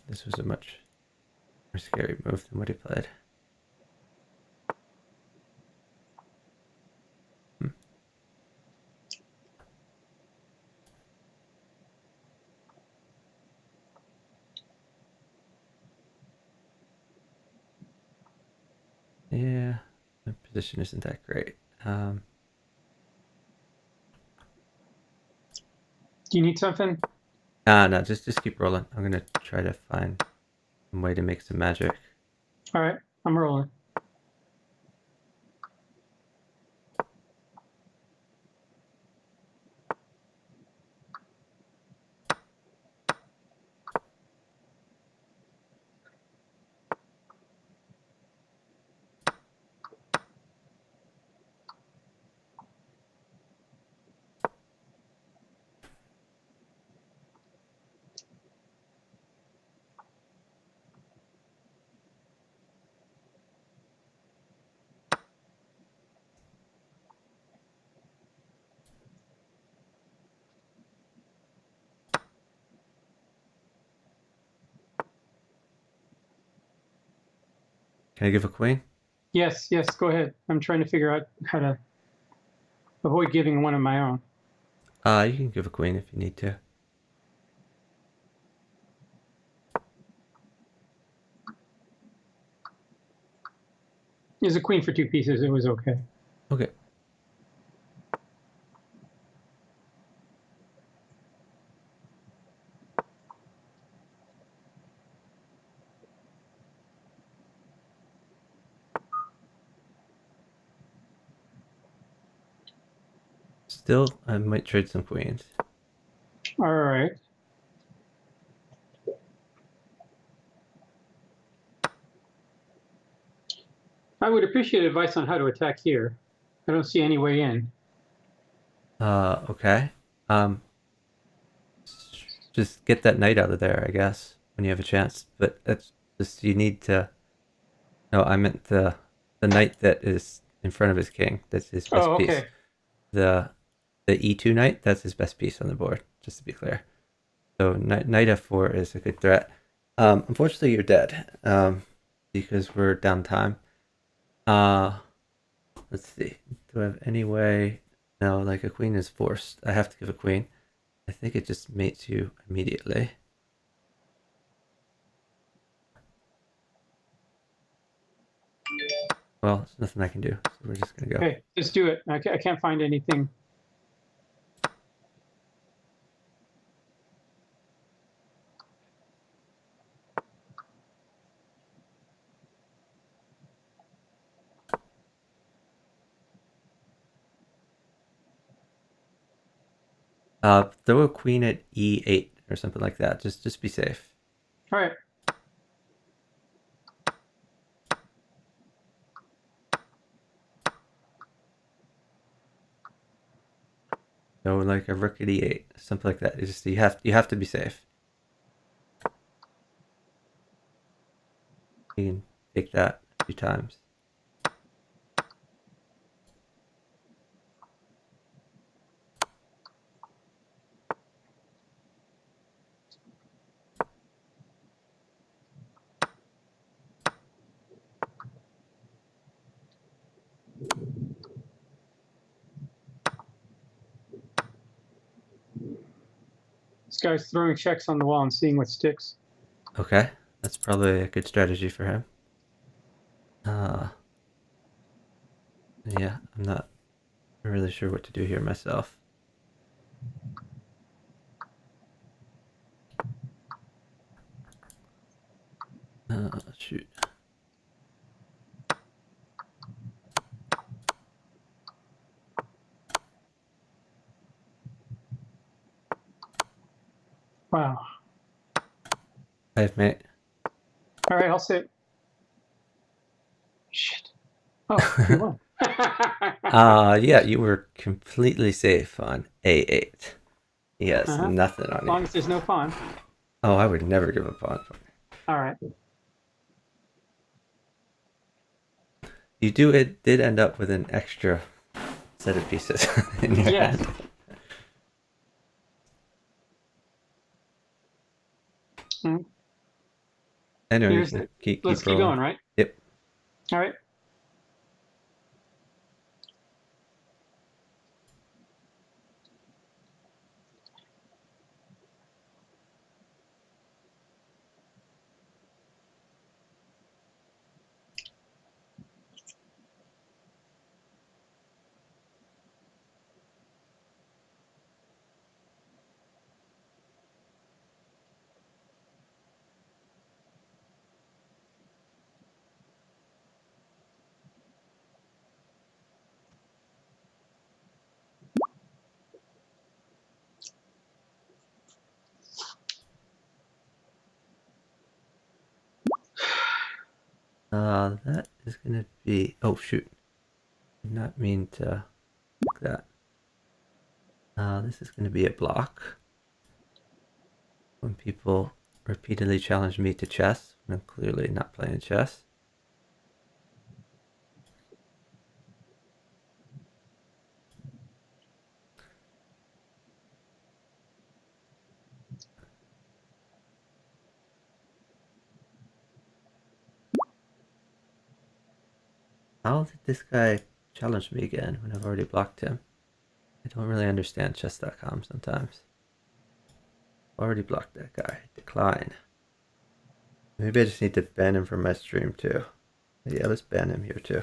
This was a much more scary move than what he played. Yeah, my position isn't that great. Do you need something? No, just keep rolling. I'm gonna try to find some way to make some magic. All right, I'm rolling. Can I give a queen? Yes, yes, go ahead. I'm trying to figure out how to avoid giving one of my own. You can give a queen if you need to. There's a queen for 2 pieces. It was okay. Okay. Still, I might trade some queens. All right. I would appreciate advice on how to attack here. I don't see any way in. Okay. Um, just get that knight out of there, I guess, when you have a chance. But that's just you need to. No, I meant the knight that is in front of his king. That's his best Oh, piece. okay. The e2 knight. That's his best piece on the board. Just to be clear. So knight f4 is a good threat. Unfortunately, you're dead. Because we're down time. Let's see. Do I have any way? No, like a queen is forced. I have to give a queen. I think it just mates you immediately. Well, there's nothing I can do, so we're just gonna go. Okay, just do it. I can't find anything. Throw a queen at e8 or something like that. Just be safe. All right. So like a rook at e8, something like that. It's just you have to be safe. You can take that a few times. This guy's throwing checks on the wall and seeing what sticks. Okay, that's probably a good strategy for him. Yeah, I'm not really sure what to do here myself. Shoot. Wow. I've made. All right, I'll sit. Shit. Oh, you won. Yeah, you were completely safe on a8. He has Uh-huh. nothing As on you. long as there's no pawn. Oh, I would never give a pawn. All right. You did end up with an extra set of pieces in your Yes. hand. Mm. Anyway, you Here's can the. Let's keep keep rolling. going, right? Yep. All right. That is gonna be. Oh shoot! Did not mean to look that. This is gonna be a block. When people repeatedly challenge me to chess, when I'm clearly not playing chess. How did this guy challenge me again when I've already blocked him? I don't really understand chess.com sometimes. Already blocked that guy. Decline. Maybe I just need to ban him from my stream too. Yeah, let's ban him here too.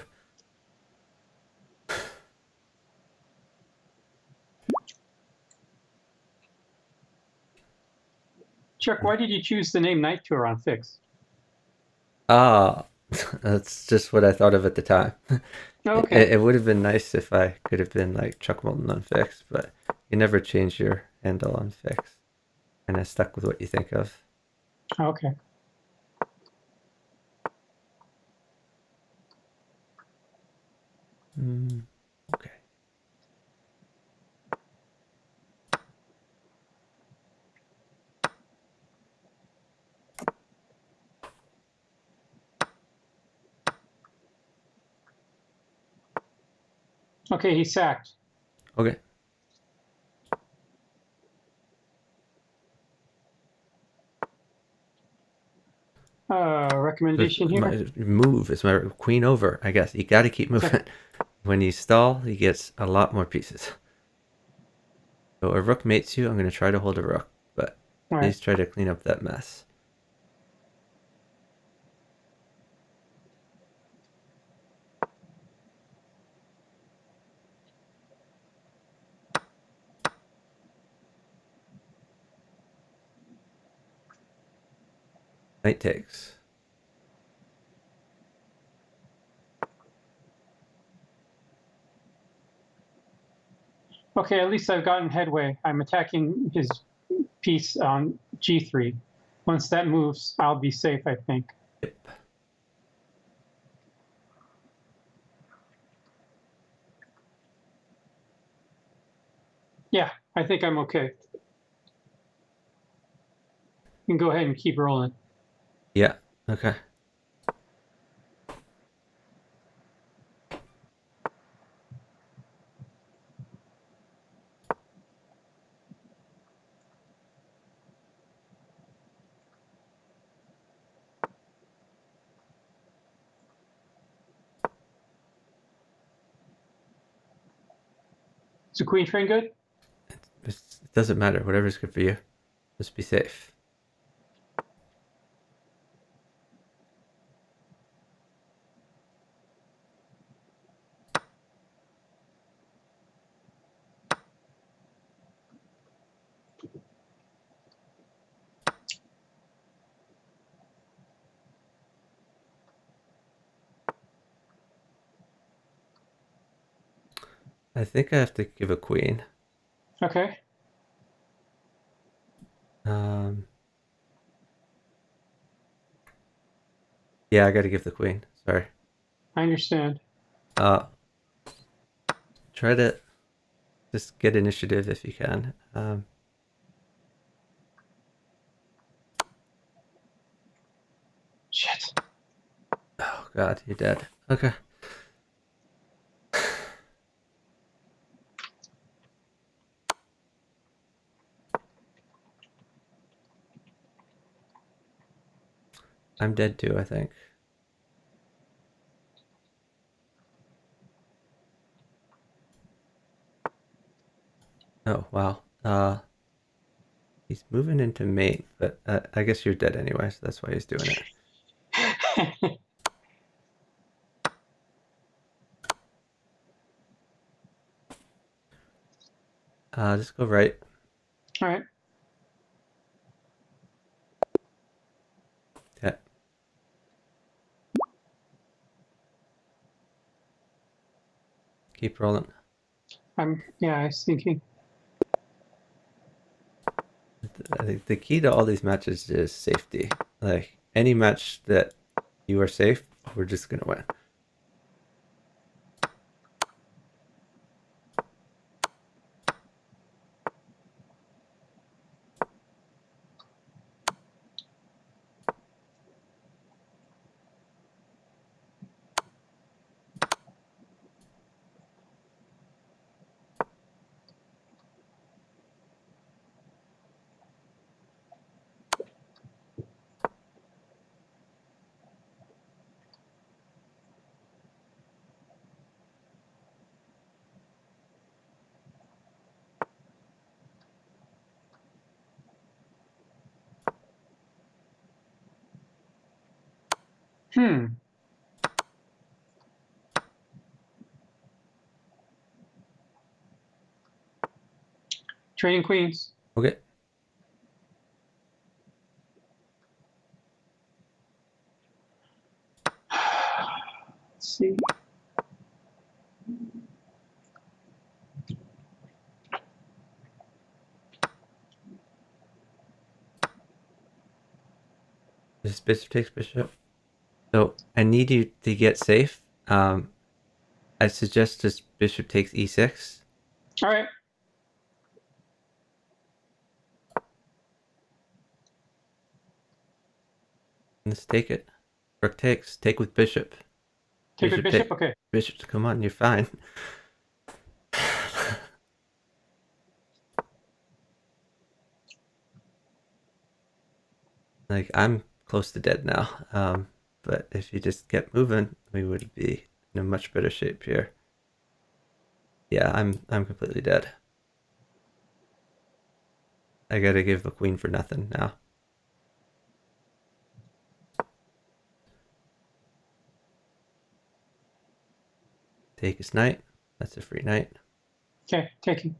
Chuck, why did you choose the name Night Tour on Fix? Ah, that's just what I thought of at the time. Oh, It, okay. it would have been nice if I could have been like Chuck Moulton on Fix, but you never change your handle on Fix. And I stuck with what you think of. Okay. Okay. Okay, he's sacked. Okay. Recommendation here. Move is my queen over, I guess. You got to keep Okay. moving. When you stall, he gets a lot more pieces. So a rook mates you. I'm going to try to hold a rook, but All right. please try to clean up that mess. Knight takes. Okay, at least I've gotten headway. I'm attacking his piece on g3. Once that moves, I'll be safe, I think. Yep. Yeah, I think I'm okay. You can go ahead and keep rolling. Yeah. Okay. Is the queen train good? It doesn't matter. Whatever's good for you. Just be safe. I think I have to give a queen. Okay. Um, yeah, I got to give the queen. Sorry. I understand. Uh, try to just get initiative if you can. Shit. Oh God, you're dead. Okay. I'm dead too, I think. Oh wow. He's moving into mate, but I guess you're dead anyway, so that's why he's doing it. Just go right. All right. Yeah. Keep rolling. Yeah, I was thinking. I think the key to all these matches is safety. Like any match that you are safe, we're just gonna win. Hmm. Training queens. Okay. Let's see. This bishop takes bishop. So I need you to get safe. I suggest just bishop takes e6. All right. Let's take it. Rook takes. Take with bishop. Take with bishop. Take. Okay. Bishop. Come on, you're fine. Like I'm close to dead now. But if you just kept moving, we would be in a much better shape here. Yeah, I'm completely dead. I gotta give a queen for nothing now. Take his knight. That's a free knight. Okay. Taking.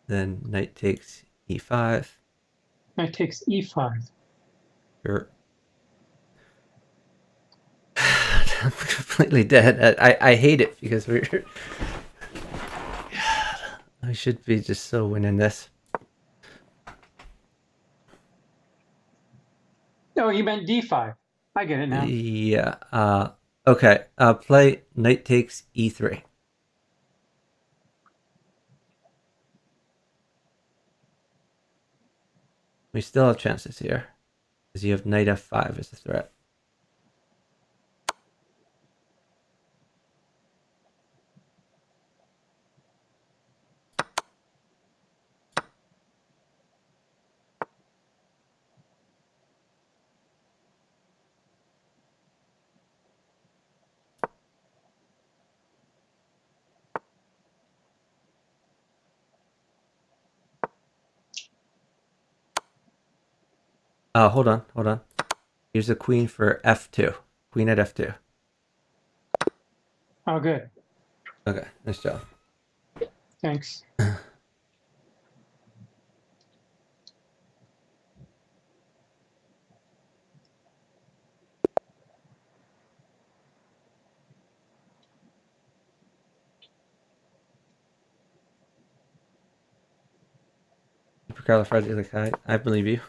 Then knight takes e5. Knight takes e5. Sure. I'm completely dead. I hate it because we're I should be just so winning this. Oh, you meant d5. I get it now. Yeah. Okay. Play knight takes e3. We still have chances here, because you have knight f5 as a threat. Hold on, hold on. Here's a queen for f2. Queen at f2. Oh, good. Okay, nice job. Thanks. Supercalifragilistic. I believe you.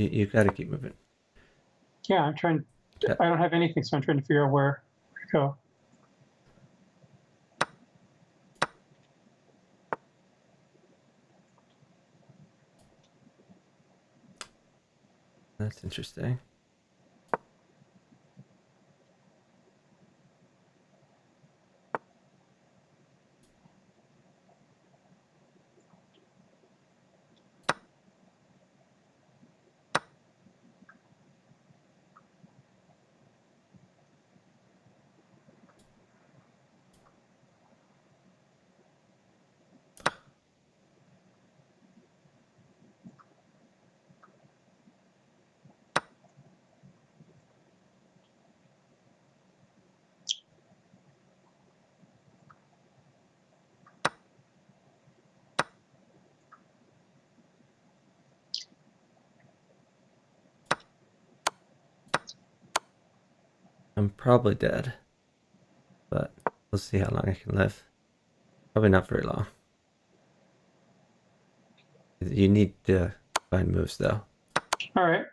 You got to keep moving. Yeah, I'm trying. I don't have anything, so I'm trying to figure out where to go. That's interesting. I'm probably dead, but we'll see how long I can live. Probably not very long. You need to find moves, though. All right.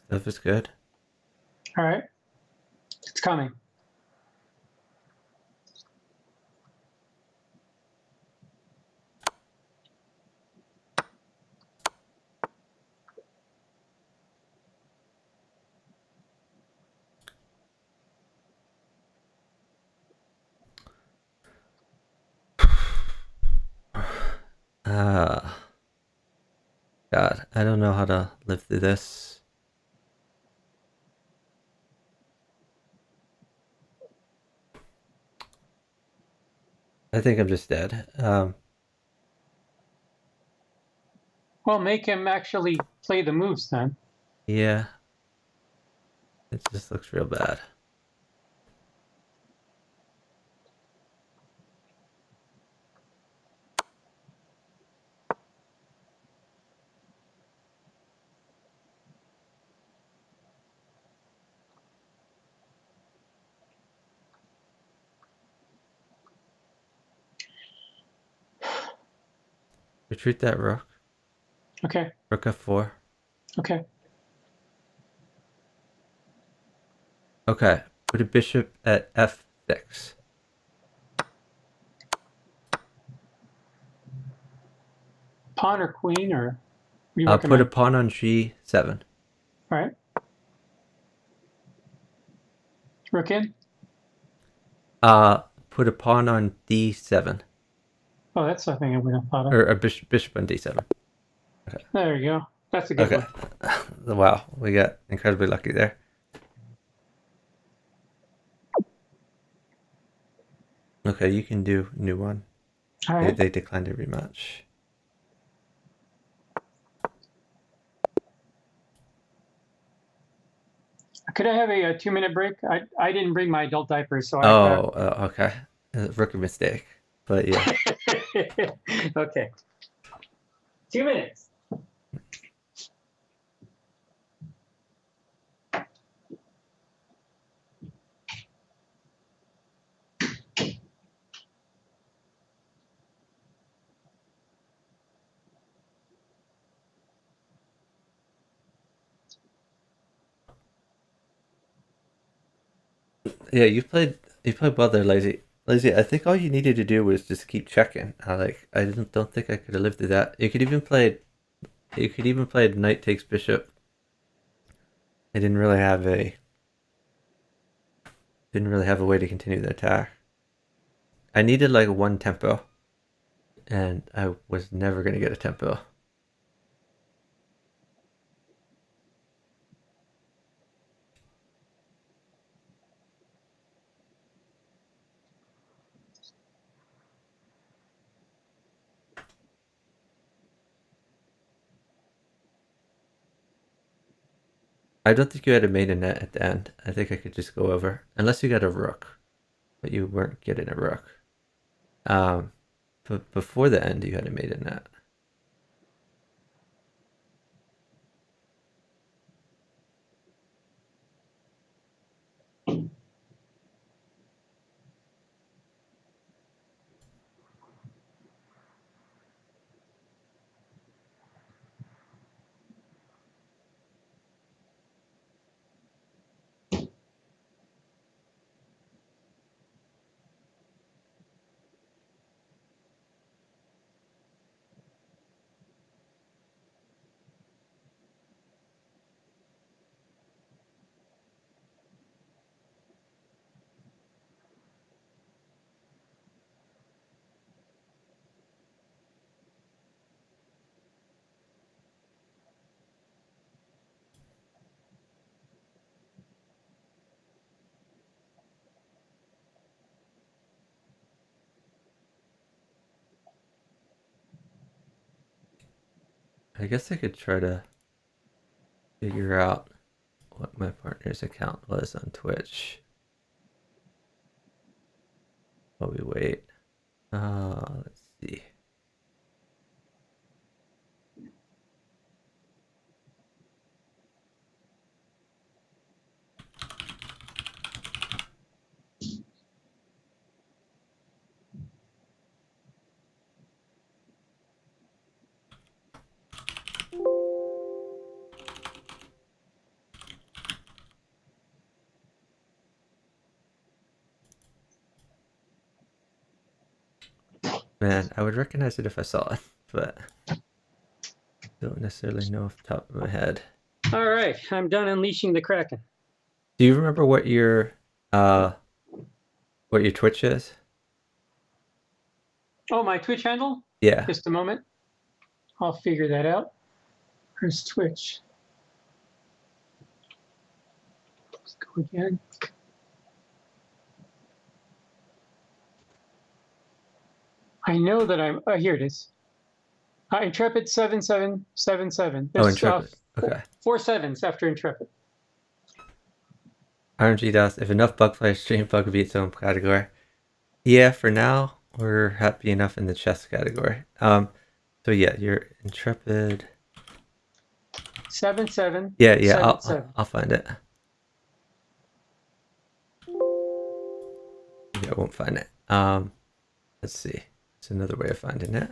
Stuff is good. All right. It's coming. Ah, God, I don't know how to live through this. I think I'm just dead. Well, make him actually play the moves then. Yeah, it just looks real bad. Retreat that rook. Okay. Rook f4. Okay. Okay, put a bishop at f6. Pawn or queen, or what do you Put a recommend? pawn on g7. All right. Rook in. Put a pawn on d7. Oh, that's something I wouldn't have thought of. Or a bishop on d7. Okay. There you go. That's a good Okay. one. Wow, we got incredibly lucky there. Okay, you can do new one. All right. They declined a rematch. Could I have a 2-minute break? I didn't bring my adult diapers, so Oh, okay. Rookie mistake. But yeah. Okay. 2 minutes. Yeah, you played well there, Lazy. Lazy, I think all you needed to do was just keep checking. I don't think I could have lived through that. You could even play knight takes bishop. I didn't really have a way to continue the attack. I needed like one tempo, and I was never gonna get a tempo. I don't think you had a maidenette at the end. I think I could just go over, unless you got a rook, but you weren't getting a rook. But before the end, you had a maidenette. I guess I could try to figure out what my partner's account was on Twitch while we wait. Let's see. Man, I would recognize it if I saw it, but don't necessarily know off the top of my head. All right, I'm done unleashing the Kraken. Do you remember uh what your Twitch is? Oh, my Twitch handle? Yeah. Just a moment. I'll figure that out. Where's Twitch? Let's go again. I know that I'm. Here it is. Intrepid 7777. Oh, There's Intrepid. Okay. 4 sevens after Intrepid. RNG DOS. If enough bug players stream, bug would be its own category. Yeah, for now we're happy enough in the chess category. So yeah, you're Intrepid. 77. Yeah, 77. I'll find it. Yeah, I won't find it. Let's see. It's another way of finding it.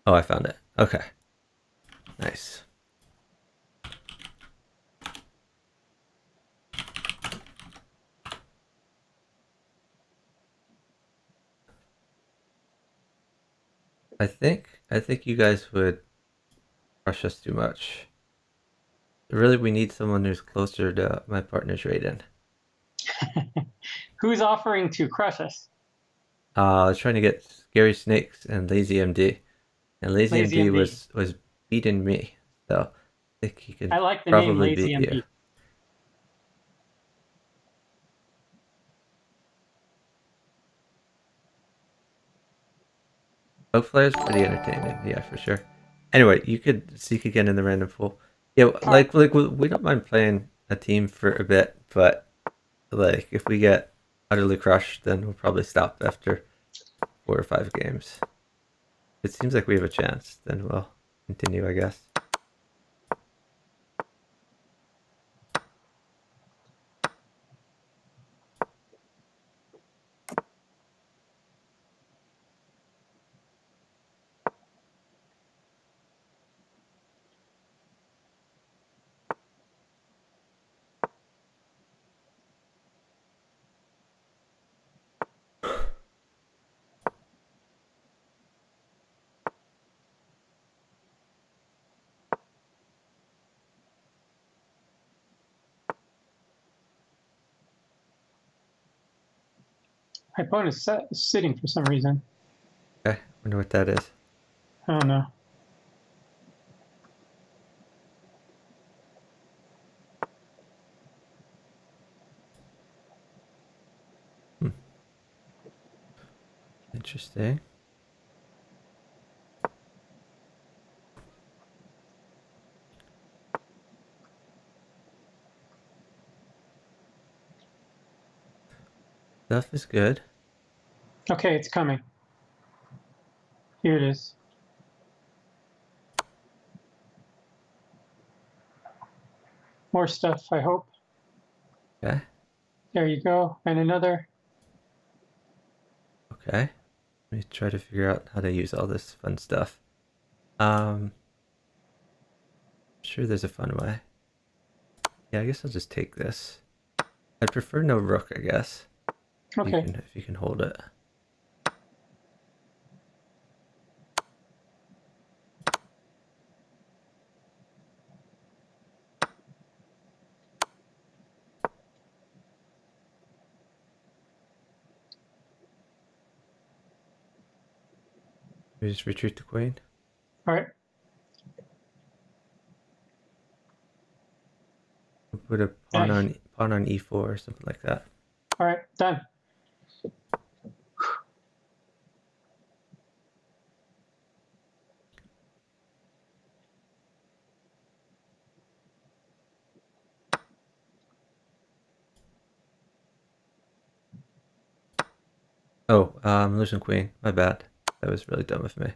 Oh, I found it. Okay. Nice. I think you guys would rush us too much. Really, we need someone who's closer to my partner's rating. Who's offering to crush us? I was trying to get Scary Snakes and Lazy MD, and Lazy Lazy MD MD. was beating me, so I think he I can like the name probably Lazy beat you. MD. Oak Flare's pretty entertaining, yeah, for sure. Anyway, you could seek again in the random pool. Yeah, All right. like we don't mind playing a team for a bit, but like if we get utterly crushed, then we'll probably stop after 4 or 5 games. If it seems like we have a chance, then we'll continue, I guess. My opponent's sitting for some reason. Okay, wonder what that is. I don't know. Hmm, interesting. Stuff is good. Okay, it's coming. Here it is. More stuff, I hope. Okay, There you go. And another. okay. Let me try to figure out how to use all this fun stuff. Um, sure there's a fun way. Yeah, I guess I'll just take this. I'd prefer no rook, I guess. Okay. If you can hold it. We just retreat the queen. All right. We'll put a Yeah. pawn on e4 or something like that. All right. Done. Oh, I'm losing queen. My bad. That was really dumb of me.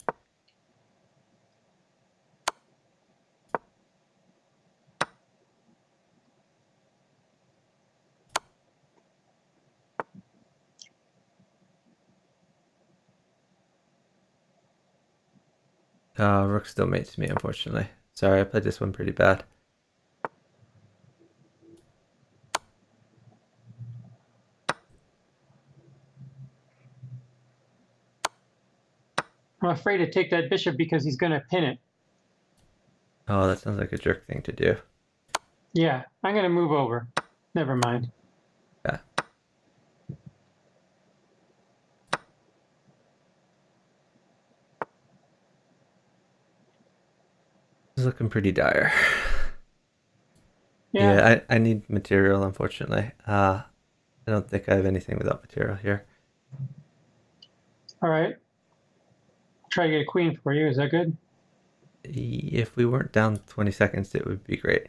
Rook still mates me, unfortunately. Sorry, I played this one pretty bad. I'm afraid to take that bishop because he's going to pin it. Oh, that sounds like a jerk thing to do. Yeah, I'm going to move over. Never mind. Yeah. This is looking pretty dire. Yeah. Yeah, I need material, unfortunately. I don't think I have anything without material here. All right. Try to get a queen for you. Is that good? If we weren't down 20 seconds, it would be great.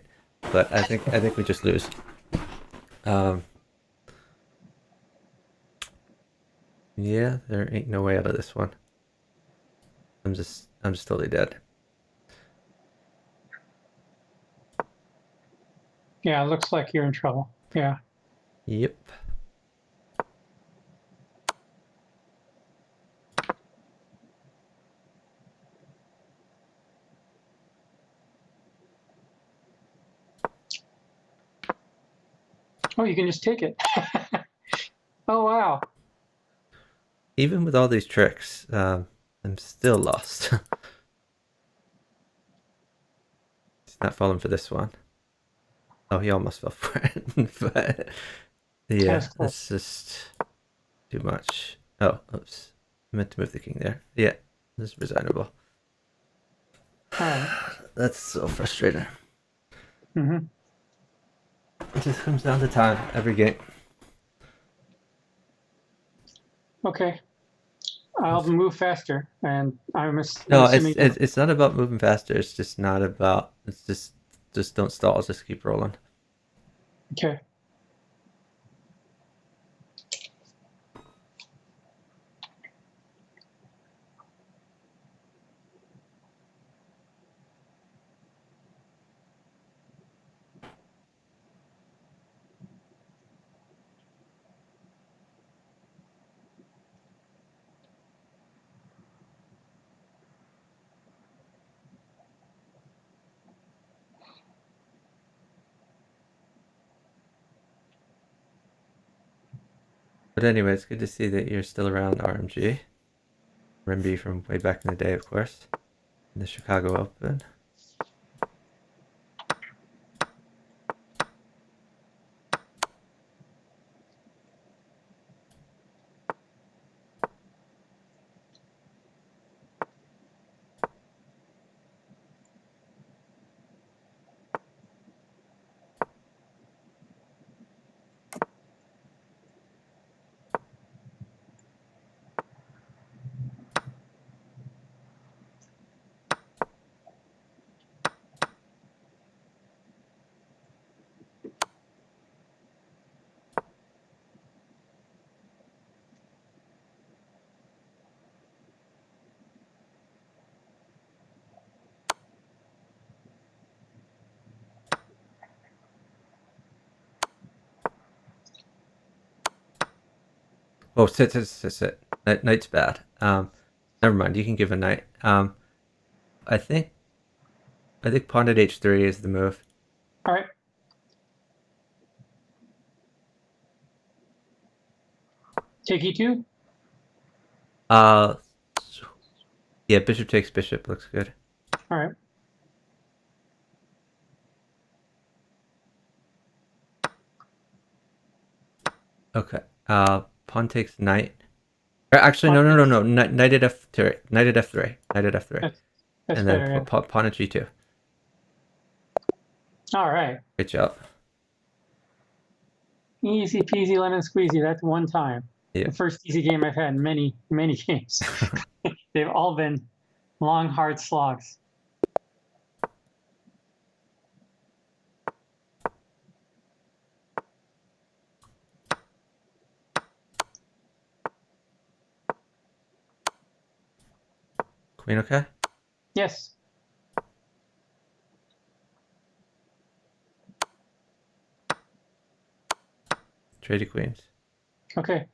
But I think we just lose. Um, yeah, there ain't no way out of this one. I'm just totally dead. Yeah, it looks like you're in trouble. Yeah. Yep. Oh, you can just take it. Oh, wow. Even with all these tricks, I'm still lost. He's not falling for this one. Oh, he almost fell for it. But yeah, That's close. it's just too much. Oh, oops. I meant to move the king there. Yeah, this is resignable. All right. That's so frustrating. Mm-hmm. It just comes down to time every game. Okay. I'll move faster, and No, assuming. it's not about moving faster. It's just not about. It's just don't stall. Just keep rolling. Okay. But anyway, it's good to see that you're still around RMG. Rimby from way back in the day, of course. In the Chicago Open. Oh, sit. Knight's bad. Never mind. You can give a knight. I think pawn at h3 is the move. All right. Take E2. Uh, yeah, bishop takes bishop looks good. All right. Okay. Pawn takes knight. Actually, Pawn no. Knight at f3. Knight at f3. Knight at f3. that's And then better. Yeah. pawn at g2. All right. Great job. Easy peasy lemon squeezy. That's one time. Yeah. The first easy game I've had in many, many games. They've all been long, hard slogs. Queen okay? Yes. Trade queens. Okay.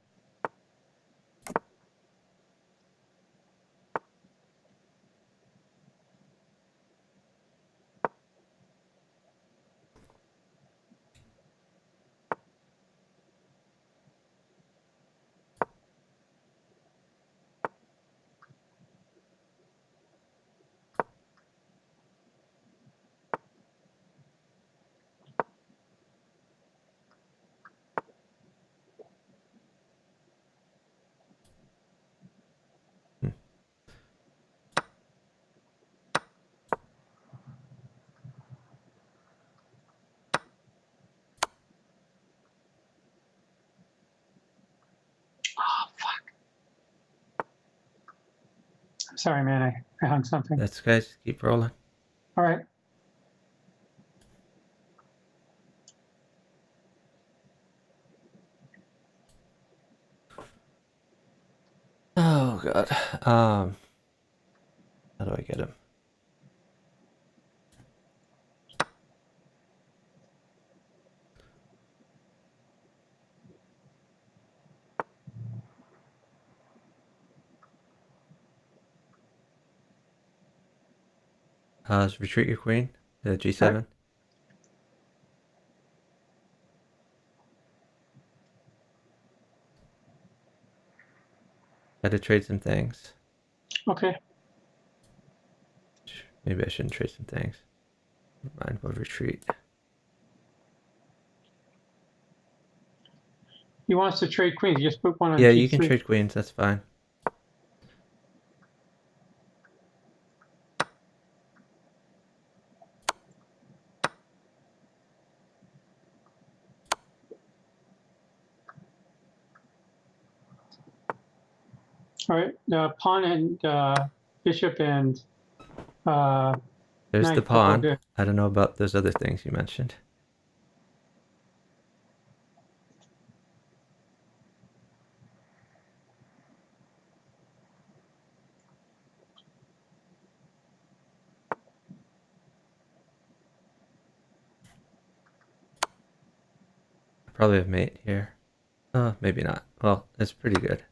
Hmm. Oh, fuck. I'm sorry, man. I hung something. That's guys. Keep rolling. All right. Oh god. How do I get him? Retreat your queen to All right. g7. Try to trade some things. Okay. Maybe I shouldn't trade some things. Never mind, we'll retreat. He wants to trade queens. You just put one on Yeah, you can G3. trade queens, that's fine. All right. Pawn and bishop and There's the knight look all pawn. good. I don't know about those other things you mentioned. I probably have mate here. Oh, maybe not. Well, it's pretty good.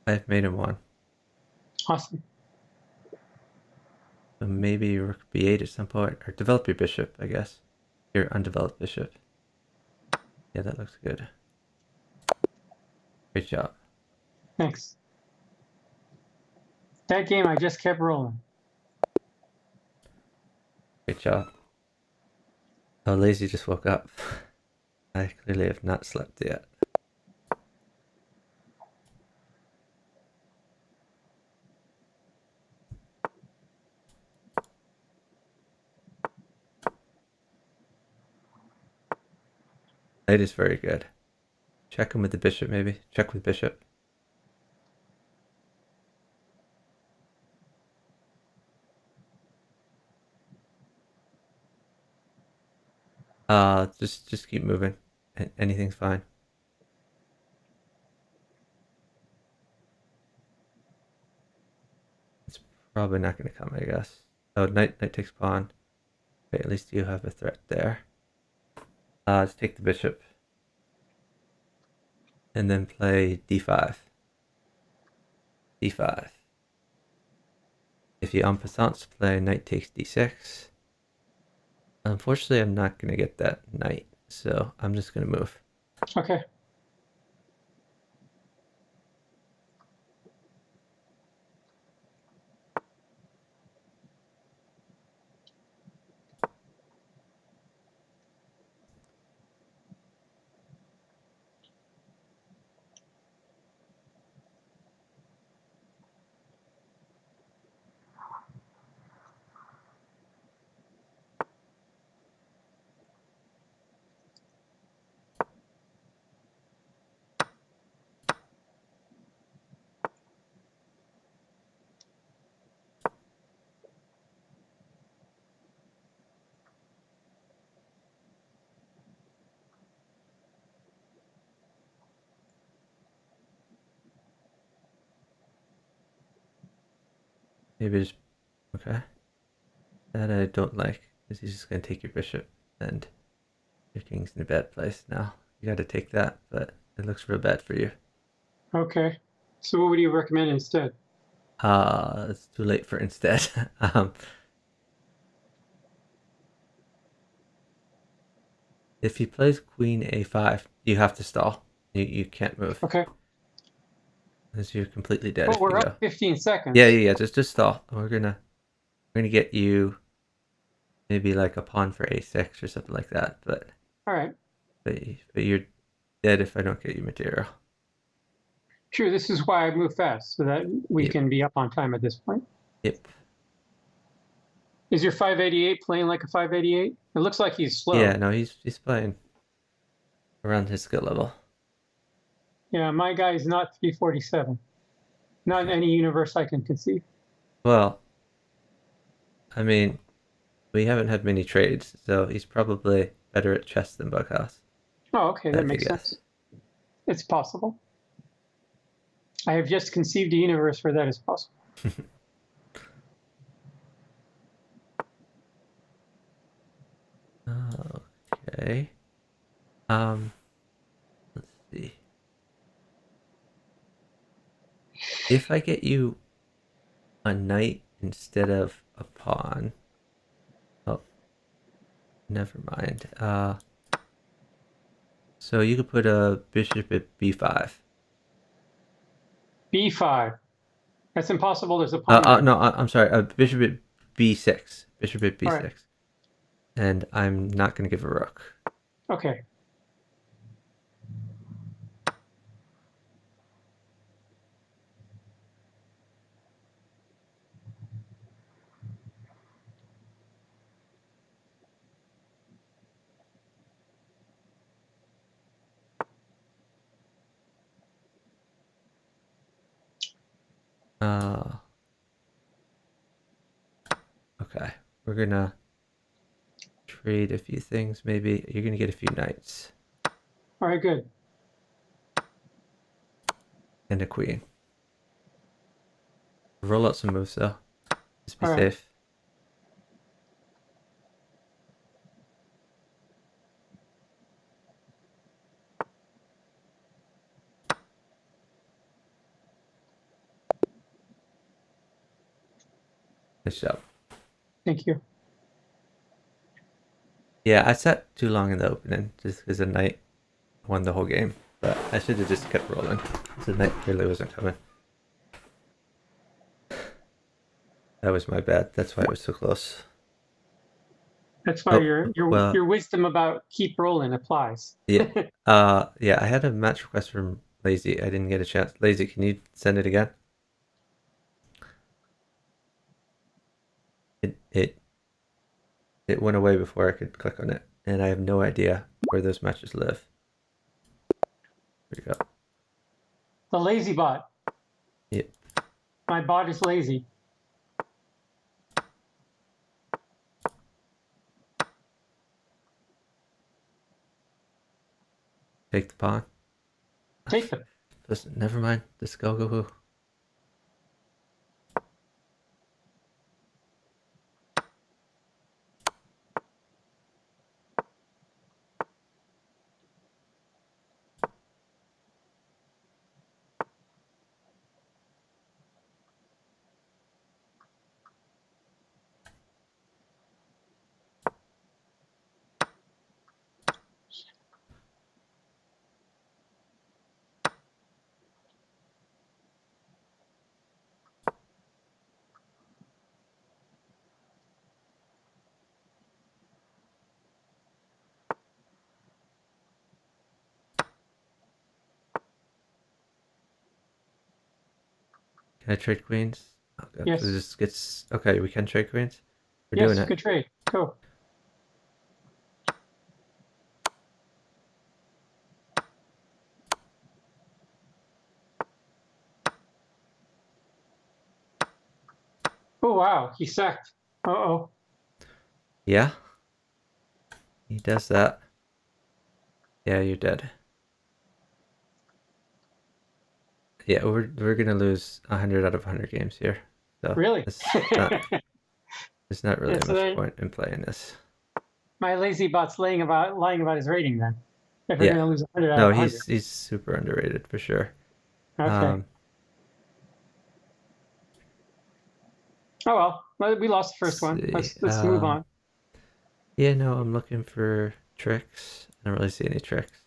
I've made him one. Awesome. So maybe rook b8 at some point, or develop your bishop, I guess. Your undeveloped bishop. Yeah, that looks good. Great job. Thanks. That game, I just kept rolling. Great job. Oh, Lazy just woke up. I clearly have not slept yet. Knight is very good. Check him with the bishop, maybe. Check with bishop. Just keep moving. Anything's fine. It's probably not going to come, I guess. Oh, knight takes pawn. Okay, at least you have a threat there. Let's take the bishop. And then play d5. d5. If you en passant play knight takes d6. Unfortunately, I'm not going to get that knight, so I'm just going to move. Okay. Maybe just... Okay. That I don't like, because he's just going to take your bishop, and your king's in a bad place now. You got to take that, but it looks real bad for you. Okay. So what would you recommend instead? It's too late for instead. If he plays queen a5, you have to stall. You can't move, Okay. because you're completely dead But if you we're go. up 15 seconds. Yeah. Just stall. We're gonna get you maybe like a pawn for a6 or something like that. But All right. but you're dead if I don't get you material. True. This is why I move fast, so that we Yep. can be up on time at this point. Yep. Is your 588 playing like a 588? It looks like he's slow. Yeah. No, he's playing around his skill level. Yeah, my guy's not 347. Not in any universe I can conceive. Well, I mean, we haven't had many trades, so he's probably better at chess than Bughouse. Oh, okay, that That'd be a makes guess. sense. It's possible. I have just conceived a universe where that is possible. Okay. Let's see. If I get you a knight instead of a pawn. Oh, never mind. So you could put a bishop at b5. B5. That's impossible. There's a pawn there. No, I'm sorry. Bishop at b6. Bishop at All b6. right. And I'm not going to give a rook. Okay. Okay. We're going to trade a few things, maybe. You're going to get a few knights. All right, good. And a queen. Roll out some moves, though. Just be All right. safe. Nice job. Thank you. Yeah, I sat too long in the opening just because the knight won the whole game. But I should have just kept rolling. The knight clearly wasn't coming. That was my bad. That's why it was so close. That's why Well, your wisdom about keep rolling applies. yeah. Yeah, I had a match request from Lazy. I didn't get a chance. Lazy, can you send it again? It it went away before I could click on it, and I have no idea where those matches live. Where'd it go? The lazy bot. Yep. My bot is lazy. Take the pawn. Take them. Listen, never mind. Just go who. Can I trade queens? Oh, God. Yes. This gets okay. We can trade queens. We're Yes. doing it. Good trade. Go. Oh wow, he sacked. Uh-oh. Yeah, he does that. Yeah, you're dead. Yeah, we're gonna lose 100 out of 100 games here. So Really? there's not really So much then point in playing this. my lazy bot's lying about his rating then. If we're Yeah. gonna lose 100 out of No, 100. he's super underrated for sure. Okay. Oh well, we lost the Let's first one. see. Let's move on. Yeah, no, I'm looking for tricks. I don't really see any tricks.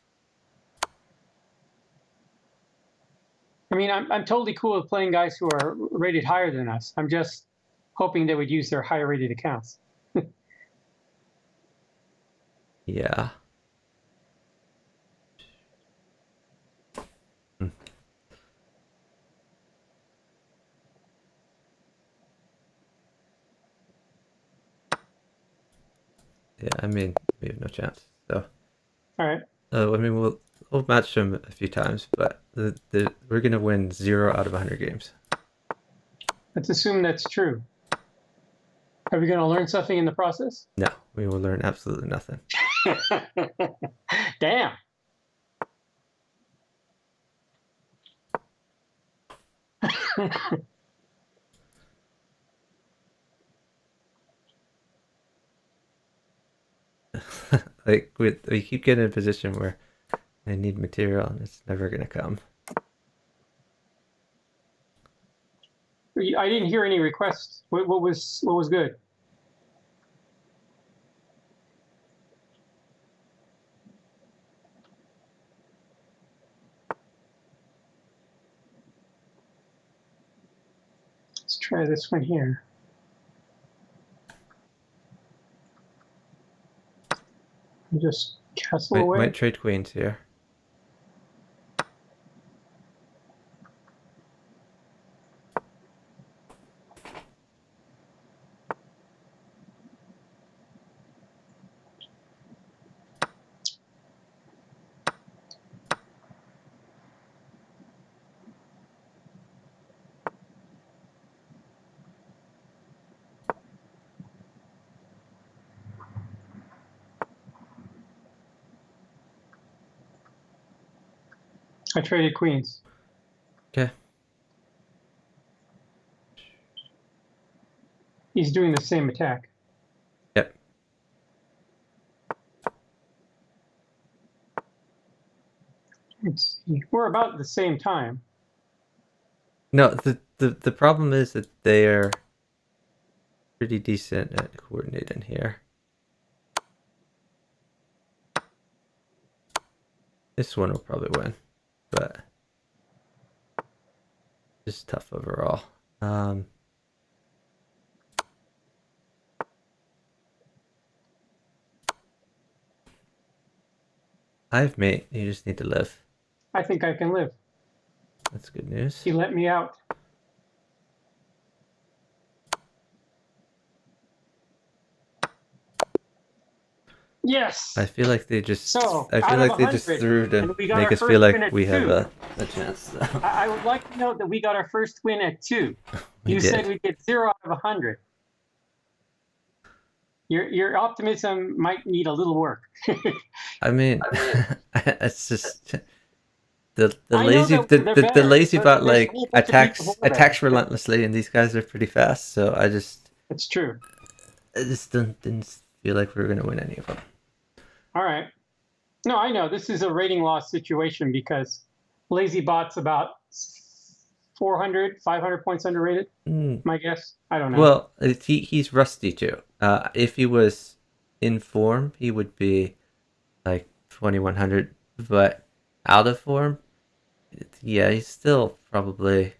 I mean, I'm totally cool with playing guys who are rated higher than us. I'm just hoping they would use their higher rated accounts. Yeah. Hmm. Yeah, I mean, we have no chance. So, All right. I mean, we'll match them a few times, but we're gonna win 0 out of 100 games. Let's assume that's true. Are we going to learn something in the process? No, we will learn absolutely nothing. Damn. Like we keep getting in a position where I need material and it's never gonna come. I didn't hear any requests. What was good? Let's try this one here. Just castle away. Might trade queens here. I traded queens. Okay. He's doing the same attack. Yep. Let's see. We're about the same time. No, the problem is that they're pretty decent at coordinating here. This one will probably win, but just tough overall. I have mate. You just need to live. I think I can live. That's good news. He let me out. Yes. I feel like they just. So, I out feel of like they just 100, threw to and we got make our us feel first like win at we have 2. a chance. So. I would like to note that we got our first win at 2. We You did. said we get 0 out of 100. Your optimism might need a little work. I mean, it's just the I know lazy that they're the better, lazy but bot there's a like whole bunch of people who are better. attacks relentlessly, and these guys are pretty fast. So I just true. didn't feel like we were gonna win any of them. All right. No, I know this is a rating loss situation because lazy bot's about 400, 500 points underrated. My guess. I don't know. Well, he's rusty too. If he was in form, he would be like 2100, but out of form, yeah, he's still probably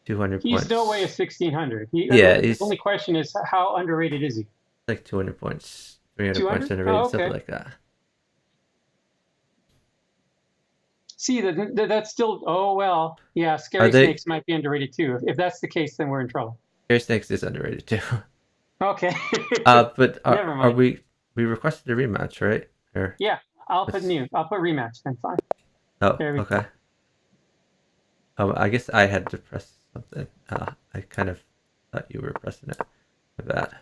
200 He's points. no way a 1600. Yeah, the only question is how underrated is he? Like 200 points, 300 200? points underrated, Oh, okay. something like that. See, that's still, oh, well, yeah, Scary Snakes might be underrated too. If that's the case, then we're in trouble. Scary Snakes is underrated too. Okay. But Never mind. Are we requested a rematch, right? Or yeah, I'll put rematch then, fine. Oh, okay. I guess I had to press something. I kind of thought you were pressing it. My bad.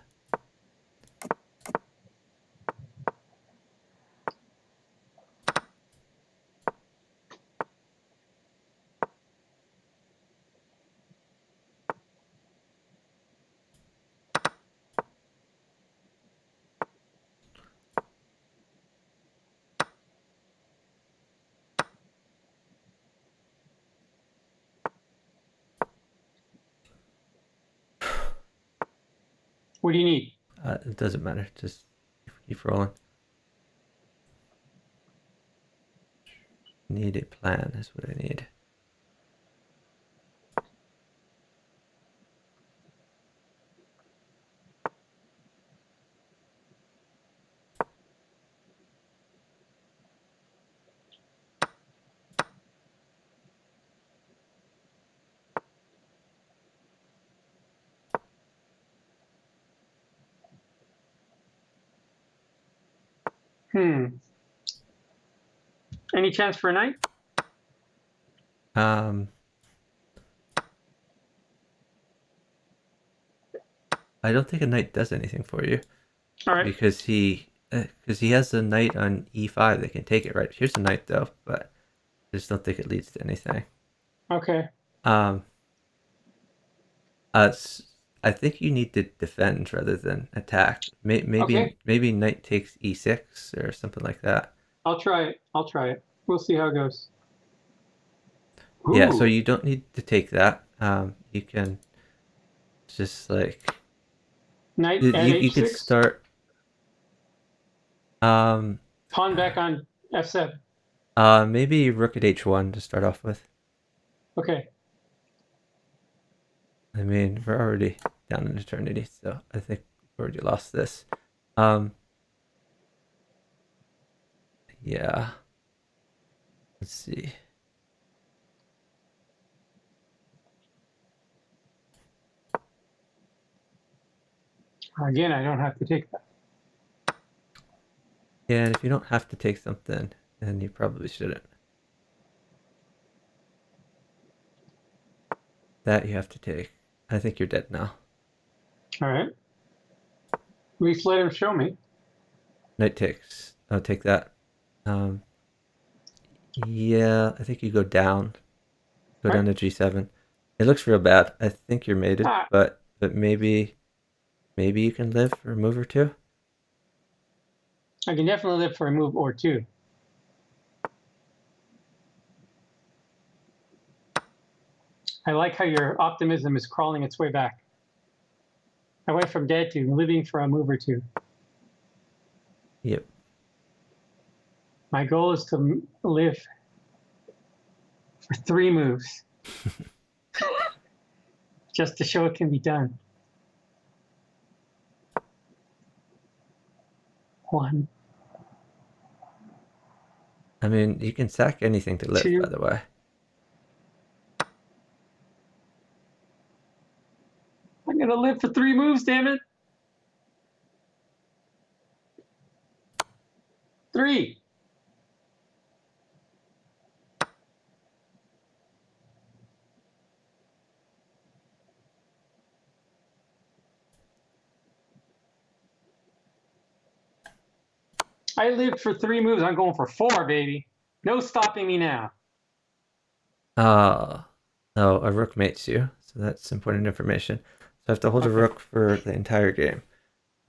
What do you need? It doesn't matter. Just keep rolling. Need a plan is what I need. Any chance for a knight? I don't think a knight does anything for you. All right. Because he has a knight on e5 that can take it, right? Here's a knight though, but I just don't think it leads to anything. Okay. s- I think you need to defend rather than attack. Okay, Maybe knight takes e6 or something like that. I'll try it. I'll try it. We'll see how it goes. Yeah, so Ooh, you don't need to take that. You can just like knight you at you could h6. start um Pawn back on f7. maybe rook at h1 to start off with. Okay. I mean, we're already down in eternity, so I think we've already lost this. Um, yeah. Let's see. Again, I don't have to take that. Yeah, and if you don't have to take something, then you probably shouldn't. That you have to take. I think you're dead now. All right. At least let him show me. Knight takes. I'll take that. Um, yeah, I think you go down. Go All down right. to g7. It looks real bad. I think you're mated, Ah, but maybe you can live for a move or two. I can definitely live for a move or two. I like how your optimism is crawling its way back. I went from dead to living for a move or two. Yep. My goal is to live for 3 moves just to show it can be done. 1, I mean, you can sack anything to live, by 2. the way. I'm gonna live for 3 moves, damn it. 3. I lived for 3 moves. I'm going for 4, baby. No stopping me now. Uh, oh, a rook mates you, so that's important information. So I have to hold a Okay. rook for the entire game.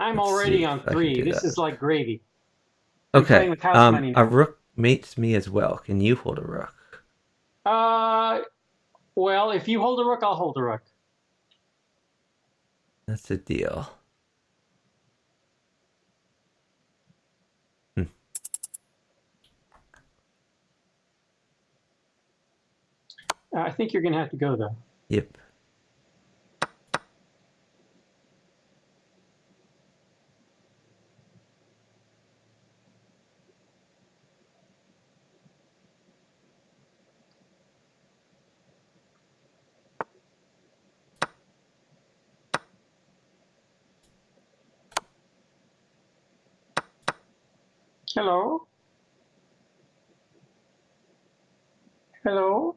I'm Let's see already on if I can 3. do This that. is like gravy. I'm playing Okay. with house money A now. rook mates me as well. Can you hold a rook? Uh, well, if you hold a rook, I'll hold a rook. That's a deal. Hmm. I think you're gonna have to go though. Yep. Hello? Hello?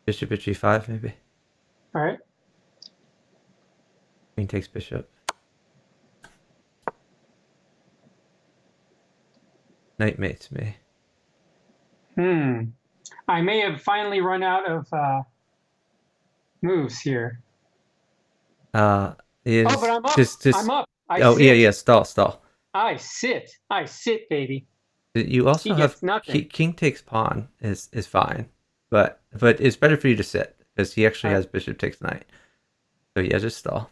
Bishop at g5, maybe. All right. Queen takes bishop. Knight mates me. I may have finally run out of moves here. Uh, Oh, but is I'm up. I'm just. up. I Oh yeah, sit. yeah. Stall, stall. I sit. I sit, baby. You also He have gets nothing. king takes pawn is fine, but it's better for you to sit because he actually All right. has bishop takes knight. So yeah, just stall.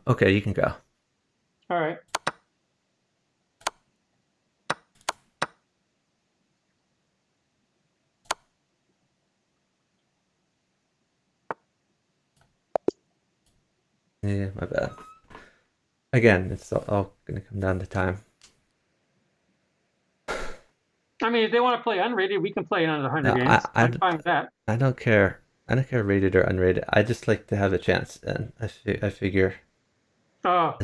Okay, you can go. All right. Yeah, my bad. Again, it's all gonna come down to time. I mean, if they want to play unrated, we can play another 100 No, games. I'm fine with that. I don't care. I don't care rated or unrated. I just like to have a chance, and I figure Oh,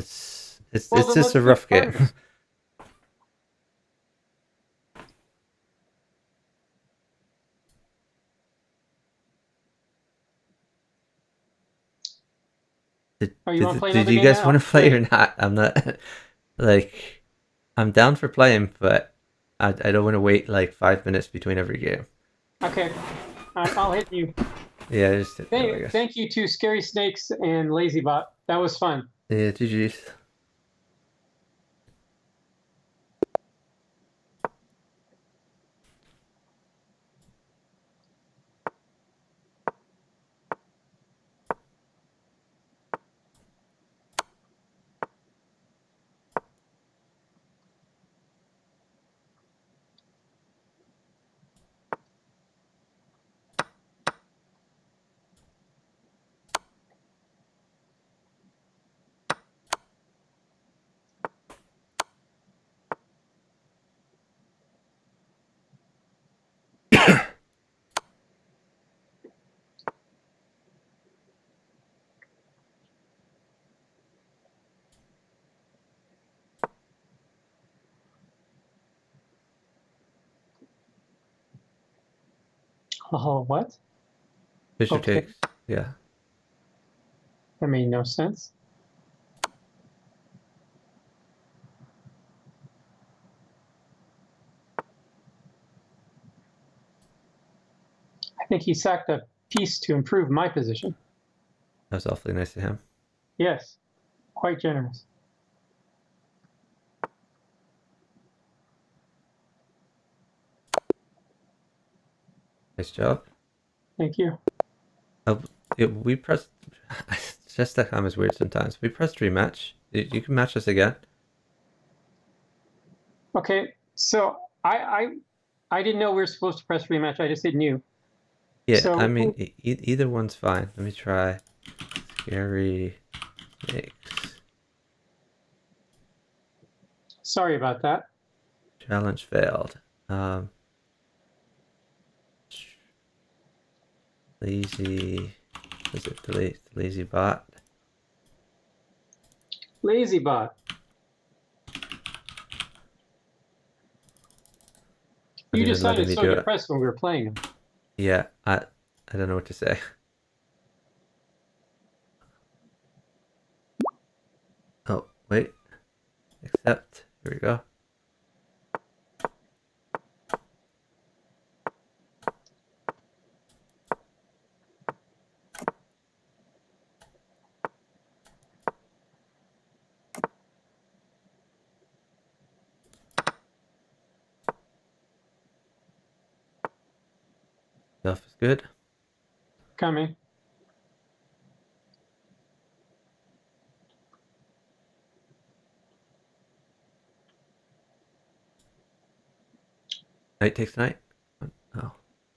well, it's then just let's a do it rough game. first. Oh, you want to play Did another you game guys now? want to play or Great. not? I'm not like I'm down for playing, but I don't want to wait like 5 minutes between every game. Okay, I'll hit you. Yeah, just hit me, I guess. Thank you to Scary Snakes and LazyBot. That was fun. Yeah, GG's. Oh, what? Bishop Okay, takes. Yeah. that made no sense. I think he sacked a piece to improve my position. That was awfully nice of him. Yes, quite generous. Nice job. Thank you. Uh, we pressed. Just that time is weird sometimes. We pressed rematch. You can match us again. Okay, so I didn't know we were supposed to press rematch. I just hit new. Yeah, I So mean, either one's fine. Let me try. Scary snakes. sorry about that. Challenge failed. Lazy. Was it the lazy bot? LazyBot. Not You even just letting sounded me so do it. depressed when we were playing them. Yeah, I don't know what to say. Oh, wait. Accept. Here we go. Stuff is good. Coming. Knight takes knight. Oh.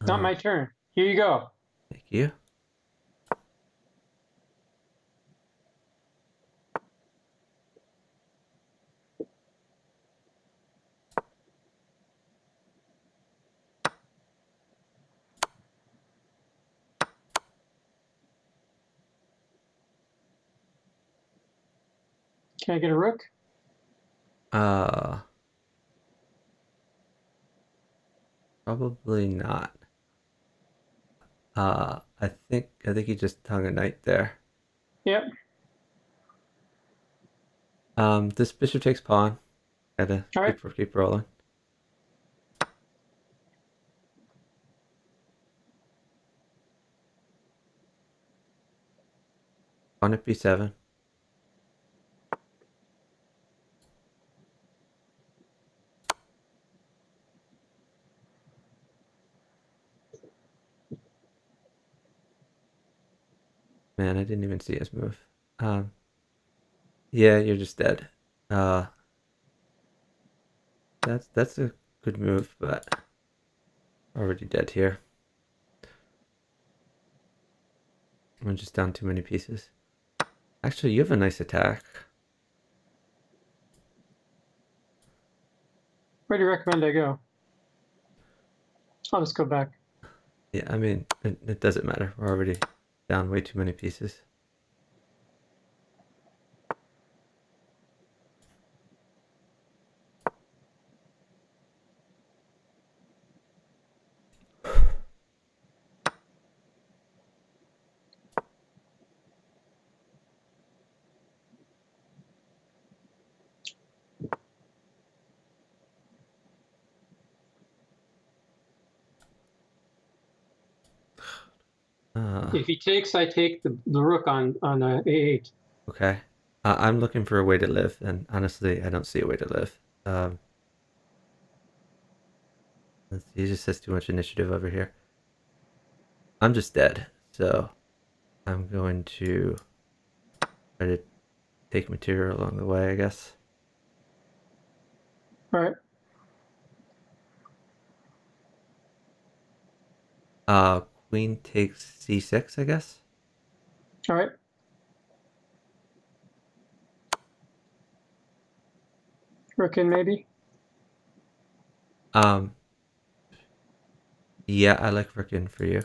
Not my turn. Here you go. Thank you. Can I get a rook? Uh, Probably not. I think he just hung a knight there. Yep. This bishop takes pawn. Gotta All right. keep rolling. Pawn at b7. Man, I didn't even see his move. Um, yeah, you're just dead. Uh, that's a good move, but already dead here. I'm just down too many pieces. Actually, you have a nice attack. Where do you recommend I go? I'll just go back. Yeah, I mean, it doesn't matter. We're already down way too many pieces. If he takes, I take the rook on a8. Okay. I'm looking for a way to live, and honestly, I don't see a way to live. Um, he just has too much initiative over here. I'm just dead, so I'm going to try to take material along the way, I guess. All right. Queen takes c6, I guess. All right. Rook in maybe. Um, yeah, I like rook in for you.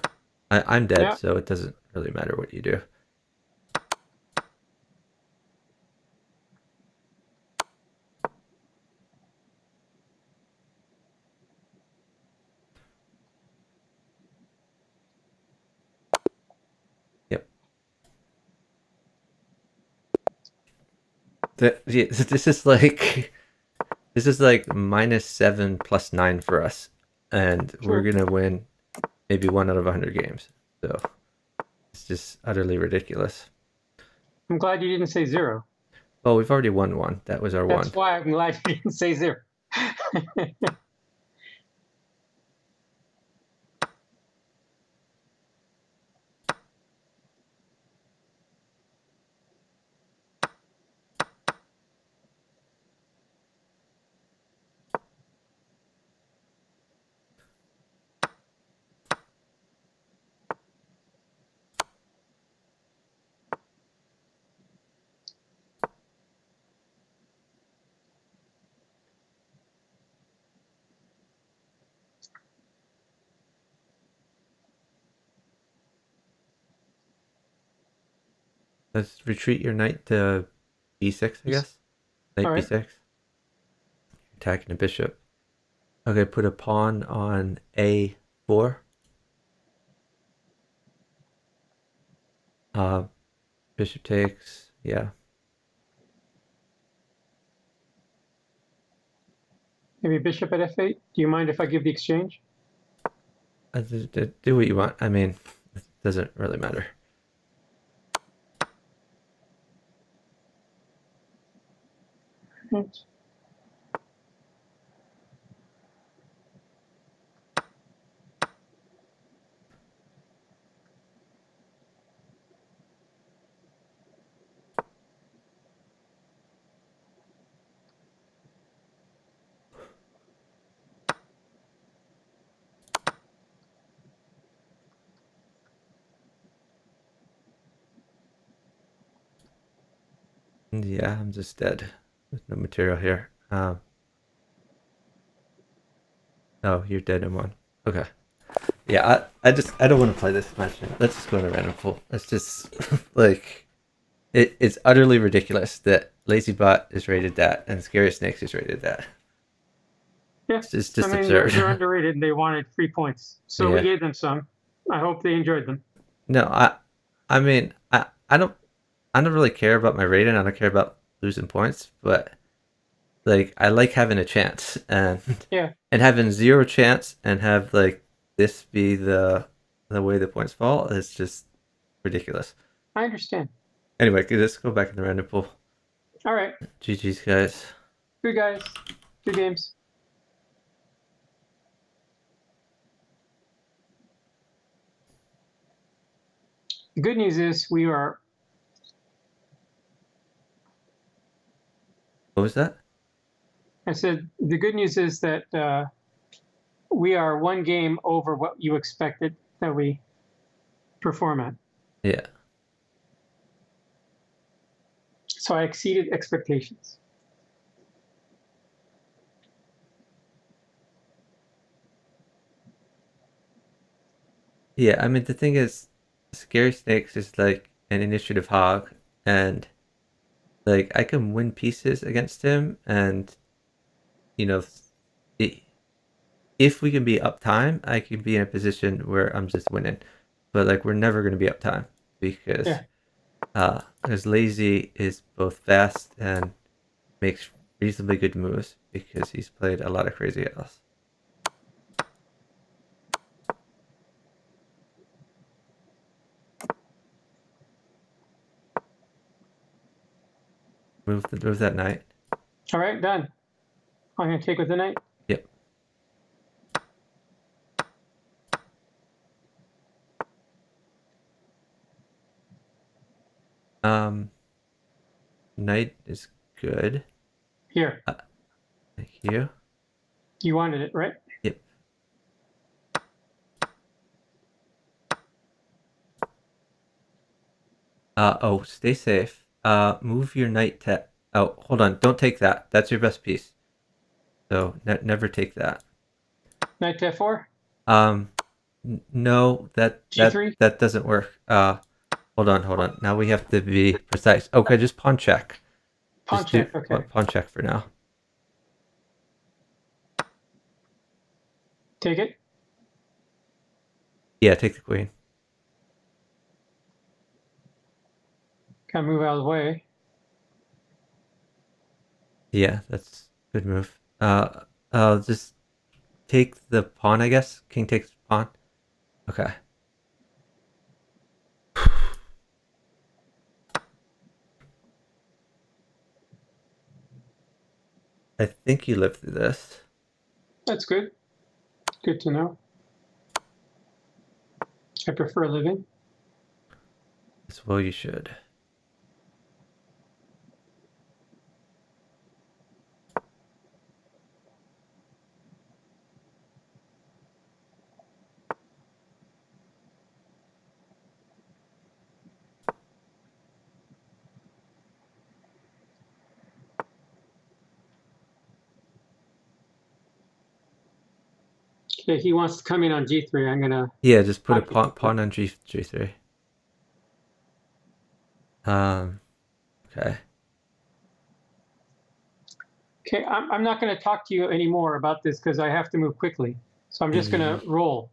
I'm dead, Yeah. so it doesn't really matter what you do. Yep. This is like -7 +9 for us, and we're True. gonna win maybe 1 out of 100 games. So it's just utterly ridiculous. I'm glad you didn't say 0. Oh, we've already won one. That was our That's one. why I'm glad you didn't say 0. Let's retreat your knight to b6, I guess. All Knight right. b6. Attacking a bishop. Okay, put a pawn on a4. Uh, bishop takes. Yeah. Maybe bishop at f8. Do you mind if I give the exchange? Do what you want. I mean, it doesn't really matter. Right. Yeah, I'm just dead. There's no material here. Oh, you're dead in one. Okay. Yeah, I don't want to play this match. Let's just go in a random pool. It's just like it's utterly ridiculous that LazyBot is rated that and Scary Snakes is rated that. Yeah. It's I just mean, absurd. they're underrated and they wanted 3 points. So we Yeah. gave them some. I hope they enjoyed them. No, I mean I don't really care about my rating. I don't care about losing points, but like I like having a chance Yeah, and having zero chance and have like this be the way the points fall is just ridiculous. I understand. Anyway, let's go back in the random pool. All right. GG's guys. Good guys. Good games. The good news is we are. What was that? I said the good news is that we are one game over what you expected that we perform at. Yeah. So I exceeded expectations. Yeah, I mean the thing is Scary Snakes is like an initiative hog and like I can win pieces against him and you know it, if we can be uptime, I can be in a position where I'm just winning. But like we're never going to be uptime Yeah, because Lazy is both fast and makes reasonably good moves because he's played a lot of crazy else. Move that knight. All right, done. I'm going to take with the knight. Yep. Knight is good. Here. Thank you. You wanted it, right? Yep. Oh, stay safe. Move your knight to. Oh, hold on. Don't take that. That's your best piece. So never take that. Knight to f4. Um, no, G3. that doesn't work. Hold on. Now we have to be precise. Okay, just pawn check. Pawn Just do check. Okay. pawn check for now. Take it. Yeah, take the queen. Kind of move out of the way. Yeah, that's a good move. Just take the pawn, I guess. King takes pawn. Okay. I think you lived through this. That's good. Good to know. I prefer living. As well you should. Okay, he wants to come in on G3. I'm going to. Yeah, just put a pawn on G3. Okay. Okay, I'm not going to talk to you anymore about this because I have to move quickly. So I'm just going to roll.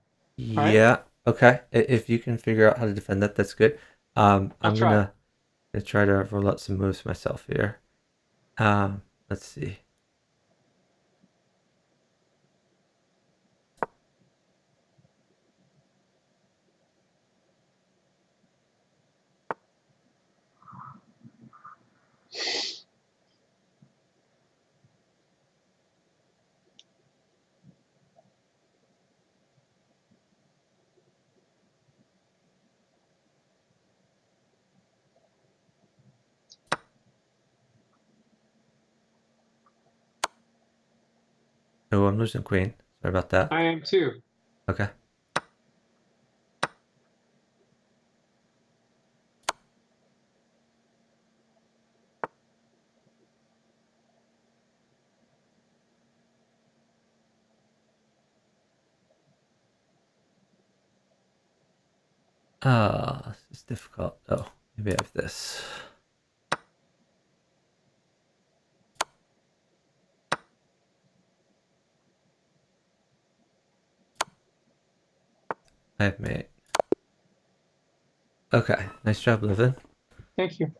All right? Yeah. Okay. If you can figure out how to defend that, that's good. I'll I'm try. gonna try to roll out some moves myself here. Let's see. Oh, I'm losing queen. Sorry about that. I am too. Okay. This is difficult. Oh, maybe I have this. I have mate. Okay. Nice job, living. Thank you.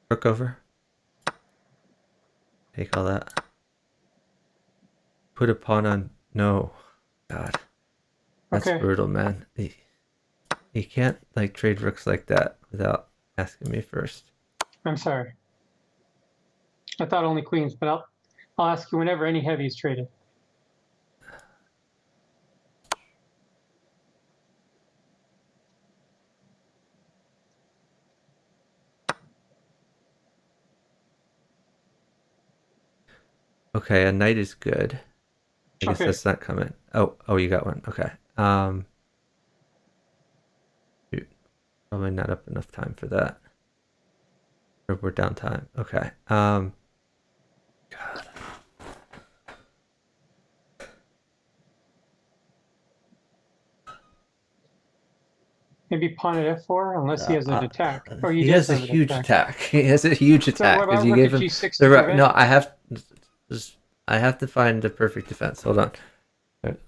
Rook over. Take all that. Put a pawn on. No. God. That's Okay. brutal, man. You can't like trade rooks like that without asking me first. I'm sorry. I thought only queens, but I'll ask you whenever any heavy is traded. Okay, a knight is good. I guess Okay. that's not coming. Oh, you got one. Okay. Shoot. Probably not up enough time for that. Or we're down time. Okay. God. Maybe pawn at f4, unless he has an attack. Or he He does has a have an huge attack. attack. He has a huge So what attack because about you rook gave at him g6 the to right. prevent? No, I have to find the perfect defense. Hold on.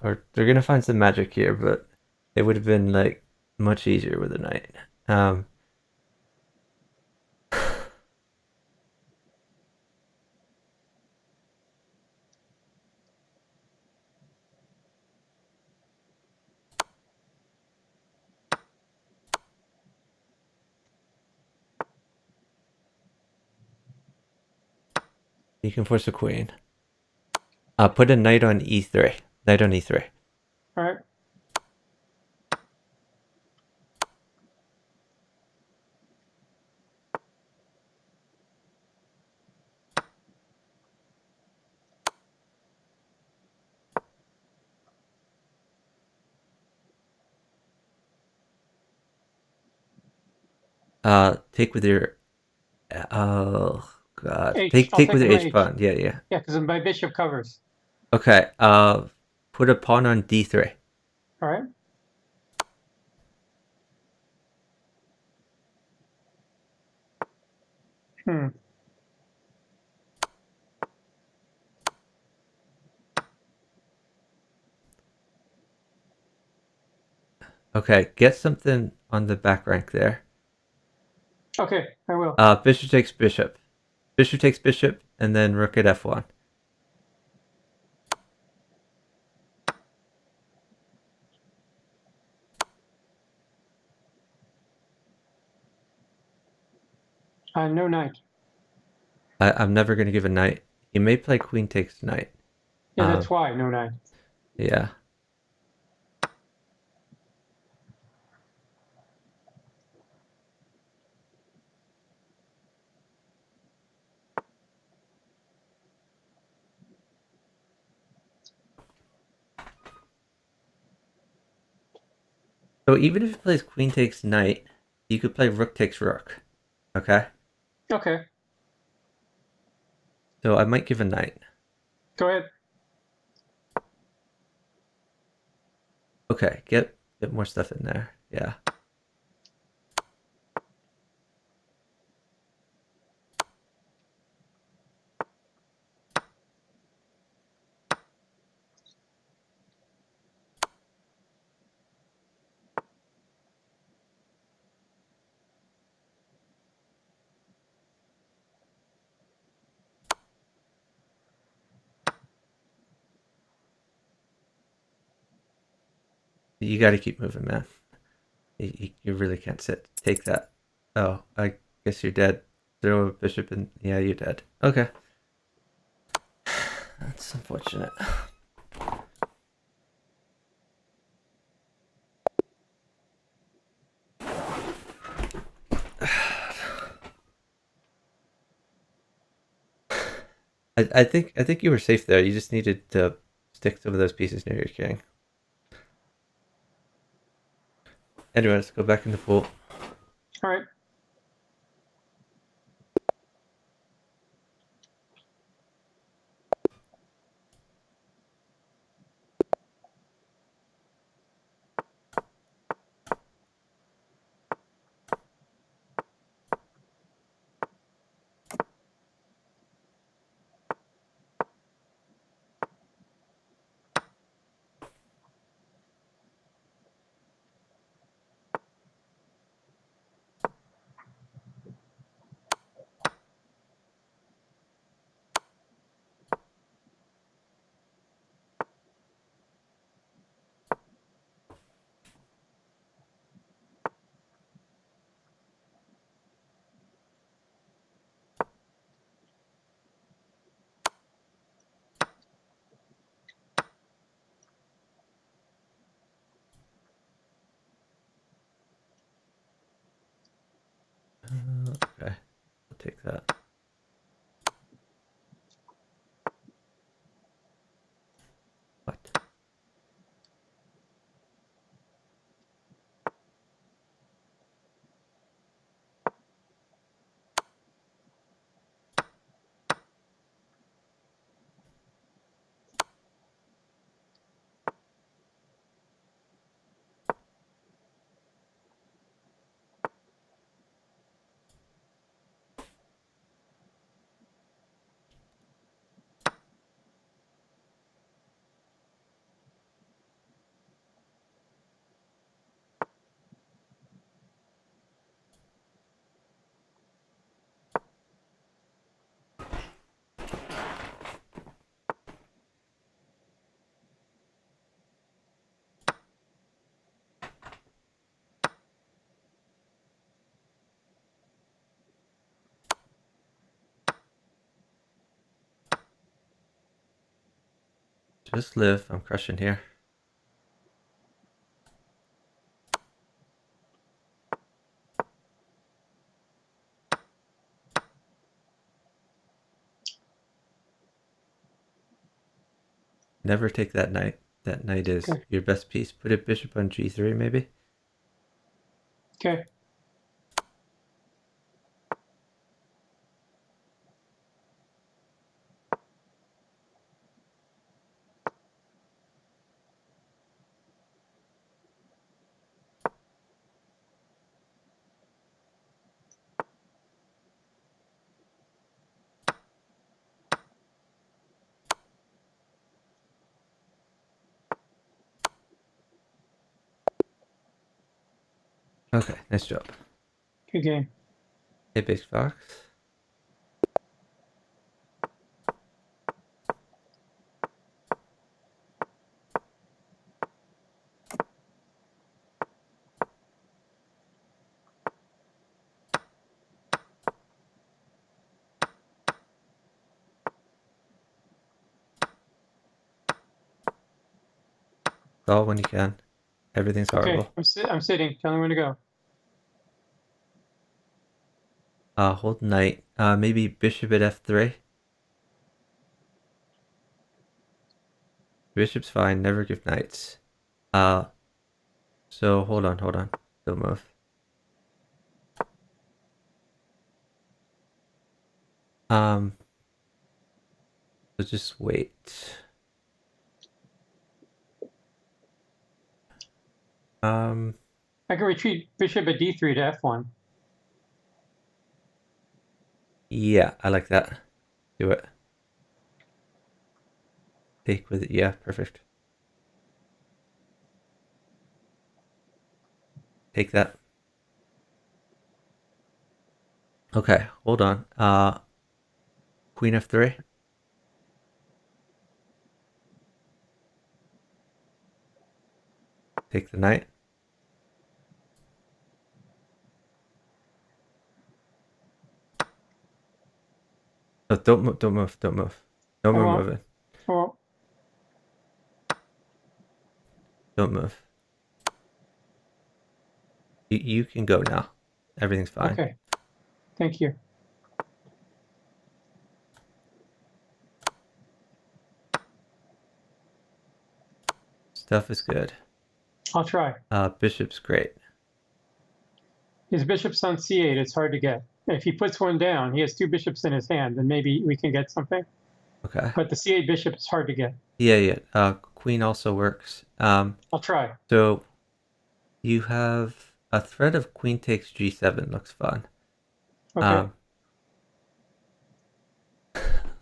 Or they're gonna find some magic here, but it would have been like much easier with a knight. Um, you can force a queen. Put a knight on e3. Knight on e3. All right. Take with your. Oh God. H. I'll Take take with with your my H H. pawn. Yeah, yeah. Yeah, because my bishop covers. Okay. Put a pawn on d3. All right. Hmm. Okay. Get something on the back rank there. Okay, I will. Bishop takes bishop. Bishop takes bishop, and then rook at f1. No knight. I'm never going to give a knight. He may play queen takes knight. Yeah, that's why no knight. Yeah. So even if he plays queen takes knight, you could play rook takes rook. Okay. Okay, So I might give a knight. go ahead. Okay. Get more stuff in there. Yeah. You got to keep moving, man. You really can't sit. Take that. Oh, I guess you're dead. Throw a bishop in. Yeah, you're dead. Okay. That's unfortunate. I think you were safe there. You just needed to stick some of those pieces near your king. Anyway, let's go back in the pool. All right. Okay, I'll take that. What? Just live. I'm crushing here. Never take that knight. That knight is Okay. your best piece. Put a bishop on g3 maybe. Okay. Okay, nice job. Good game. Hey, Big Fox. Call when you can. Everything's Okay. horrible. I'm sitting. Tell me when to go. Hold knight. Maybe bishop at f3. Bishop's fine. Never give knights. Uh, so hold on. Don't move. Um, so just wait. Um, I can retreat bishop at d3 to f1. yeah, I like that. Do it. Take with it. Yeah, perfect. Take that. Okay, hold on. Queen f3. Take the knight. No, don't move. Don't move. Don't move. No I more won't. moving. I won't. Don't move. You can go now. Everything's fine. Okay. Thank you. Stuff is good. I'll try. Bishop's great. His bishop's on c8. It's hard to get. If he puts one down, he has two bishops in his hand, then maybe we can get something. Okay. But the c8 bishop is hard to get. Yeah. Queen also works. I'll try. So you have a threat of queen takes g7. Looks fun. Okay. Um,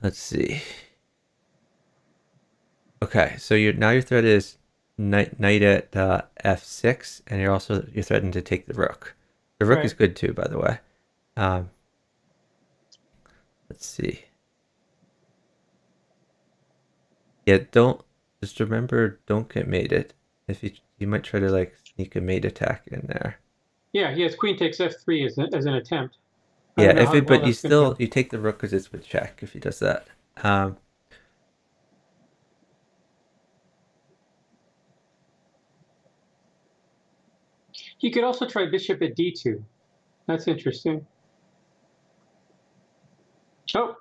let's see. Okay, so now your threat is knight at f6, and you're threatened to take the rook. The rook is Right. good too, by the way. Um, let's see. Yeah, just remember, don't get mated. If you might try to like sneak a mate attack in there. Yeah, he has queen takes f3 as an attempt. I Yeah, don't know how well but that's going to go. you take the rook because it's with check if he does that. He could also try bishop at d2. That's interesting. Oh,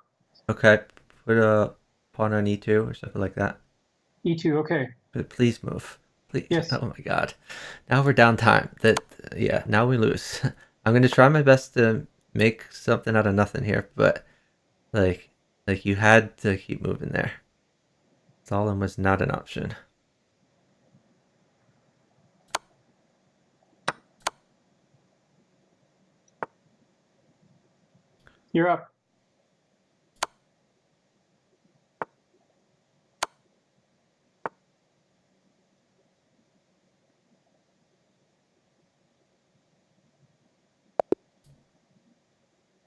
Okay, put a pawn on e2 or something like that. e2. Okay. But please move. Please. Yes. Oh my god. Now we're down time. Yeah, now we lose. I'm gonna try my best to make something out of nothing here, but like you had to keep moving there. Stalin was not an option. You're up.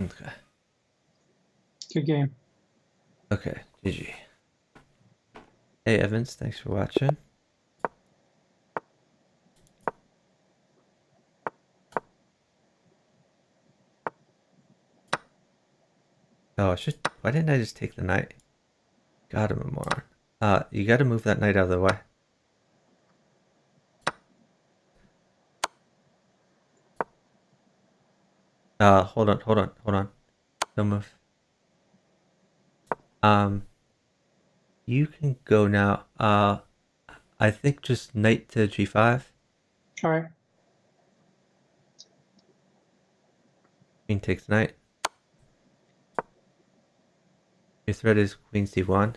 Okay. Good game. Okay, GG. Hey Evans, thanks for watching. Oh, why didn't I just take the knight? God, I'm a moron. You got to move that knight out of the way. Hold on. Don't move. You can go now. I think just knight to g5. All right. Queen takes knight. Your threat is queen c1.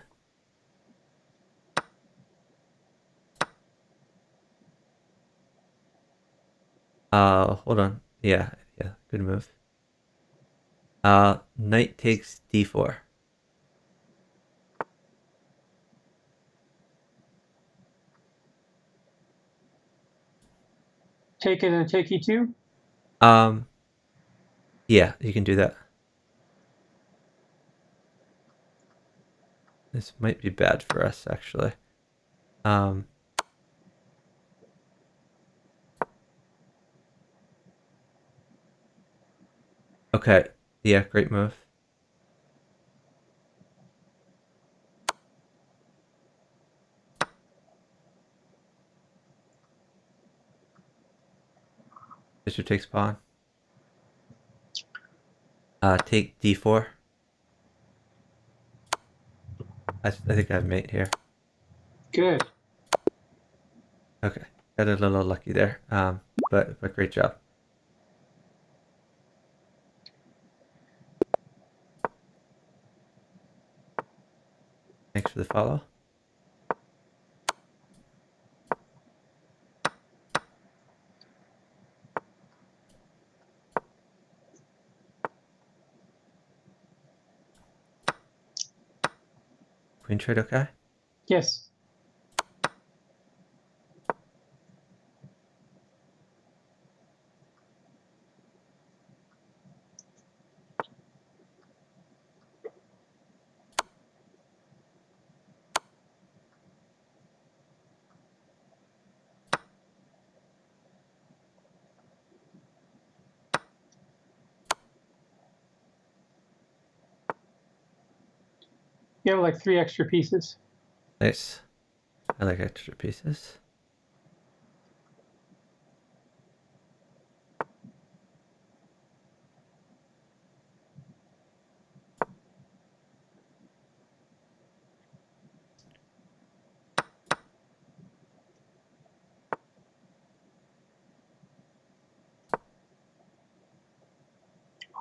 Hold on. Yeah, good move. Knight takes d4. Take it and take e2. Um, yeah, you can do that. This might be bad for us, actually. Um, okay. Yeah, great move. Bishop takes pawn. Take d4. I think I have mate here. Good. Okay, got a little lucky there. But great job. Thanks for the follow. Queen trade, okay? Yes. You have like 3 extra pieces. Nice. I like extra pieces.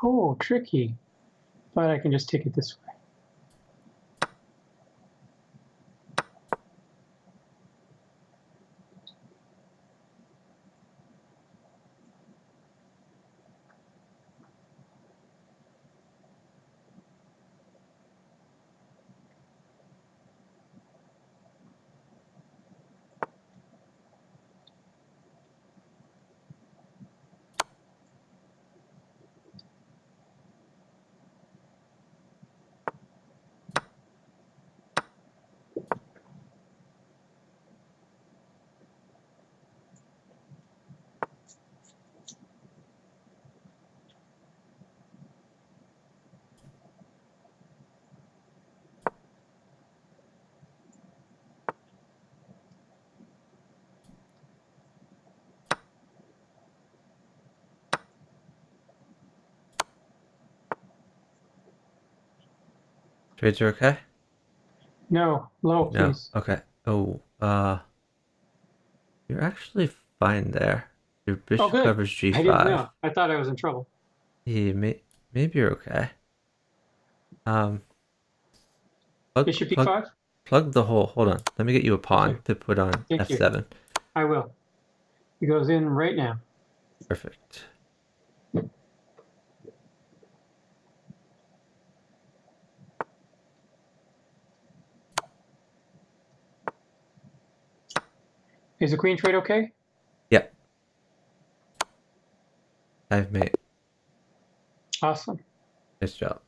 Oh, tricky. But I can just take it this way. Trades are okay? No, low, No. please. Okay. Oh, you're actually fine there. Your Oh, bishop good. covers I didn't g5. know. I thought I was in trouble. Yeah, maybe you're okay. Um, plug Bishop plug e5? plug the hole. Hold on. Let me get you a Okay. pawn to put on Thank you. f7. I will. It goes in right now. Perfect. Is the queen trade okay? Yep. I've made. Awesome. Nice job.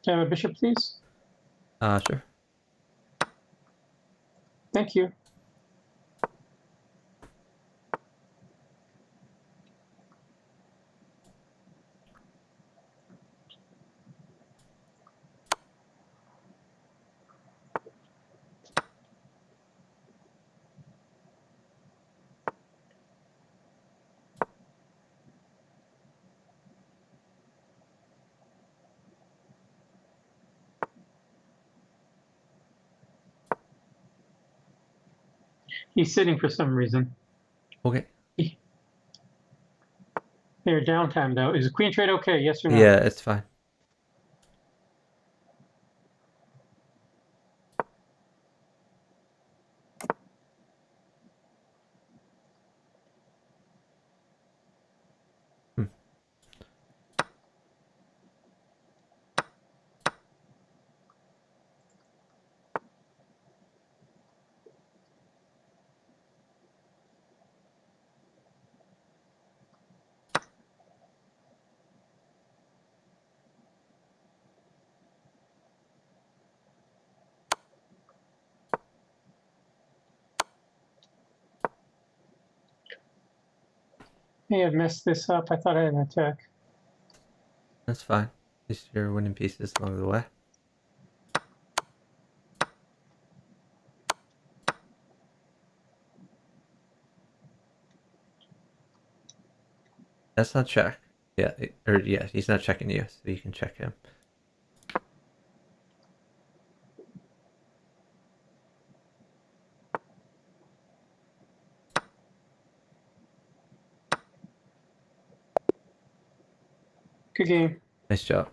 Can I have a bishop, please? Sure. Thank you. He's sitting for some reason. Okay. They're downtime, though. Is a queen trade okay? Yes or no? Yeah, it's fine. Hmm. May have messed this up. I thought I had an attack. That's fine. At least you're winning pieces along the way. That's not check. Yeah, or yeah, he's not checking you, so you can check him. Good game. Nice job.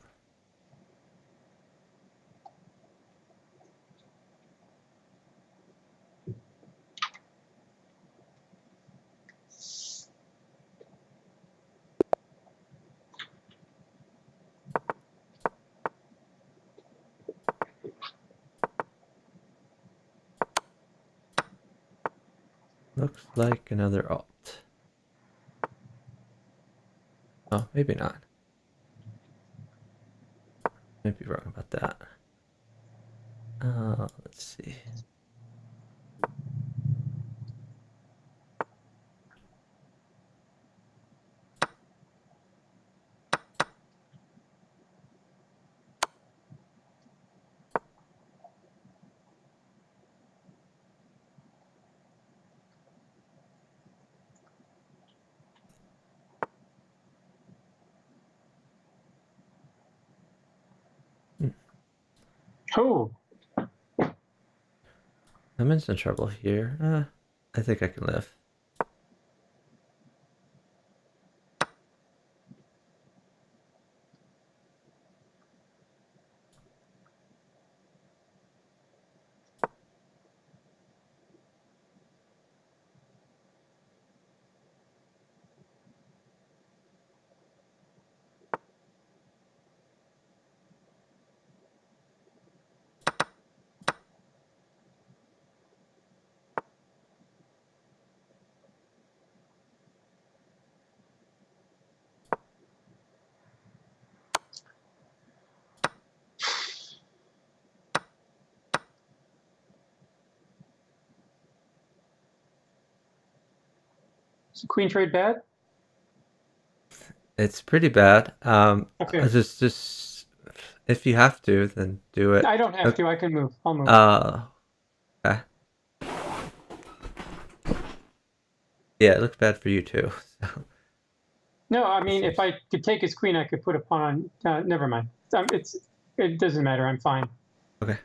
Looks like another alt. Oh, maybe not. Might be wrong about that. Let's see. Hmm. Oh, I'm in some trouble here. I think I can live. is a queen trade bad? It's pretty bad. Okay. Just if you have to, then do it. I don't have Okay. to. I can move. I'll move. Okay. Yeah, it looks bad for you too. So No, I let's mean, see. if I could take his queen, I could put a pawn on. Never mind. It doesn't matter. I'm fine. Okay.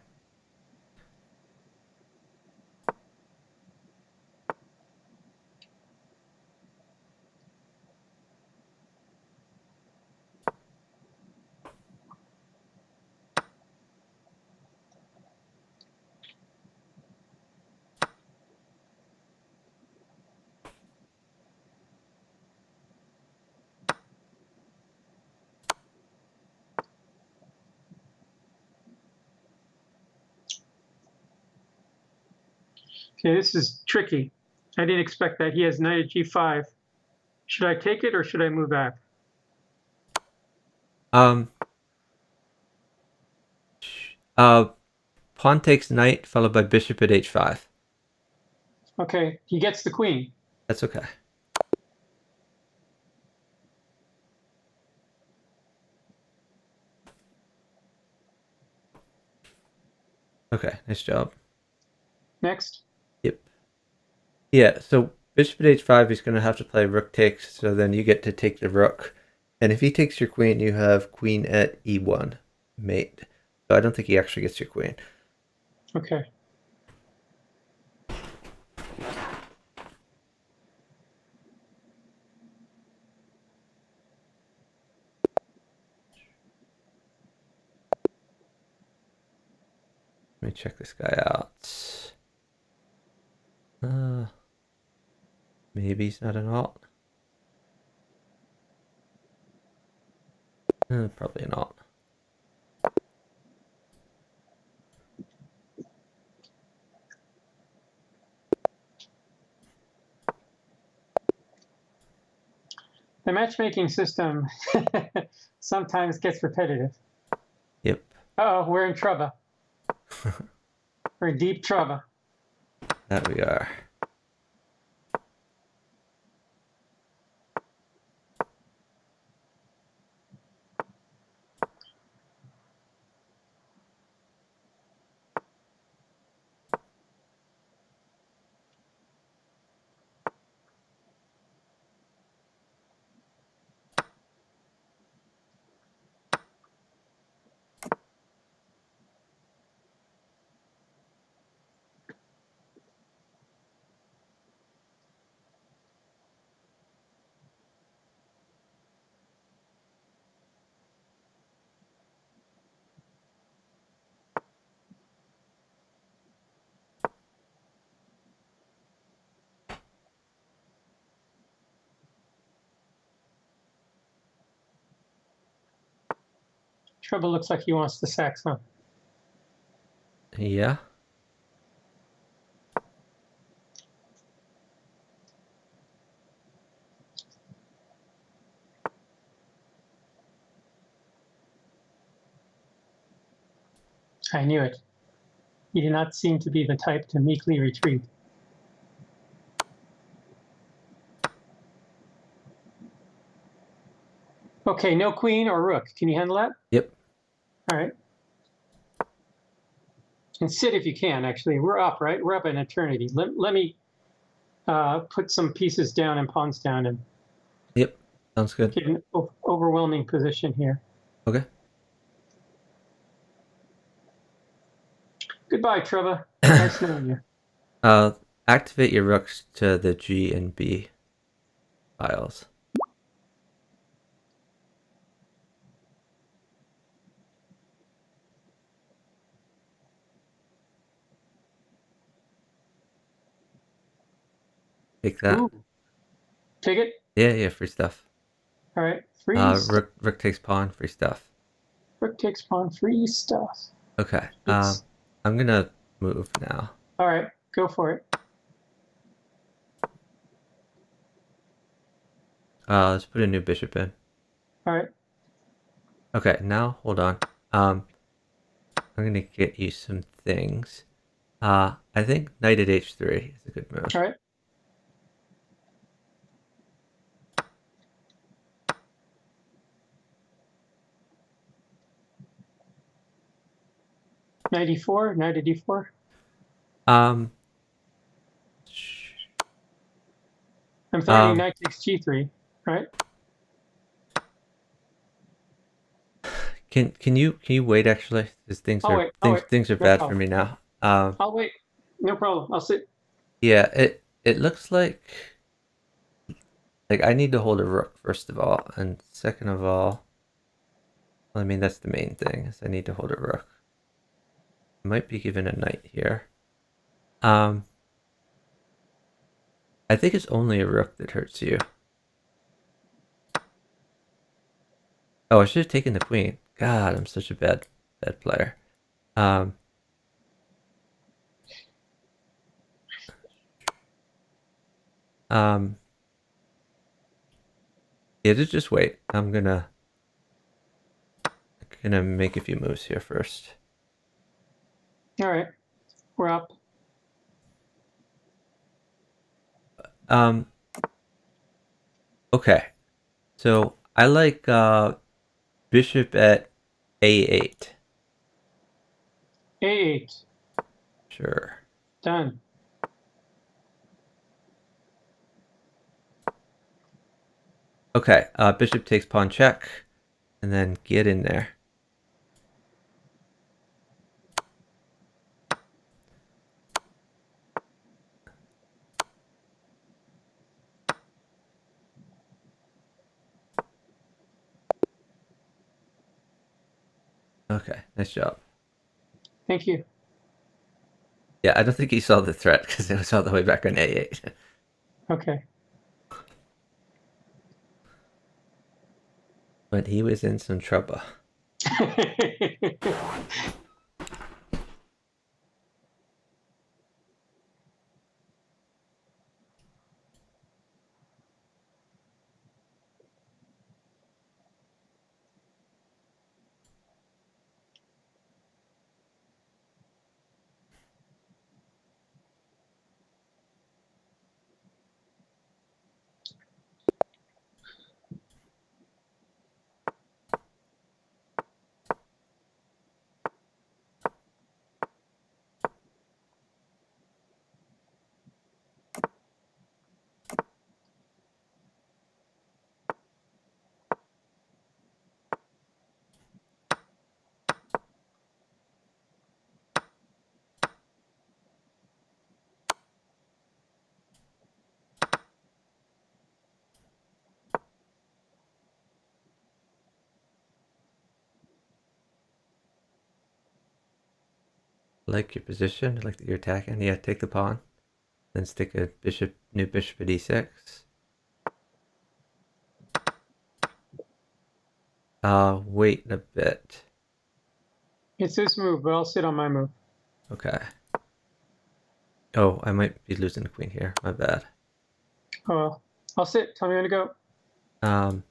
Okay, this is tricky. I didn't expect that. He has knight at g5. Should I take it or should I move back? Um, Pawn takes knight, followed by bishop at h5. Okay, he gets the queen. That's okay. Okay, nice job. Next. Yep. Yeah, so bishop at h5, he's going to have to play rook takes, so then you get to take the rook. And if he takes your queen, you have queen at e1, mate. So I don't think he actually gets your queen. Okay. Let me check this guy out. Maybe he's not an alt. Probably an alt. The matchmaking system sometimes gets repetitive. Yep. Uh-oh, we're in trouble. We're in deep trouble. That we are. Trouble looks like he wants the sax, huh? Yeah. I knew it. He did not seem to be the type to meekly retreat. Okay, no queen or rook. Can you handle that? Yep. All right. And sit if you can, actually. We're up, right? We're up an eternity. Let me put some pieces down and pawns down and Yep. Sounds good. get an overwhelming position here. Okay. Goodbye, Trevor. Nice knowing you. Activate your rooks to the G and B files. Take that. Ooh. Take it. Yeah, free stuff. All right. Freeze. Rook takes pawn, free stuff. Rook takes pawn. Free stuff. Okay. Oops. I'm gonna move now. All right. Go for it. Let's put a new bishop in. All right. Okay, now hold on. I'm gonna get you some things. I think knight at h3 is a good move. All right. Knight e4. Knight at d4. Um, I'm threatening knight takes g3. Right. can you wait actually? Because I'll wait. things are No bad for problem. me now. I'll wait. No problem. I'll sit. Yeah, it looks like I need to hold a rook first of all, and second of all, well, I mean that's the main thing is I need to hold a rook. I might be given a knight here. Um, I think it's only a rook that hurts you. Oh, I should have taken the queen. God, I'm such a bad player. Um, um, yeah, just wait. I'm gonna make a few moves here first. All right, we're up. Um, okay. So I like bishop at a8. A8. Sure. Done. Okay. Bishop takes pawn check, and then get in there. Okay. Nice job. Thank you. Yeah, I don't think he saw the threat because it was all the way back on a8. Okay. But he was in some trouble. Like your position, like that you're attacking. Yeah, take the pawn. Then stick a new bishop at e6. Wait a bit. It's this move, but I'll sit on my move. Okay. Oh, I might be losing the queen here. My bad. Oh well. I'll sit. Tell me when to go. Um,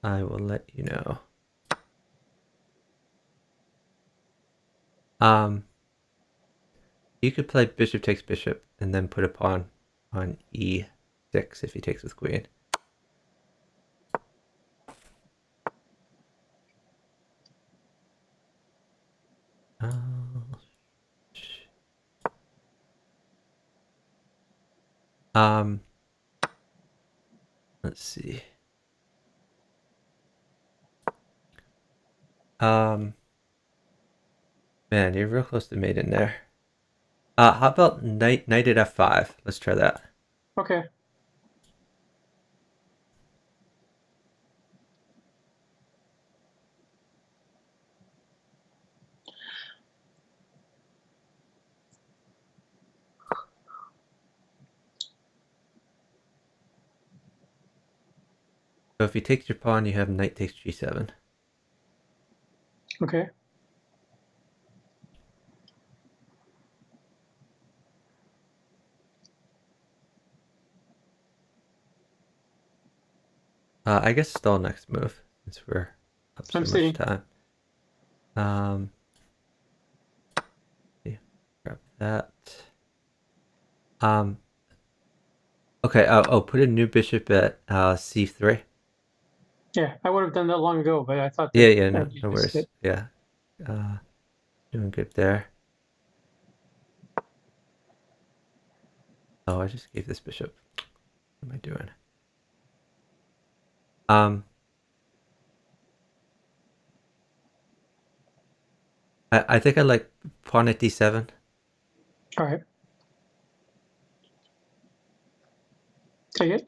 I will let you know. Um, you could play bishop takes bishop and then put a pawn on e6 if he takes with queen. Uh, um, let's see. Um, man, you're real close to mate in there. How about knight at f5? Let's try that. Okay. So if he takes your pawn, you have knight takes g7. Okay. I guess stall next move since we're up so I'm much sitting. time. Um, yeah, grab that. Um, okay. Put a new bishop at c3. Yeah, I would have done that long ago, but I thought Yeah, that yeah, no, you no just worries. sit. Yeah, uh, doing good there. Oh, I just gave this bishop. What am I doing? Um, I think I like pawn at d7. All right. Take it. Oh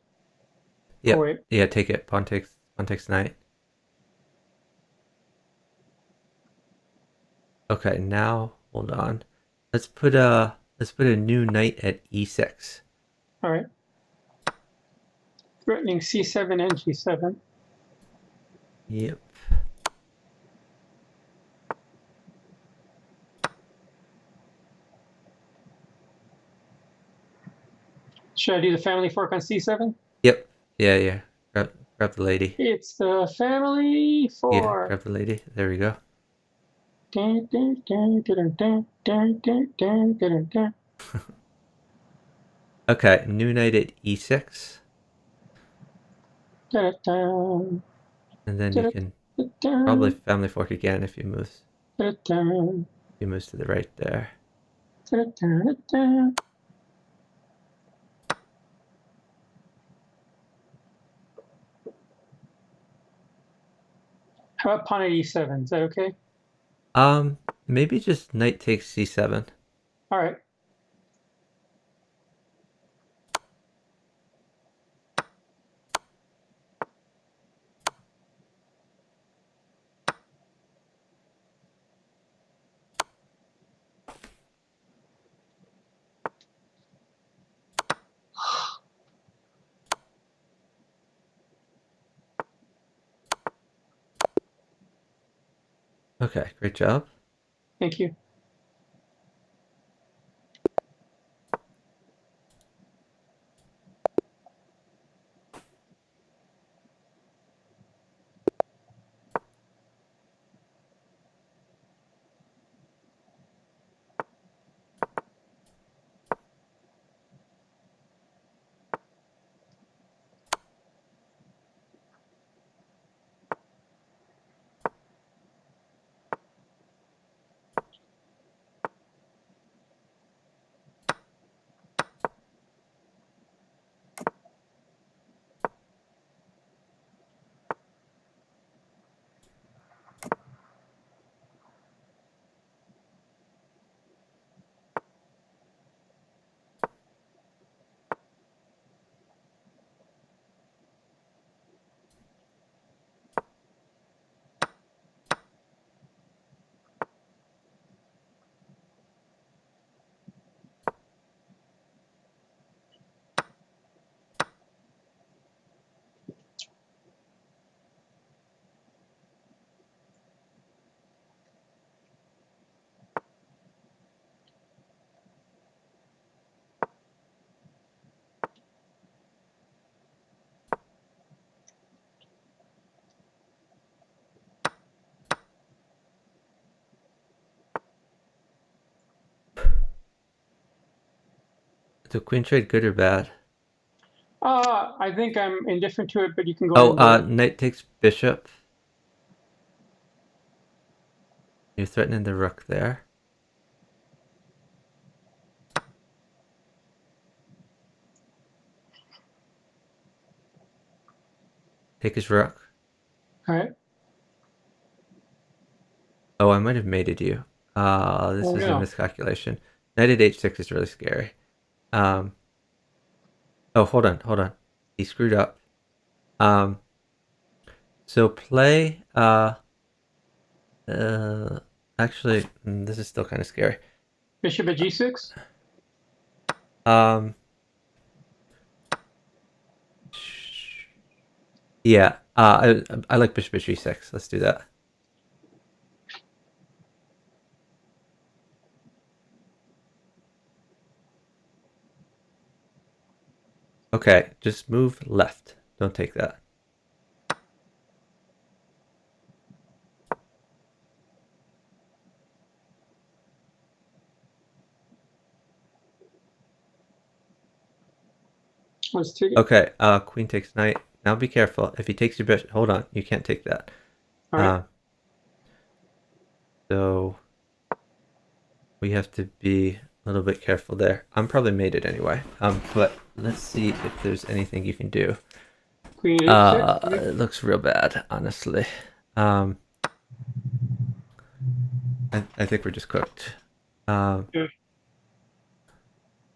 Yep. wait. Yeah, take it. Pawn takes knight. Okay, now hold on. Let's put a new knight at e6. All right. Threatening c7 and g7. Yep. Should I do the family fork on c7? Yep. Yeah, yeah. Grab the lady. It's the family Yeah, fork. grab the lady. There we go. Okay, new knight at e6. Da-da-da, And then you can probably da-da-da, family fork again if da-da-da, he moves to the right there. da-da-da. How about pawn at e7? Is that okay? Maybe just knight takes c7. All right. Okay, great job. Thank you. So queen trade good or bad? I think I'm indifferent to it, but you can go ahead Oh, and do it. knight takes bishop. You're threatening the rook there. Take his rook. All right. Oh, I might have mated you. This Oh is a no. miscalculation. Knight at h6 is really scary. Um, oh, hold on. He screwed up. Um, so play, uh, actually, this is still kind of scary. Bishop at g6. Um, yeah, I like bishop h6. Let's do that. Okay, just move left. Don't take that. Let's take it. Okay, queen takes knight. Now be careful. If he takes your bishop, hold on. You can't take that. All right. Uh, so we have to be a little bit careful there. I'm probably mated anyway. But let's see if there's anything you can do. Queen at h6. Okay. It looks real bad, honestly. Um, I think we're just cooked. Um, Yeah.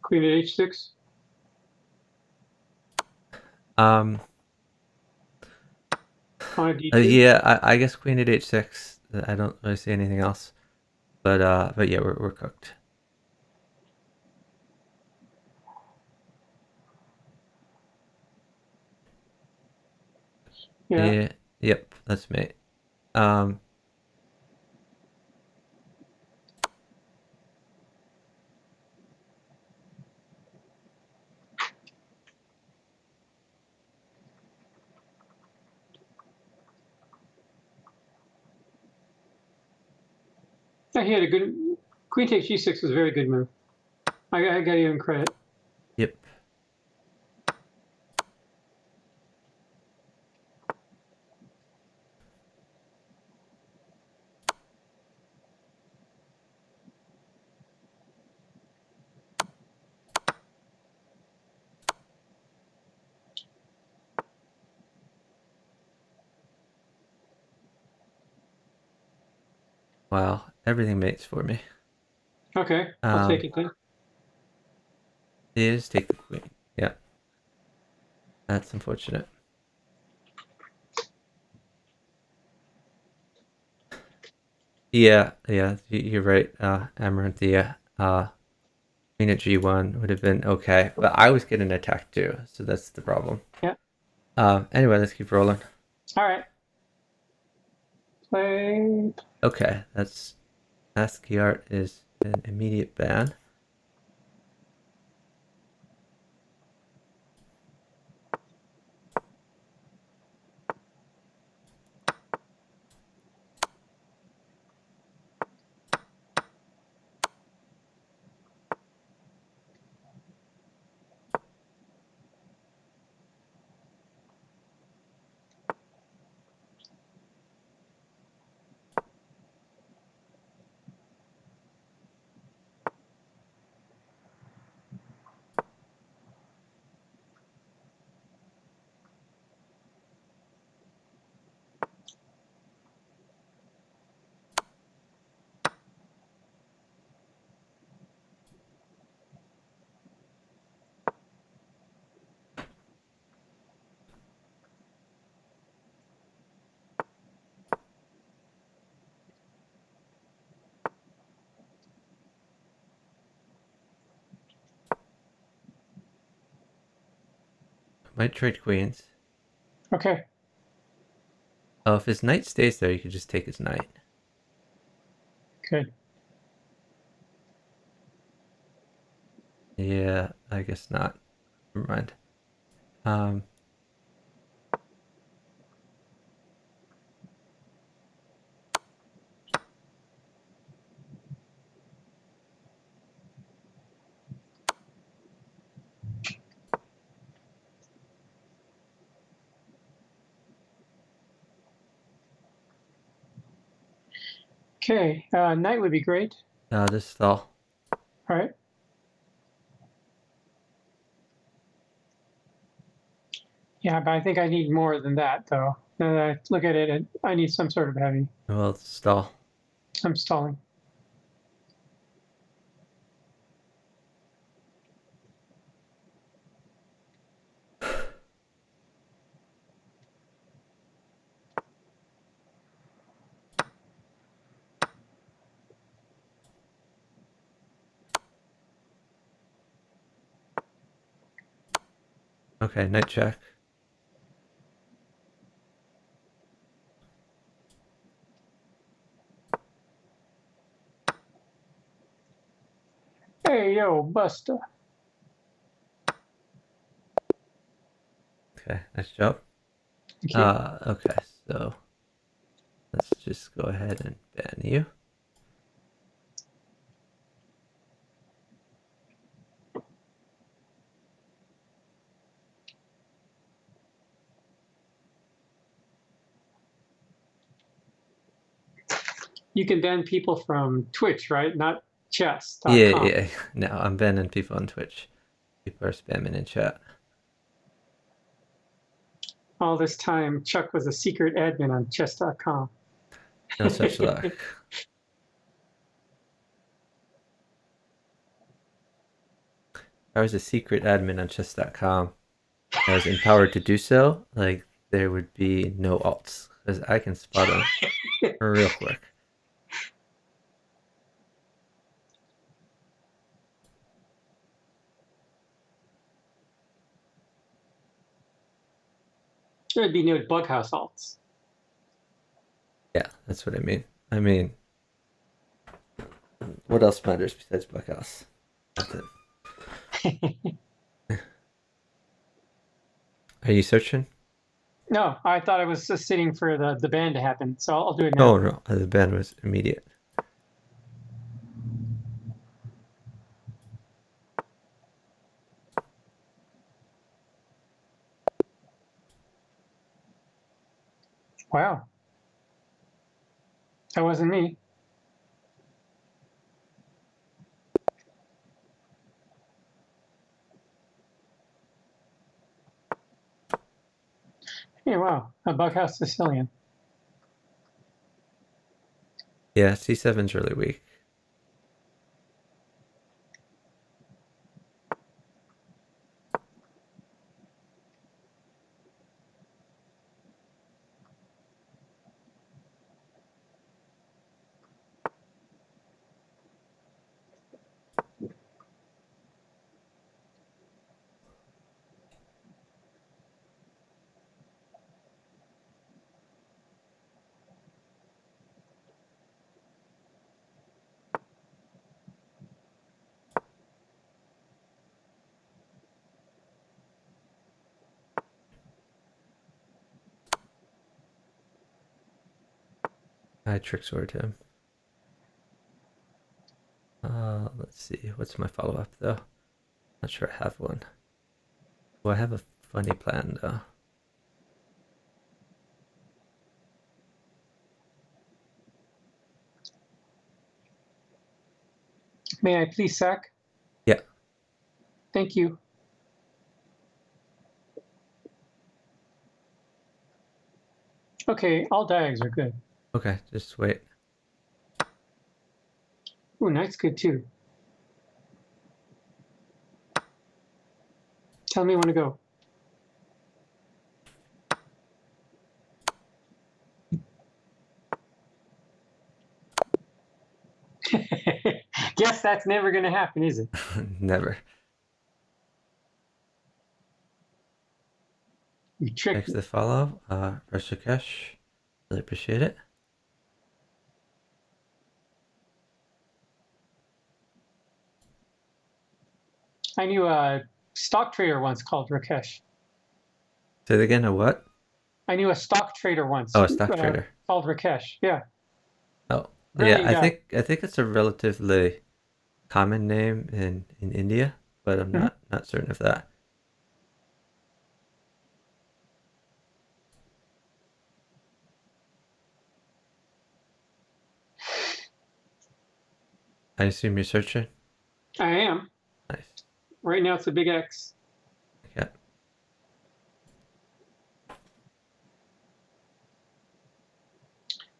Queen at h6. um, Pawn at d2. yeah, I guess queen at h6. I don't really see anything else. But yeah, we're cooked. Yeah. Yeah, yep, that's mate. Um, He had a good queen takes g6 was a very good move. I got to give him credit. Yep. Wow, everything mates for me. Okay, I'll take it then. Is take the queen. Yeah, that's unfortunate. Yeah, you're right, Amaranth. Yeah, queen at g1 would have been okay, but I was getting attacked too, so that's the problem. Yeah. Anyway, let's keep rolling. All right. Play. Okay, that's ASCII art is an immediate ban. Might trade queens. Okay. Oh, if his knight stays there, you could just take his knight. Good. Yeah, I guess not. Never mind. Um, Okay. Knight would be great. just stall. All right. Yeah, but I think I need more than that, though. Now that I look at it, I need some sort of heavy. Well, stall. I'm stalling. Okay, knight check. Hey, yo, Buster. Okay, nice job. Thank you. Okay, so let's just go ahead and ban you. You can ban people from Twitch, right? Not Yeah, chess.com. yeah. No, I'm banning people on Twitch. People are spamming in chat. All this time, Chuck was a secret admin on chess.com. No such luck. I was a secret admin on chess.com. I was empowered to do so. Like, there would be no alts because I can spot them real quick. There'd be no bughouse alts. Yeah, that's what I mean. I mean, what else matters besides Buckhouse? Nothing. Are you searching? No, I thought I was just sitting for the ban to happen, so I'll do it now. Oh no, the ban was immediate. Wow. That wasn't me. Hey, wow. A bughouse Sicilian. Yeah, C7's really weak. I trick sword him. Let's see. What's my follow up though? Not sure I have one. Well, I have a funny plan though. May I please sack? Yeah. Thank you. Okay, all diags are good. Okay, just wait. Ooh, knight's good too. Tell me when to go. Guess that's never going to happen, is it? Never. You tricked Thanks for me. the follow. Rashikesh. Really appreciate it. I knew a stock trader once called Rakesh. Say it again. A what? I knew a stock trader once Oh, a stock trader. called Rakesh. Yeah. Oh, yeah. Brilliant I guy. think I think it's a relatively common name in India, but I'm Mhm. not certain of that. I assume you're searching. I am. Nice. Right now it's a big X. Yeah.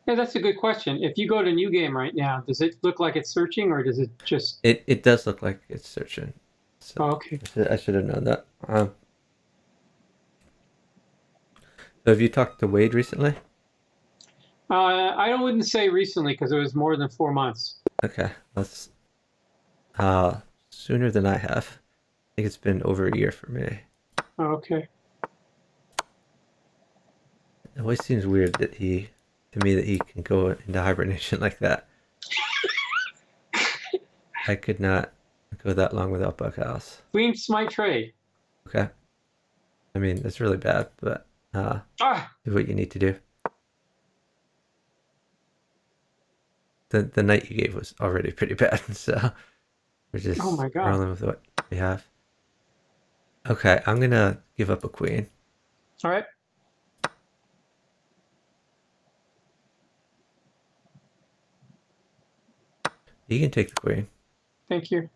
Yeah, that's a good question. If you go to new game right now, does it look like it's searching or does it just. It does look like it's searching. So Oh, okay. I should have known that. So have you talked to Wade recently? I wouldn't say recently because it was more than 4 months. Okay, that's sooner than I have. I think it's been over a year for me. Oh, okay. It always seems weird that to me, that he can go into hibernation like that. I could not go that long without Bughouse. Queen Smite trade. Okay, I mean it's really bad, but Ah, do what you need to do. The night you gave was already pretty bad, so we're oh just my God. rolling with what we have. Okay, I'm gonna give up a queen. All right. You can take the queen. Thank you.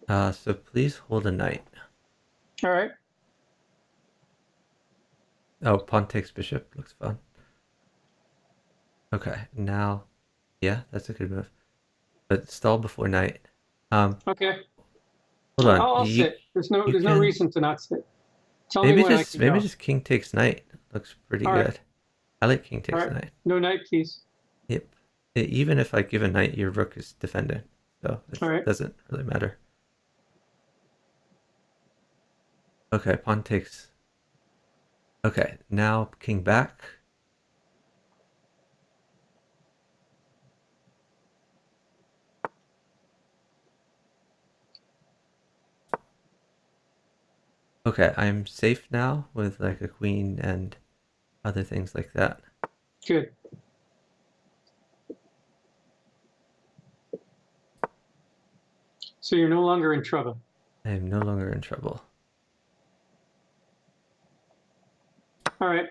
So please hold a knight. All right. Oh, pawn takes bishop. Looks fun. Okay, now, yeah, that's a good move. But stall before knight. Um, Okay. hold on. I'll sit. You There's no can reason to not sit. Tell me when I can maybe go. just king takes knight. Looks pretty All right. good. I like king All takes right. knight. No knight, please. Yep. Even if I give a knight, your rook is defending, so it All right. doesn't really matter. Okay, pawn takes. Okay, now king back. Okay, I'm safe now with like a queen and other things like that. Good. So you're no longer in trouble. I am no longer in trouble. All right.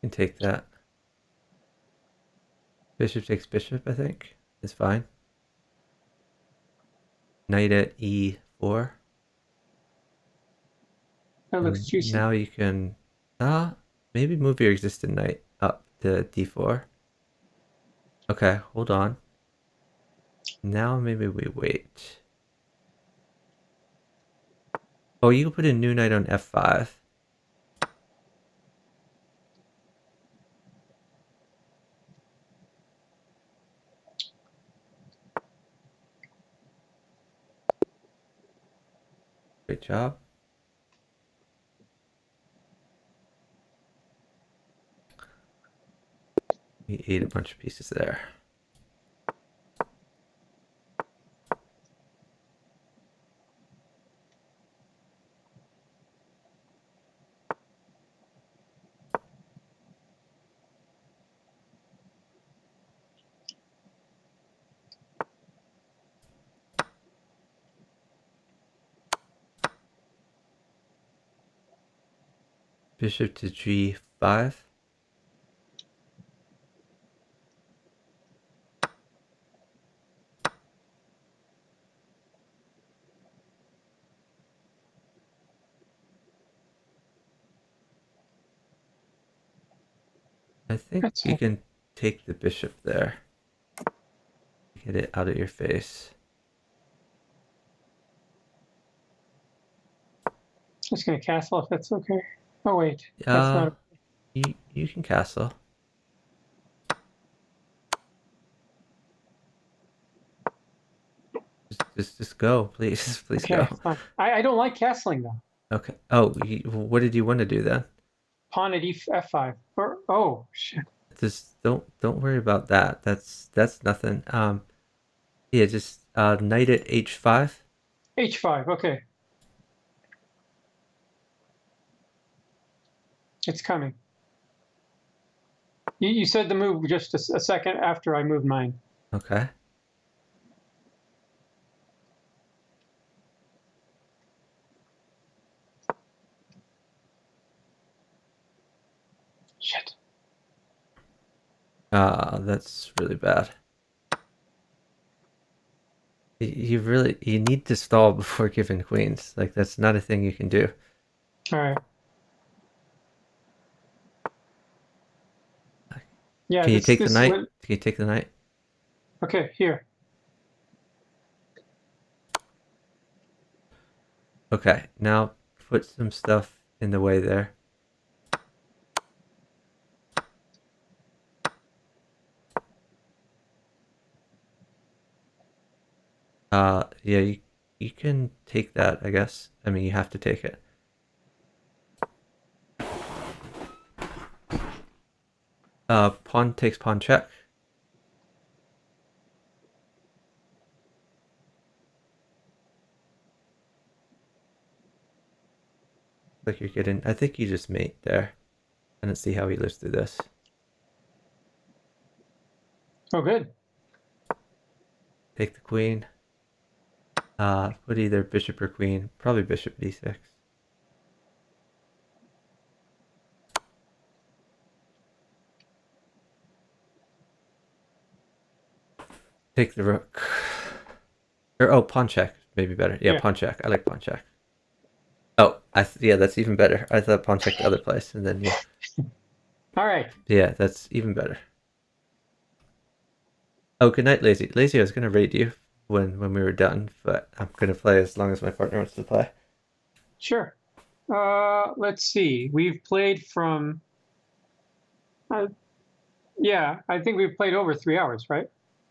You can take that. Bishop takes bishop, I think. Is fine. Knight at e4. That looks And juicy. now you can maybe move your existing knight up to d4. Okay, hold on. Now maybe we wait. Oh, you can put a new knight on f5. Great job. We ate a bunch of pieces there. Bishop to g5. I think That's you fine. can take the bishop there. Get it out of your face. Just gonna castle if that's okay. Oh wait, that's Uh, not. you can castle. Just go, please, please Okay, go. fine. I don't like castling though. Okay. Oh, what did you want to do then? Pawn at f5. Or oh shit. Just don't worry about that. That's nothing. Yeah, just knight at h5. h5. Okay, it's coming. You said the move just a second after I moved mine. Okay. Shit. That's really bad. You need to stall before giving queens. Like that's not a thing you can do. All right. Yeah, Can you take the this knight? went. Can you take the knight? Okay, here. Okay. Now put some stuff in the way there. Yeah, you can take that, I guess. I mean, you have to take it. Pawn takes pawn check. Like you're getting. I think you just mate there. And let's see how he lives through this. Oh, good. Take the queen. Put either bishop or queen. Probably bishop d6. Take the rook. Or oh, pawn check. Maybe better. Yeah, Yeah. pawn check. I like pawn check. Oh, yeah, that's even better. I thought pawn check the other place, and then yeah, All right. yeah, that's even better. Oh, good night, Lazy. Lazy, I was gonna raid you when we were done, but I'm gonna play as long as my partner wants to play. Sure. Let's see. We've played from Uh, yeah, I think we've played over 3 hours, right?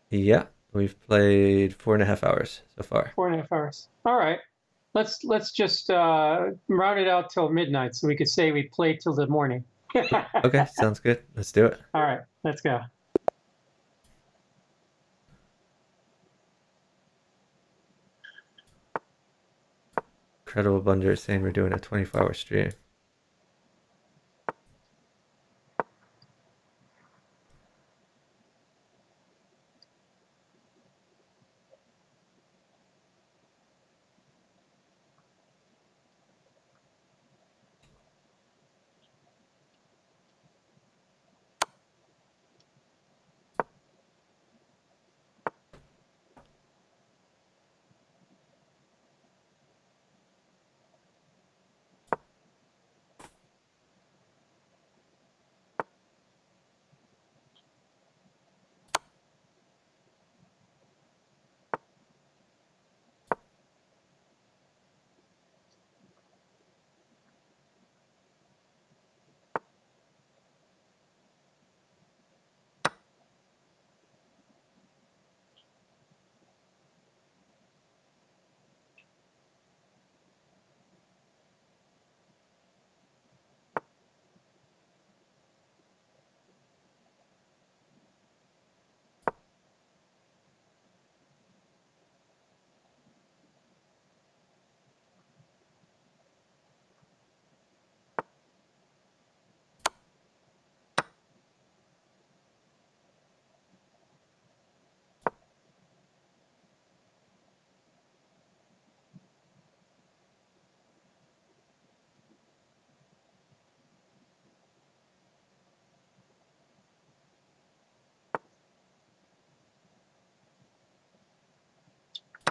Yeah, we've played 4.5 hours so far. 4.5 hours. All right. Let's just round it out till midnight, so we could say we played till the morning. All Okay, sounds good. Let's do it. right, let's go. Incredible Blunder is saying we're doing a 24-hour stream.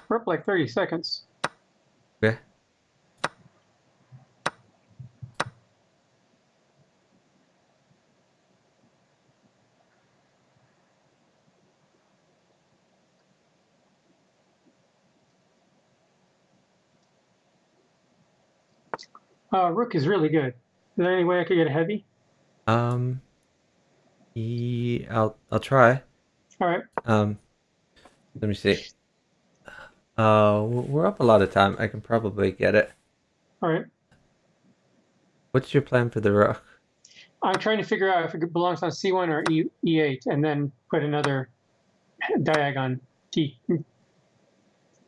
We're up like 30 seconds. Okay. Rook is really good. Is there any way I could get a heavy? Um, yeah, I'll try. All right, Um, let me see. We're up a lot of time. I can probably get it. all right. What's your plan for the rook? I'm trying to figure out if it belongs on C1 or E8, and then put another diag on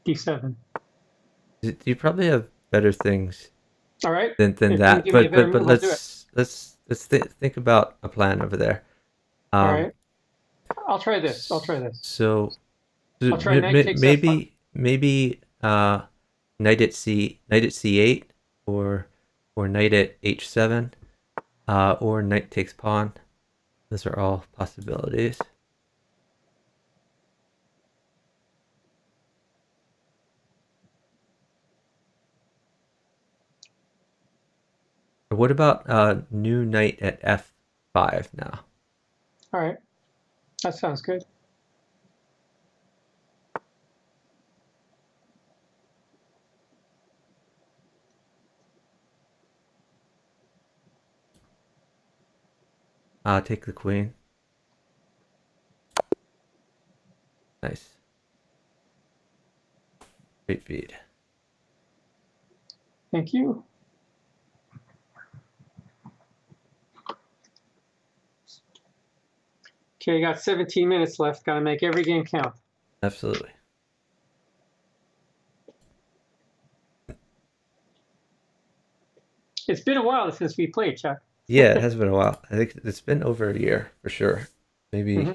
D7. You probably have better things All right. than If you can that. give me a better But move, I'll do it. let's think about a plan over there. All Um, right. I'll try this. I'll try this. so I'll try knight takes F5. maybe knight at C8 or knight at H7 or knight takes pawn. Those are all possibilities. Or what about new knight at F5 now? All right. That sounds good. Take the queen. Nice. Great feed. Thank you. Okay, got 17 minutes left. Got to make every game count. Absolutely. It's been a while since we played, Chuck. Yeah, it has been a while. I think it's been over a year for sure. Hmm.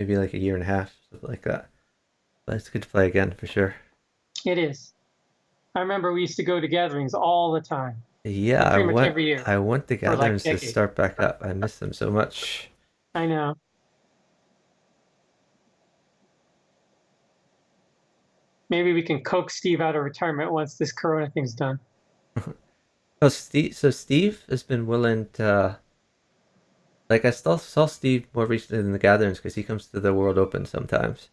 Maybe like a year and a half, something like that. But it's good to play again for sure. It is. I remember we used to go to gatherings all the time, Yeah, like pretty much every year I want the for like gatherings to decades. start back up. I miss them so much. I know. Maybe we can coax Steve out of retirement once this Corona thing's done. Oh, Steve has been willing to like I still saw Steve more recently in the gatherings because he comes to the World Open sometimes.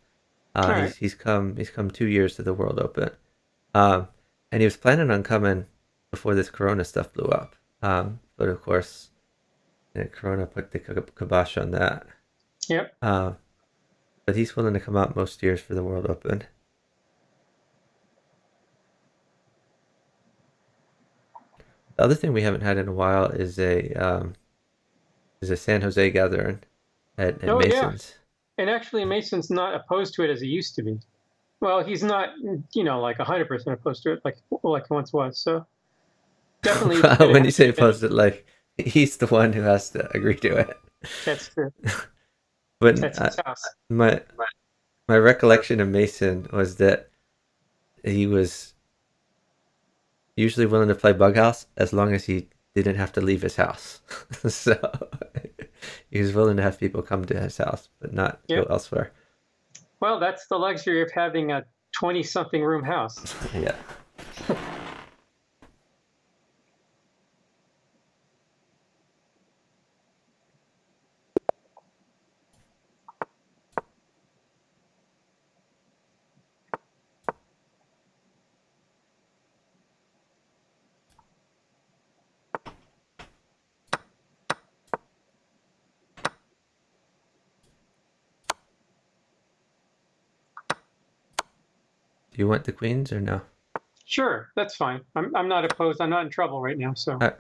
All right. He's come 2 years to the World Open. Um, and he was planning on coming before this Corona stuff blew up. But of course, And Corona put the kibosh on that. Yep. But he's willing to come out most years for the World Open. The other thing we haven't had in a while is a San Jose gathering at Oh yeah. Mason's. And actually, Mason's not opposed to it as he used to be. Well, he's not, like 100% opposed to it, like he once was. So definitely, it's going to When you have say to be. opposed, it like he's the one who has to agree to it. That's true. But That's his house. my my recollection of Mason was that he was usually willing to play bughouse as long as he didn't have to leave his house. So he was willing to have people come to his house, but not go Yep. elsewhere. Well, that's the luxury of having a 20-something room house. Yeah. Do you want the queens or no? Sure, that's fine. I'm not opposed. I'm not in trouble right now, so. Uh,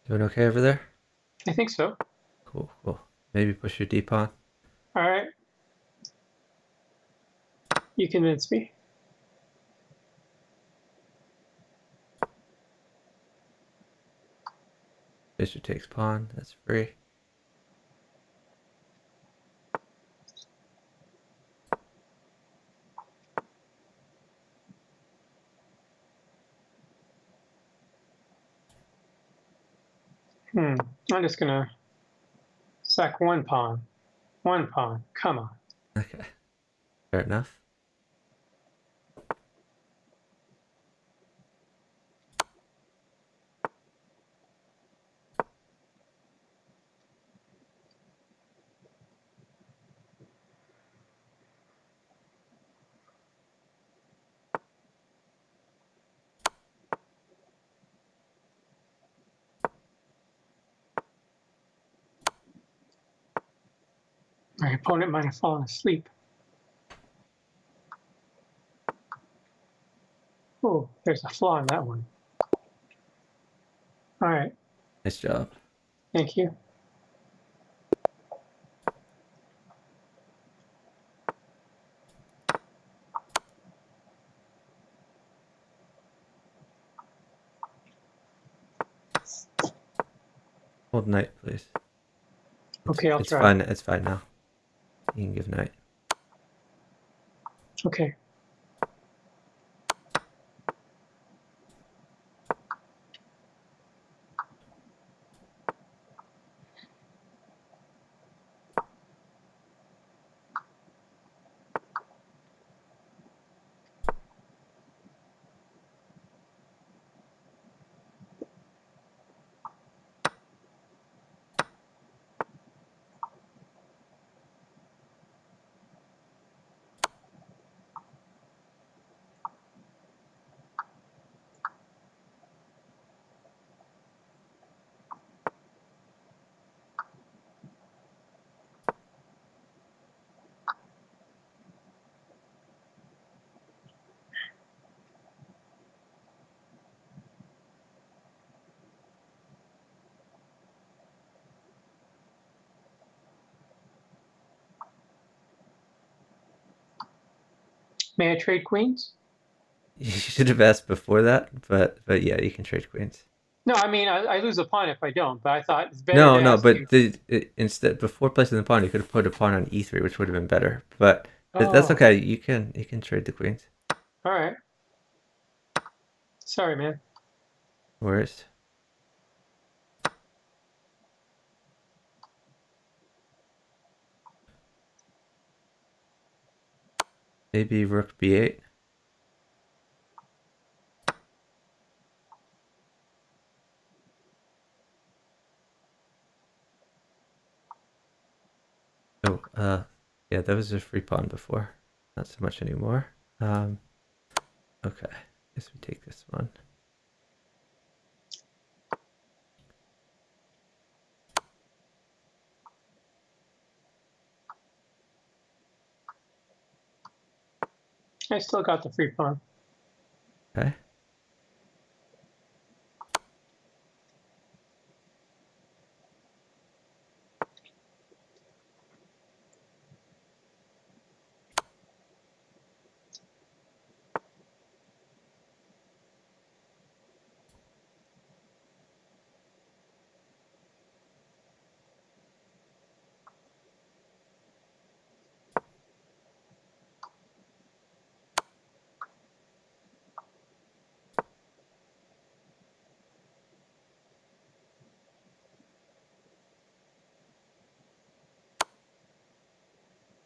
Doing okay over there? I think so. Cool, cool. Maybe push your D pawn. All right. You convinced me. Bishop takes pawn. That's free. I'm just going to sack one pawn. One pawn. Come on. Okay. Fair enough. My opponent might have fallen asleep. Oh, there's a flaw in that one. All right. Nice job. Thank you. Hold knight, please. Okay, I'll It's try. fine. It's fine now. You can give knight. Okay. May I trade queens? You should have asked before that, but yeah, you can trade queens. No, I mean I lose a pawn if I don't. But I thought it's better No, to no, ask you. but instead before placing the pawn, you could have put a pawn on e3, which would have been better. But that's Oh, okay. You can trade the queens. all right. Sorry, man. Where's maybe rook b8? Oh, yeah, that was a free pawn before. Not so much anymore. Okay. Guess we take this one. I still got the free pawn. Okay.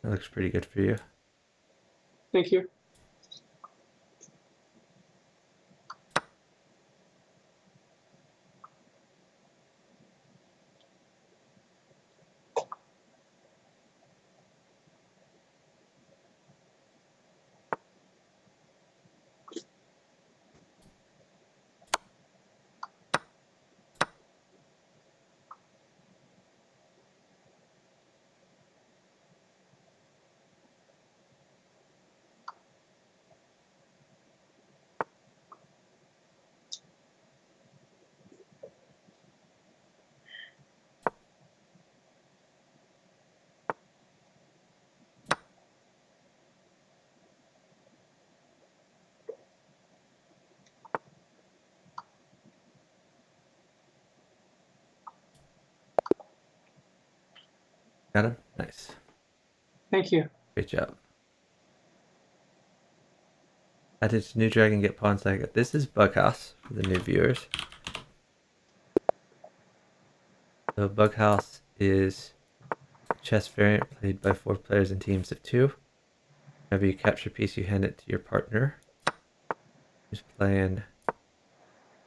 That looks pretty good for you. Thank you. Got him? Nice. Thank you. Great job. How did New Dragon get pawns like that? This is Bughouse for the new viewers. So Bughouse is a chess variant played by 4 players in teams of 2. Whenever you capture a piece, you hand it to your partner, who's playing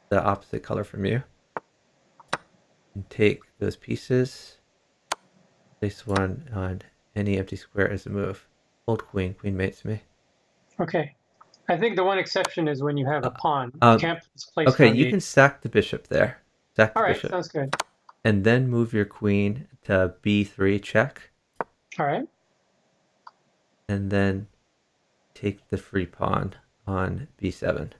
the opposite color from you. And take those pieces, place one on any empty square as a move. Hold queen. Queen mates me. Okay. I think the one exception is when you have a Uh, pawn. You um, can't place it okay, on you the. can sack the bishop there. Sack the All right, bishop. sounds good. And then move your queen to b3 check. All right. And then take the free pawn on b7.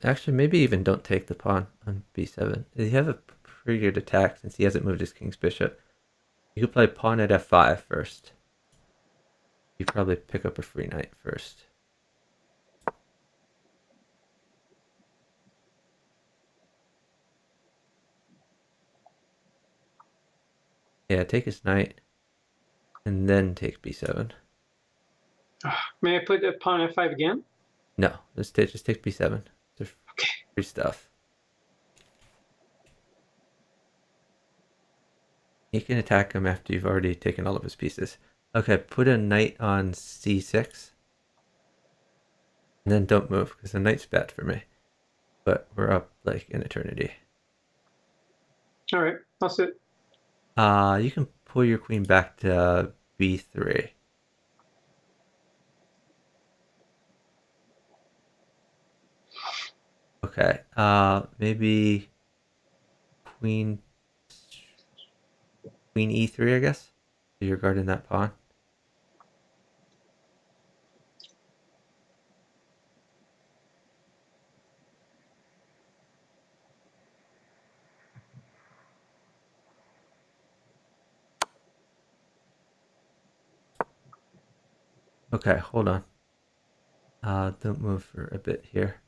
Actually, maybe even don't take the pawn on b7. You have a pretty good attack since he hasn't moved his king's bishop. You could play pawn at f5 first. You probably pick up a free knight first. Yeah, take his knight, and then take b7. May I put the pawn f5 again? No, just take b7. It's Okay. free stuff. You can attack him after you've already taken all of his pieces. Okay, put a knight on c6. And then don't move, because the knight's bad for me. But we're up like an eternity. All right. I'll sit. You can pull your queen back to b3. Okay. Maybe queen queen e3, I guess. So you're guarding that pawn. Okay, hold on. Don't move for a bit here.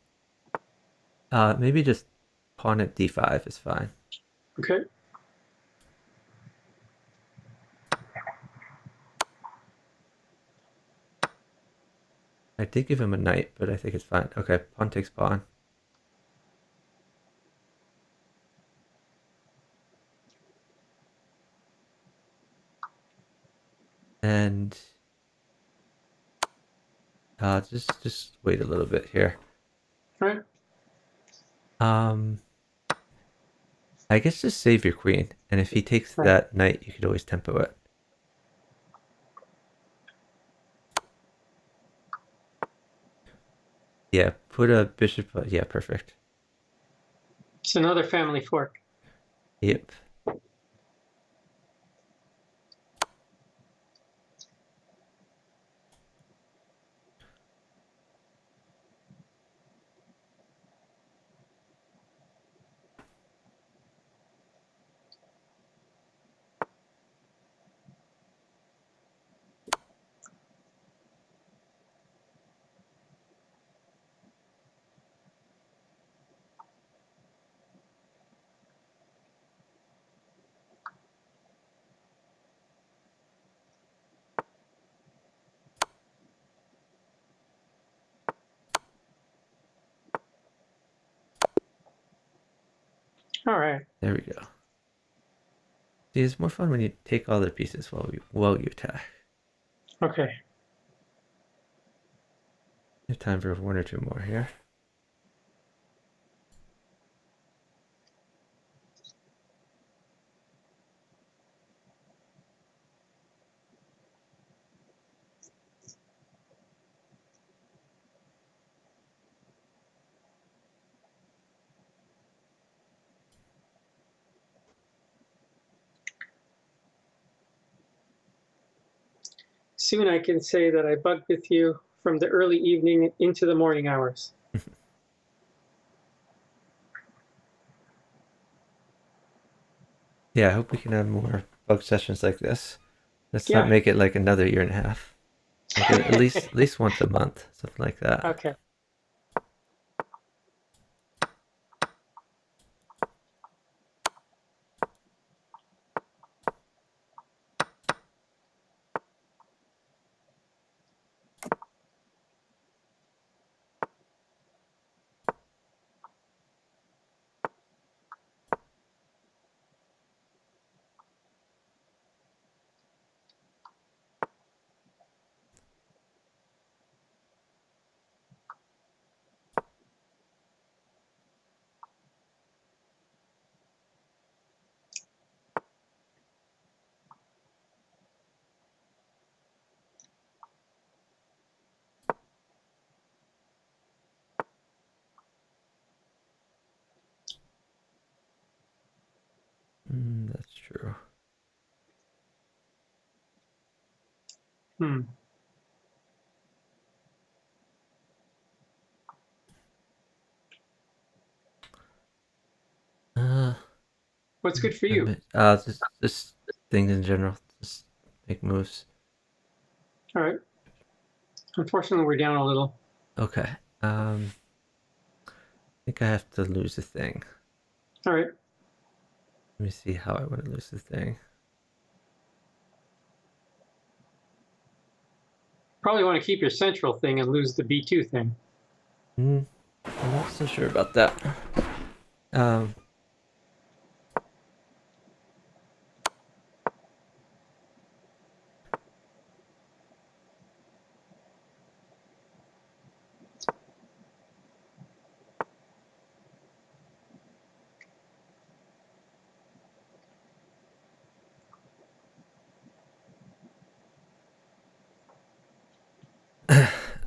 Maybe just pawn at d5 is fine. Okay. I did give him a knight, but I think it's fine. Okay, pawn takes pawn. And just wait a little bit here. All right. Um, I guess just save your queen, and if he takes Right. that knight, you could always tempo it. Yeah, put a bishop. Yeah, perfect. It's another family fork. Yep. All right. There we go. See, it's more fun when you take all the pieces while you attack. Okay. You have time for one or two more here. Soon I can say that I bugged with you from the early evening into the morning hours. Yeah, I hope we can have more bug sessions like this. Let's not Yeah. make it like another year and a half. Make it at least once a month, something like that. Okay. That's true. Hmm. Uh, What's good for you? just things in general. Just make moves. All right. Unfortunately, we're down a little. Okay. I think I have to lose a thing. All right. Let me see how I want to lose the thing. Probably want to keep your central thing and lose the B2 thing. I'm not so sure about that. Um,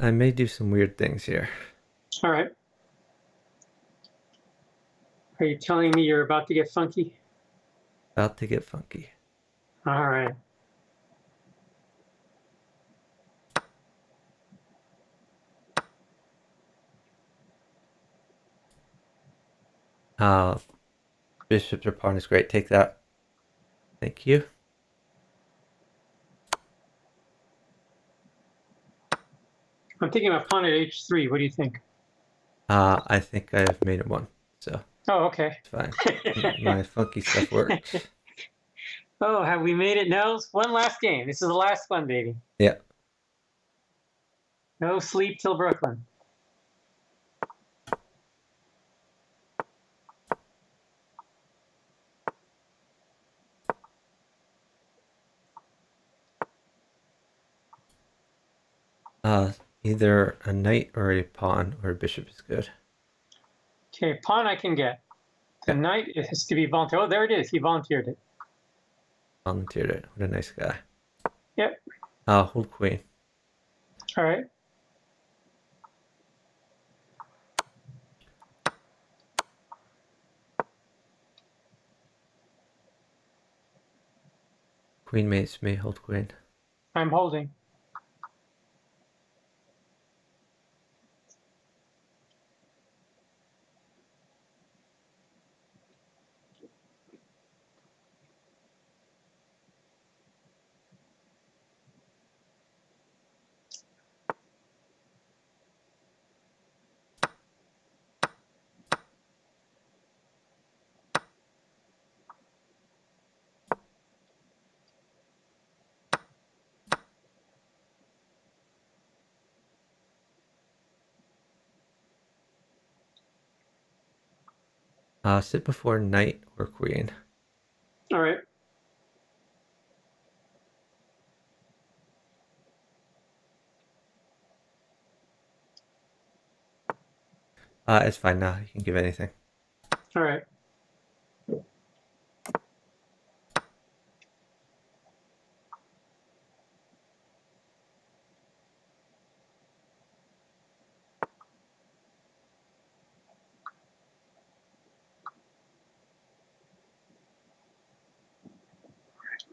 I may do some weird things here. All right. Are you telling me you're about to get funky? About to get funky. All right. Uh, bishops or pawn is great. Take that. Thank you. I'm thinking about pawn at h3. What do you think? I think I have made it one, so Oh, okay. it's fine. My funky stuff works. Oh, have we made it? No. One last game. This is the last one, baby. Yeah. No sleep till Brooklyn. Either a knight or a pawn or a bishop is good. Okay, pawn I can get. The Yeah, knight it has to be volunteered. Oh, there it is. He volunteered it. volunteered it. What a nice guy. Yep. Hold queen. All right. Queen mates me, hold queen. I'm holding. Sit before knight or queen. All right. It's fine now. You can give anything. All right.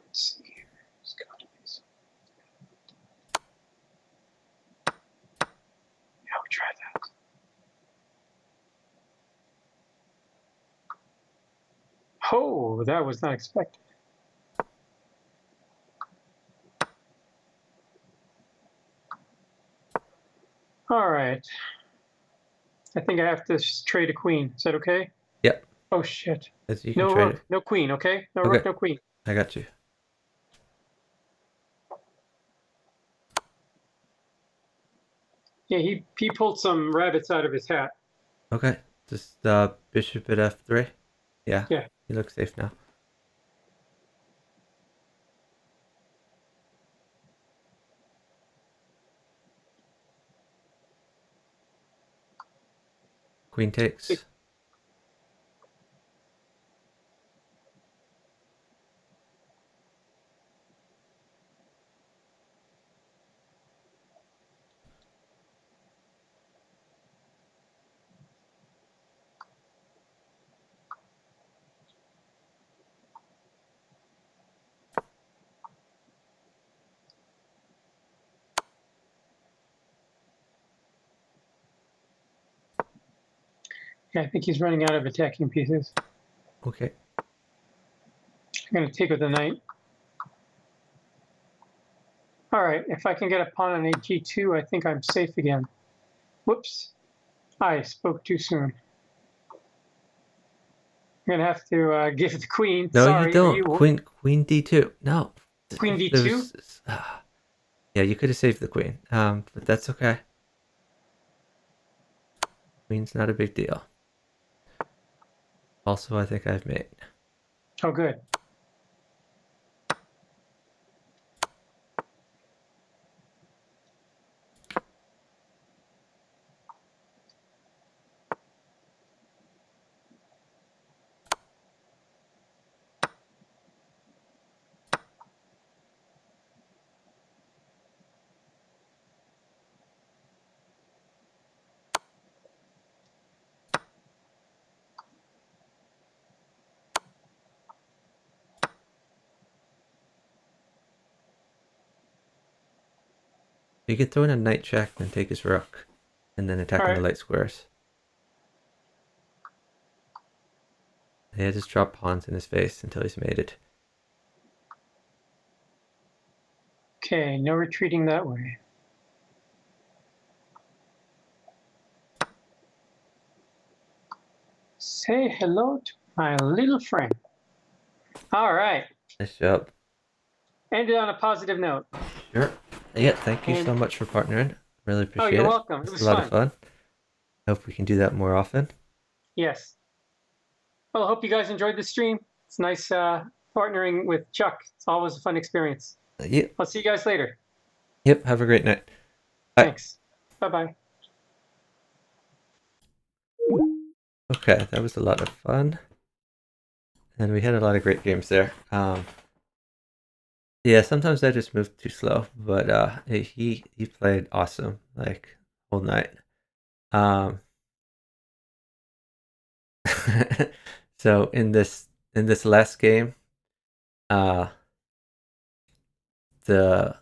Let's see here. It's got to be some- Yeah, we try that. Oh, that was not expected. All right. I think I have to trade a queen. Is that okay? Yep. Oh shit. You can No trade it. rook, no queen. Okay. No rook, Okay, no queen. I got you. Yeah, he pulled some rabbits out of his hat. Okay, just bishop at f3. Yeah, Yeah. you look safe now. Queen takes. Yeah, I think he's running out of attacking pieces. Okay. I'm gonna take with the knight. All right. If I can get a pawn on g2, I think I'm safe again. Whoops. I spoke too soon. I'm gonna have to give the queen. No, you Sorry. Are don't. you Queen d2. No. queen There d2? was, yeah, you could have saved the queen. But that's okay. Queen's not a big deal. Also, I think I've made. Oh, good. You could throw in a knight check and take his rook, and then All attack on the right. light squares. Yeah, just drop pawns in his face until he's mated. Okay. No retreating that way. Say hello to my little friend. All right. Nice job. Ended on a positive note. Sure. Yeah, thank you And so much for partnering. Really oh, appreciate you're it. welcome. It It's a was lot of fun. fun. Hope we can do that more often. Yes. Well, I hope you guys enjoyed the stream. It's nice partnering with Chuck. It's always a fun experience. Yep. I'll see you guys later. Yep. Have a great night. Bye. Thanks. Bye bye. Okay, that was a lot of fun. And we had a lot of great games there. Yeah, sometimes I just moved too slow, but he played awesome, like whole night. Um, so in this last game, uh, the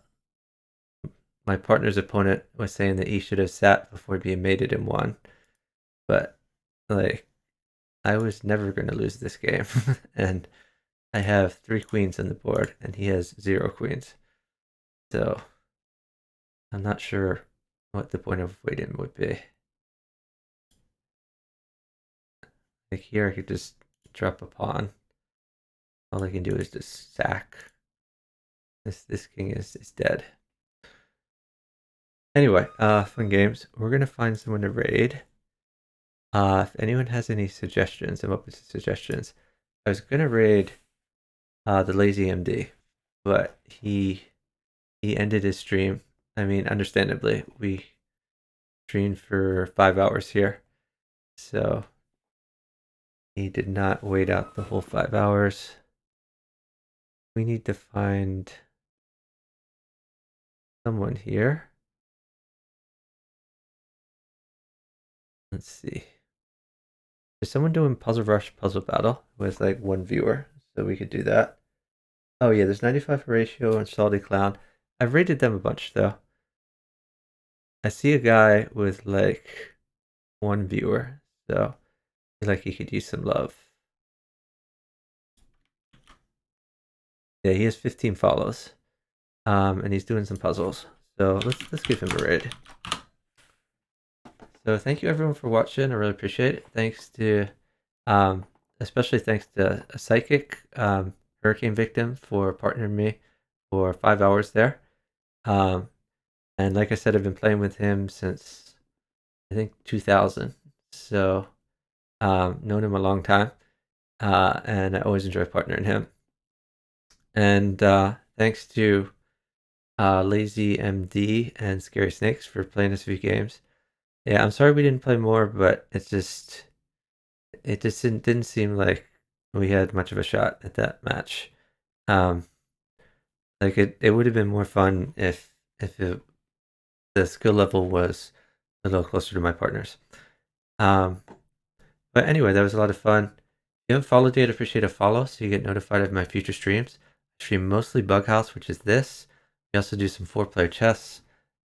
my partner's opponent was saying that he should have sat before being mated and won, but like I was never going to lose this game, and I have 3 queens on the board, and he has 0 queens, so I'm not sure what the point of waiting would be. Like here, I could just drop a pawn. All I can do is just sack. This king is dead. Anyway, fun games. We're gonna find someone to raid. If anyone has any suggestions, I'm open to suggestions. I was gonna raid the lazy MD, but he ended his stream. I mean, understandably, we streamed for 5 hours here, so he did not wait out the whole 5 hours. We need to find someone here. Let's see. There's someone doing Puzzle Rush Puzzle Battle with like 1 viewer, so we could do that. Oh yeah, there's 95 ratio and Salty Clown. I've rated them a bunch though. I see a guy with like 1 viewer, so I feel like he could use some love. Yeah, he has 15 follows, and he's doing some puzzles. So let's give him a raid. So thank you everyone for watching. I really appreciate it. Thanks to, especially thanks to a psychic hurricane victim for partnering me for 5 hours there. And like I said, I've been playing with him since I think 2000. So known him a long time, and I always enjoy partnering him. And thanks to Lazy MD and Scary Snakes for playing us a few games. Yeah, I'm sorry we didn't play more, but it just didn't seem like we had much of a shot at that match. Like it would have been more fun if the skill level was a little closer to my partner's. But anyway, that was a lot of fun. If you haven't followed yet, I'd appreciate a follow so you get notified of my future streams. I stream mostly Bughouse, which is this. We also do some 4-player chess,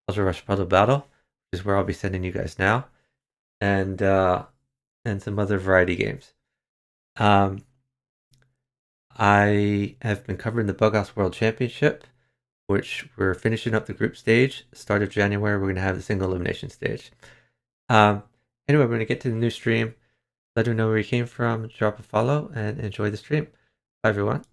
Puzzle Rush Puzzle Battle, which is where I'll be sending you guys now, and some other variety games. I have been covering the Bughouse World Championship, which we're finishing up the group stage. Start of January, we're going to have the single elimination stage. Anyway, we're going to get to the new stream. Let them know where you came from, drop a follow, and enjoy the stream. Bye, everyone.